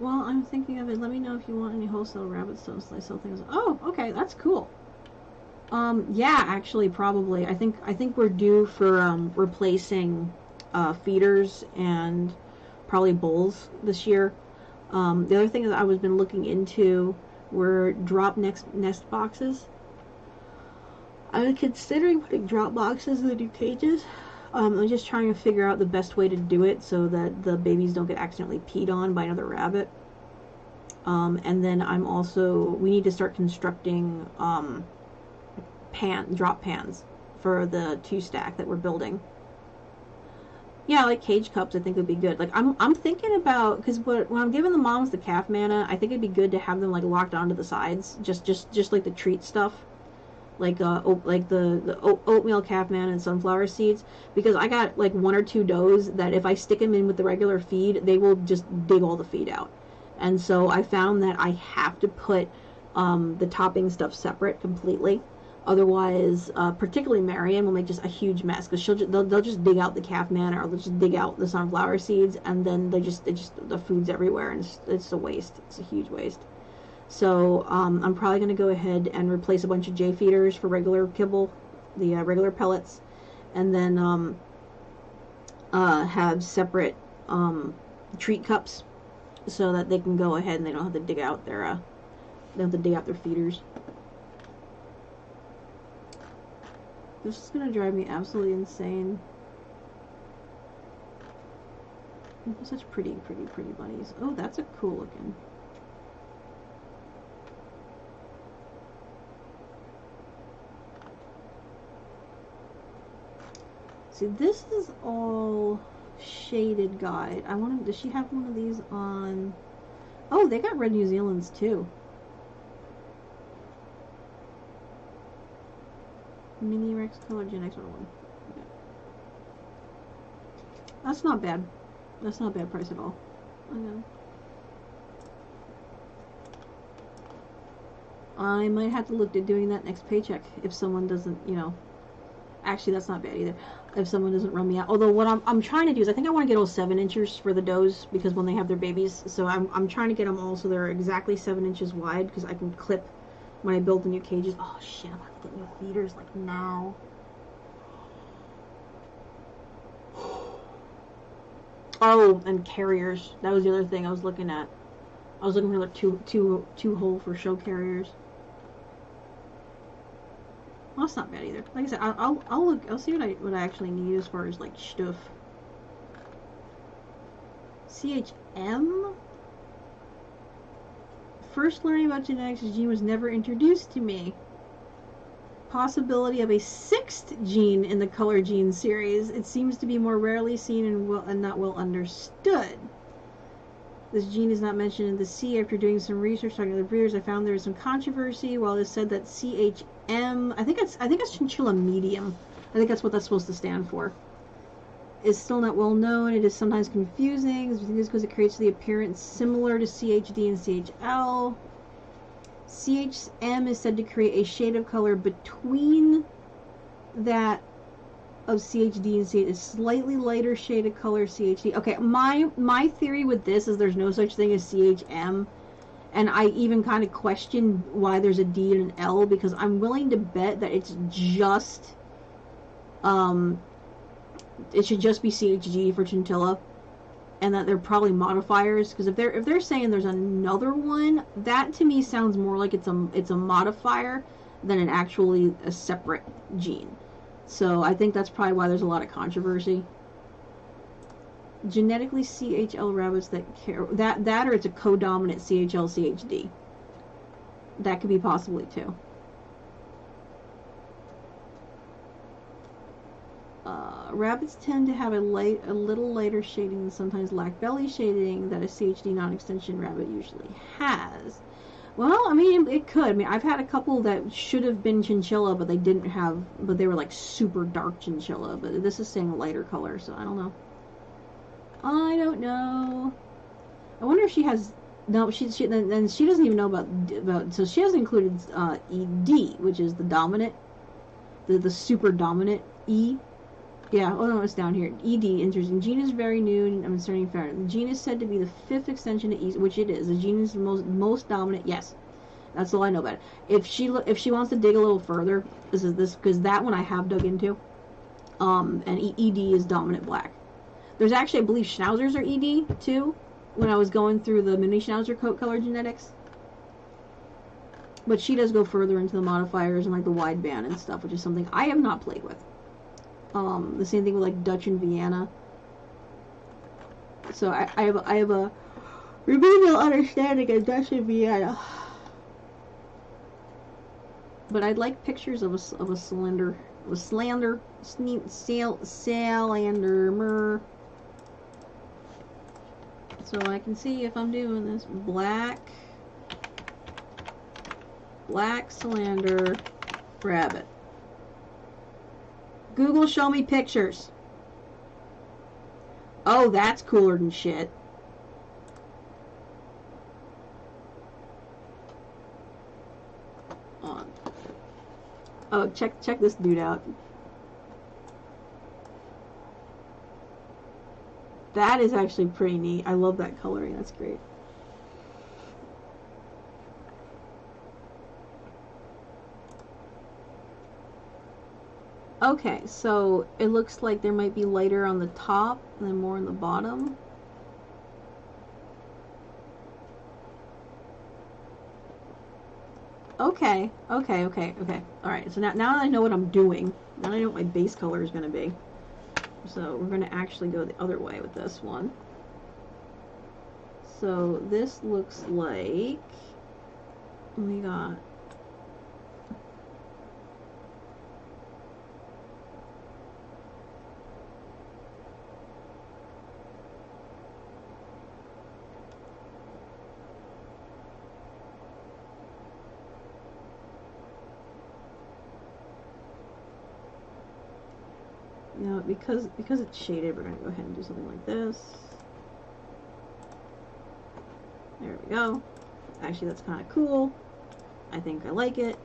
Well, I'm thinking of it. Let me know if you want any wholesale rabbit stoves. I sell things. Oh, okay, that's cool. Yeah, actually, probably. I think we're due for replacing feeders and probably bowls this year. The other thing that I was been looking into were drop nest boxes. I was considering putting drop boxes in the new cages. I'm just trying to figure out the best way to do it so that the babies don't get accidentally peed on by another rabbit. And then we need to start constructing drop pans for the 2-stack that we're building. Yeah, like cage cups I think would be good. Like I'm thinking about, because when I'm giving the moms the calf manna, I think it'd be good to have them like locked onto the sides, just like the treat stuff. Like the oatmeal, calf manna, and sunflower seeds, because I got like 1 or 2 does that if I stick them in with the regular feed, they will just dig all the feed out. And so I found that I have to put the topping stuff separate completely. Otherwise, particularly Marianne will make just a huge mess, because they'll just dig out the calf manna, or they'll just dig out the sunflower seeds, and then the food's everywhere, and it's a waste. It's a huge waste. So I'm probably going to go ahead and replace a bunch of J feeders for regular kibble, the regular pellets, and then have separate treat cups so that they can go ahead and they don't have to dig out their feeders. This is going to drive me absolutely insane. Such pretty bunnies. Oh, that's a cool looking. See, this is all shaded guide. Does she have one of these on? Oh, they got red New Zealand's too. Mini Rex color Gen X 101. Okay. That's not bad. That's not a bad price at all. Okay. I might have to look at doing that next paycheck if someone doesn't, Actually, that's not bad either. If someone doesn't run me out. Although what I'm trying to do is I think I want to get all 7 inches for the does, because when they have their babies. So I'm trying to get them all so they're exactly 7 inches wide, because I can clip when I build the new cages. Oh shit, I'm about to get new feeders like now. Oh, and carriers. That was the other thing I was looking at. I was looking for like two hole for show carriers. Well, that's not bad either. Like I said, I'll look. I'll see what I actually need as far as like stuff. CHM. First learning about genetics, the gene was never introduced to me. Possibility of a 6th gene in the color gene series. It seems to be more rarely seen and not well understood. This gene is not mentioned in the C. After doing some research talking to the breeders, I found there was some controversy. While it is said that CHM, I think it's chinchilla medium. I think that's what that's supposed to stand for. Is still not well known. It is sometimes confusing. This is because it creates the appearance similar to CHD and CHL. CHM is said to create a shade of color between that of CHD and see a slightly lighter shade of color CHD. Okay, my theory with this is there's no such thing as CHM, and I even kind of question why there's a D and an L, because I'm willing to bet that it's just it should just be CHG for chinchilla, and that they're probably modifiers, because if they're saying there's another one, that to me sounds more like it's a modifier than an actually a separate gene. So I think that's probably why there's a lot of controversy. Genetically CHL rabbits that care that or it's a codominant CHL CHD. That could be possibly too. Rabbits tend to have a little lighter shading and sometimes lack belly shading that a CHD non-extension rabbit usually has. Well, I mean, it could. I mean, I've had a couple that should have been chinchilla, but they were like super dark chinchilla. But this is saying a lighter color, so I don't know. I don't know. I wonder if she has. No, then she doesn't even know about. So she hasn't included ED, which is the dominant, the super dominant E. Yeah, oh no, it's down here. ED, interesting. Gene is very new, and I'm inserting fair. The gene is said to be the 5th extension to E, which it is. The gene is the most dominant. Yes, that's all I know about it. If she wants to dig a little further, this because that one I have dug into. And ED is dominant black. There's actually, I believe, schnauzers are ED too. When I was going through the mini schnauzer coat color genetics, but she does go further into the modifiers and like the wideband and stuff, which is something I have not played with. The same thing with like Dutch and Vienna. So I have a remedial understanding of Dutch and Vienna. But I'd like pictures of a slander, salander, so I can see if I'm doing this. Black salander rabbit. Google, show me pictures. Oh, that's cooler than shit. Oh, check this dude out. That is actually pretty neat. I love that coloring. That's great. Okay, so it looks like there might be lighter on the top and then more on the bottom. Okay. Alright, so now that I know what I'm doing, now I know what my base color is going to be. So we're going to actually go the other way with this one. So this looks like we got because it's shaded, we're going to go ahead and do something like this. There we go. Actually, that's kind of cool. I think I like it.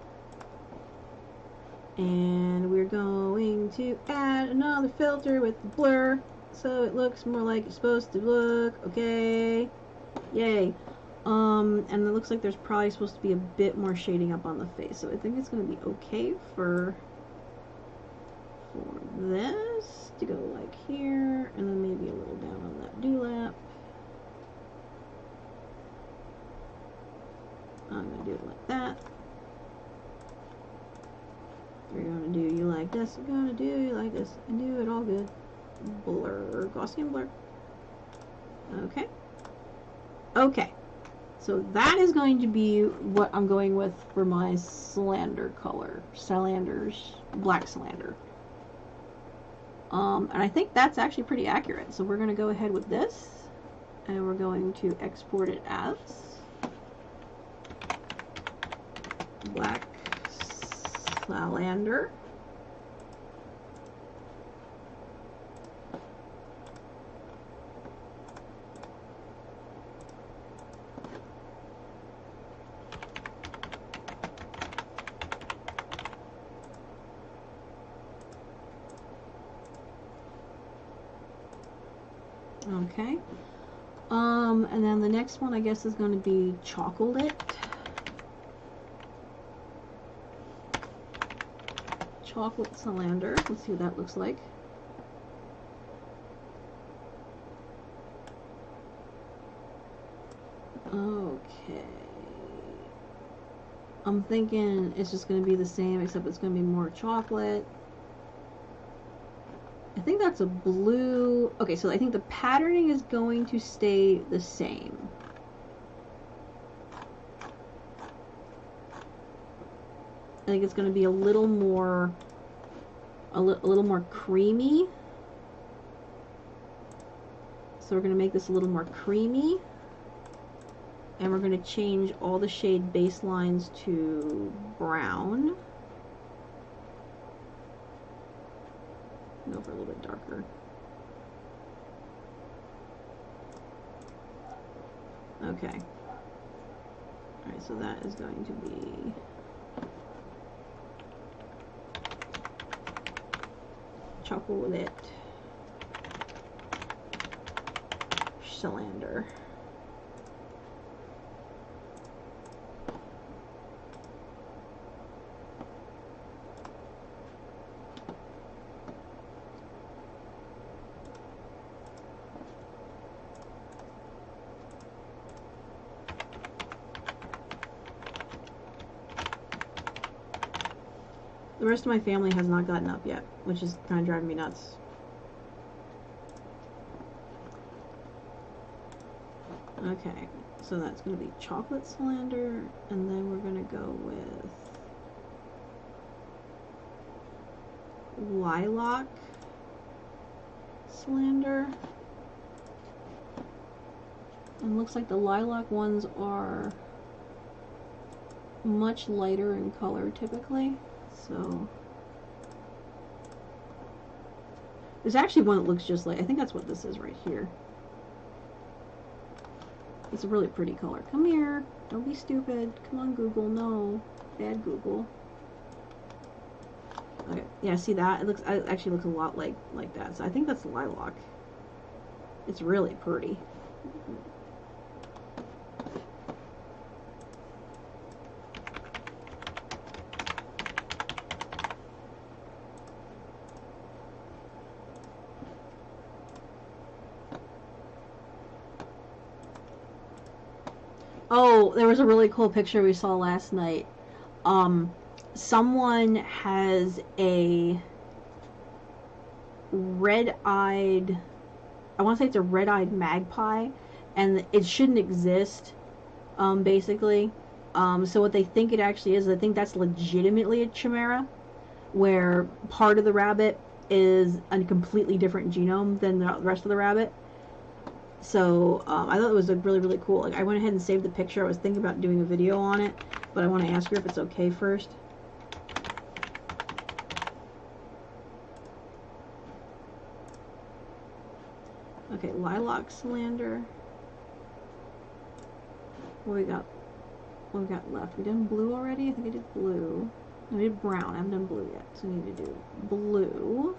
And we're going to add another filter with blur so it looks more like it's supposed to look. Okay. Yay. And it looks like there's probably supposed to be a bit more shading up on the face. So I think it's going to be okay for this to go like here, and then maybe a little down on that dewlap. I'm going to do it like that. We're going to do you like this, I'm going to do you like this, and do it all good. Blur, Gaussian blur. Okay. Okay. So that is going to be what I'm going with for my salander color. Salanders, black salander. And I think that's actually pretty accurate. So we're going to go ahead with this, and we're going to export it as black salander. Okay. And then the next one I guess is going to be chocolate. Chocolate cylinder. Let's see what that looks like. Okay. I'm thinking it's just going to be the same, except it's going to be more chocolate. I think that's a blue. Okay, so I think the patterning is going to stay the same. I think it's going to be a little more creamy. So we're going to make this a little more creamy. And we're going to change all the shade baselines to brown. Go for a little bit darker. Okay. Alright, so that is going to be chocolate cylinder. The rest of my family has not gotten up yet, which is kind of driving me nuts. Okay, so that's going to be chocolate cylinder, and then we're going to go with lilac cylinder. And looks like the lilac ones are much lighter in color typically. So there's actually one that looks just like, I think that's what this is right here. It's a really pretty color. Come here. Don't be stupid. Come on, Google. No. Bad Google. Okay. Yeah, see that? It actually looks a lot like that. So I think that's lilac. It's really pretty. Oh, there was a really cool picture we saw last night. Someone has a red-eyed, I want to say it's a red-eyed magpie, and it shouldn't exist, basically. So what they think it actually is, I think that's legitimately a chimera, where part of the rabbit is a completely different genome than the rest of the rabbit. So I thought it was really, really cool. Like, I went ahead and saved the picture. I was thinking about doing a video on it, but I want to ask her if it's okay first. Okay, lilac cylinder. What we got? What we got left? We done blue already? I think I did blue. No, we did brown. I haven't done blue yet, so we need to do blue.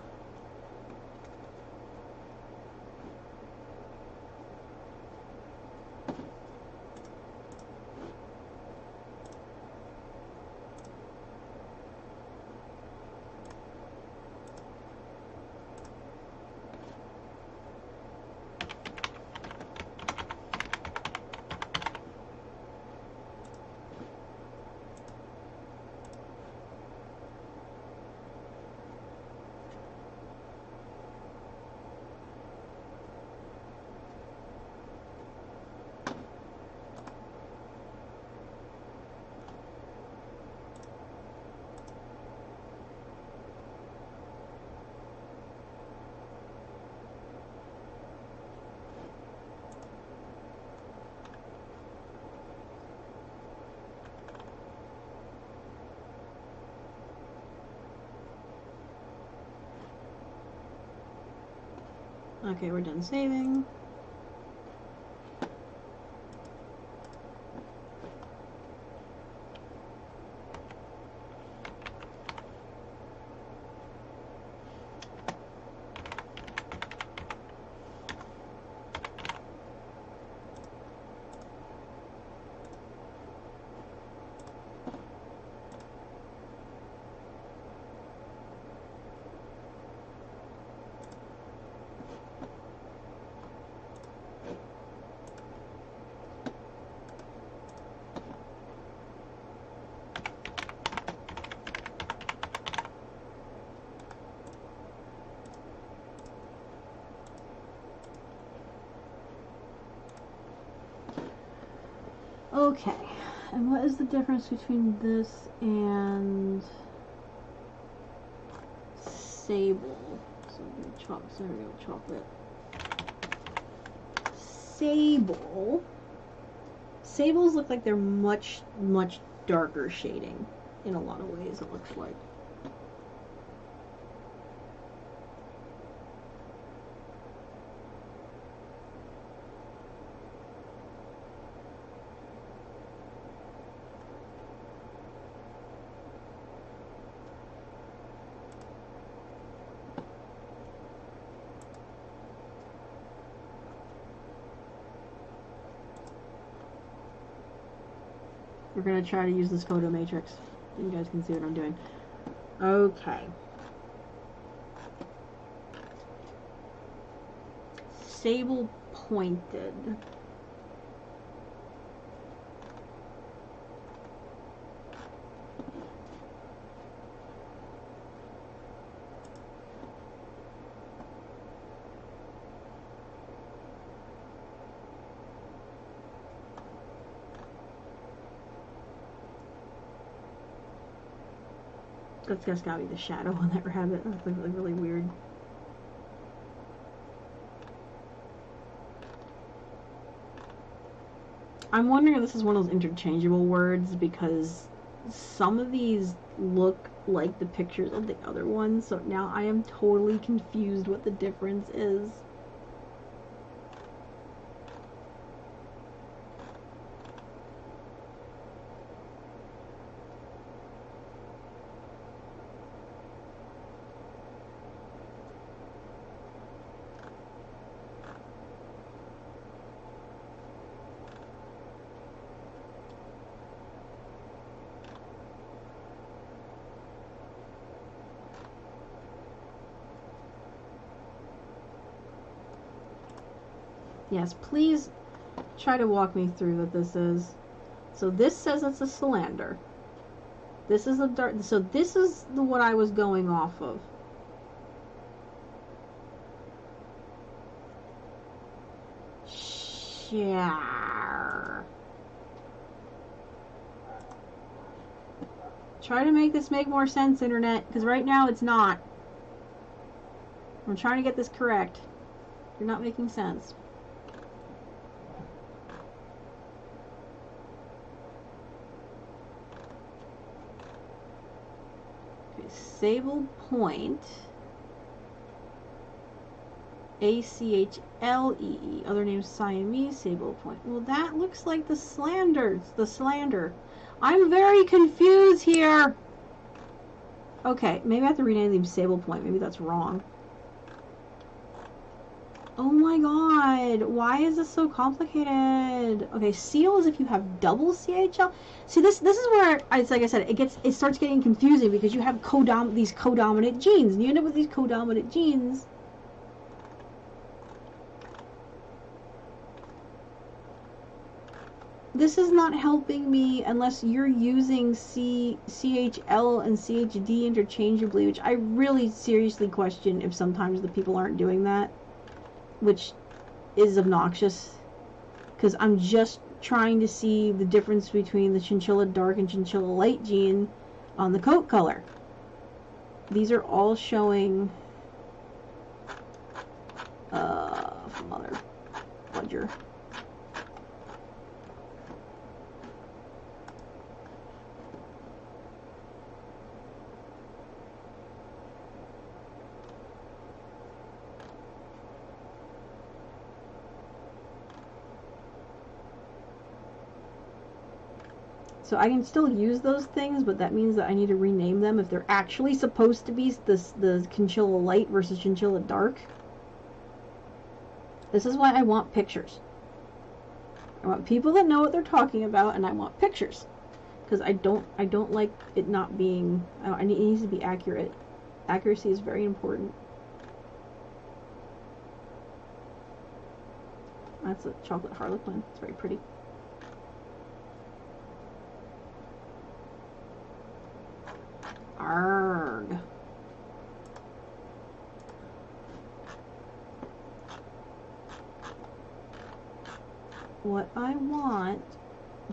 Okay, we're done saving. Okay, and what is the difference between this and sable? So there we go, chocolate. Sables look like they're much, much darker shading in a lot of ways, it looks like. We're going to try to use this photo matrix. You guys can see what I'm doing. Okay. Sable pointed. That's gotta be the shadow on that rabbit. That looks like really weird. I'm wondering if this is one of those interchangeable words because some of these look like the pictures of the other ones, so now I am totally confused what the difference is. Yes, please try to walk me through what this is. So this says it's a cylinder. This is a dark. So this is the what I was going off of. Share. Try to make this make more sense, internet, because right now it's not. I'm trying to get this correct. You're not making sense. Okay, Sable Point. A-C-H-L-E-E. Other name Siamese Sable Point. Well, that looks like the slander. I'm very confused here. Okay, maybe I have to rename them Sable Point. Maybe that's wrong. Oh my god, why is this so complicated? Okay, seal is if you have double CHL. See, this is where it's like I said, it starts getting confusing because you have these codominant genes, and you end up with these codominant genes. This is not helping me unless you're using CHL and CHD interchangeably, which I really seriously question if sometimes the people aren't doing that, which is obnoxious, because I'm just trying to see the difference between the chinchilla dark and chinchilla light gene on the coat color. These are all showing from other ledger. So I can still use those things, but that means that I need to rename them if they're actually supposed to be the chinchilla light versus chinchilla dark. This is why I want pictures. I want people that know what they're talking about, and I want pictures, because I don't like it not being. It needs to be accurate. Accuracy is very important. That's a chocolate harlequin. It's very pretty. Arrgh. What I want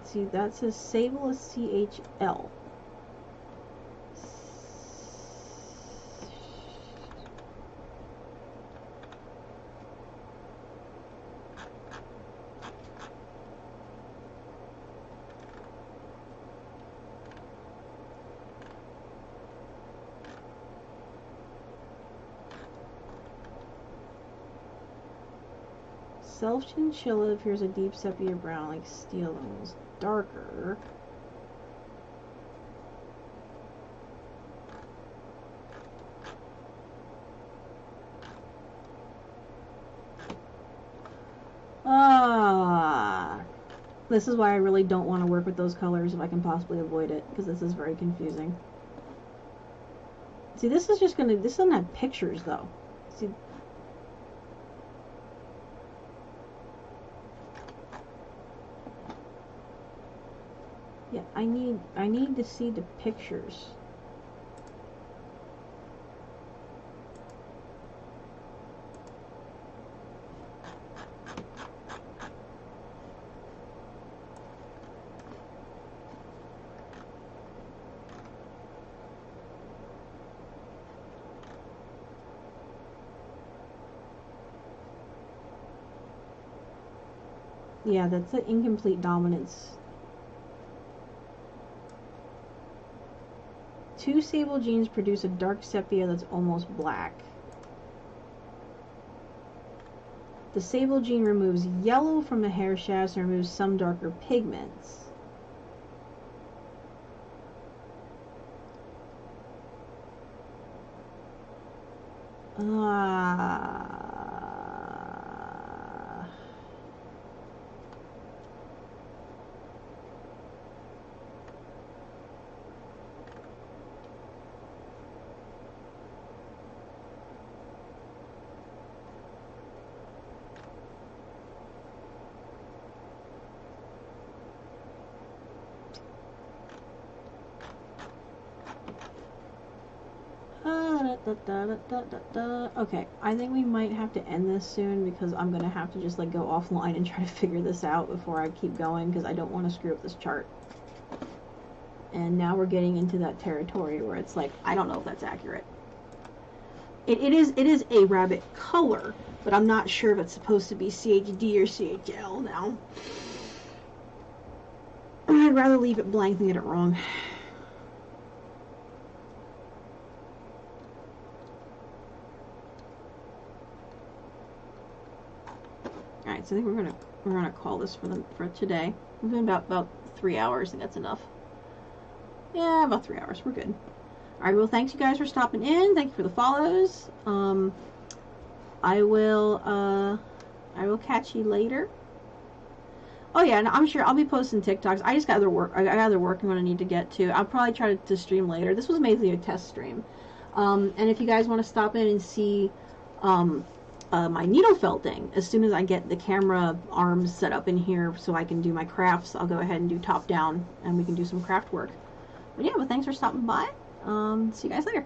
Let's see, that says Sable is CHL. Self chinchilla appears a deep sepia brown like steel, almost darker. This is why I really don't want to work with those colors if I can possibly avoid it, because this is very confusing. See, this is just gonna, this doesn't have pictures though. See, yeah, I need to see the pictures. Yeah, that's an incomplete dominance. 2 sable genes produce a dark sepia that's almost black. The sable gene removes yellow from the hair shafts and removes some darker pigments. Okay, I think we might have to end this soon because I'm gonna have to just like go offline and try to figure this out before I keep going because I don't want to screw up this chart. And now we're getting into that territory where it's like I don't know if that's accurate. It is a rabbit color, but I'm not sure if it's supposed to be CHD or CHL now. I'd rather leave it blank than get it wrong. Alright, so I think we're gonna call this for today. We've been about 3 hours. I think that's enough. Yeah, about 3 hours. We're good. Alright, well, thanks you guys for stopping in. Thank you for the follows. I will catch you later. Oh yeah, and I'm sure I'll be posting TikToks. I just got other work. I got other work I'm gonna need to get to. I'll probably try to stream later. This was mainly a test stream. And if you guys want to stop in and see my needle felting, as soon as I get the camera arms set up in here so I can do my crafts, I'll go ahead and do top down and we can do some craft work. But yeah, but thanks for stopping by. See you guys later.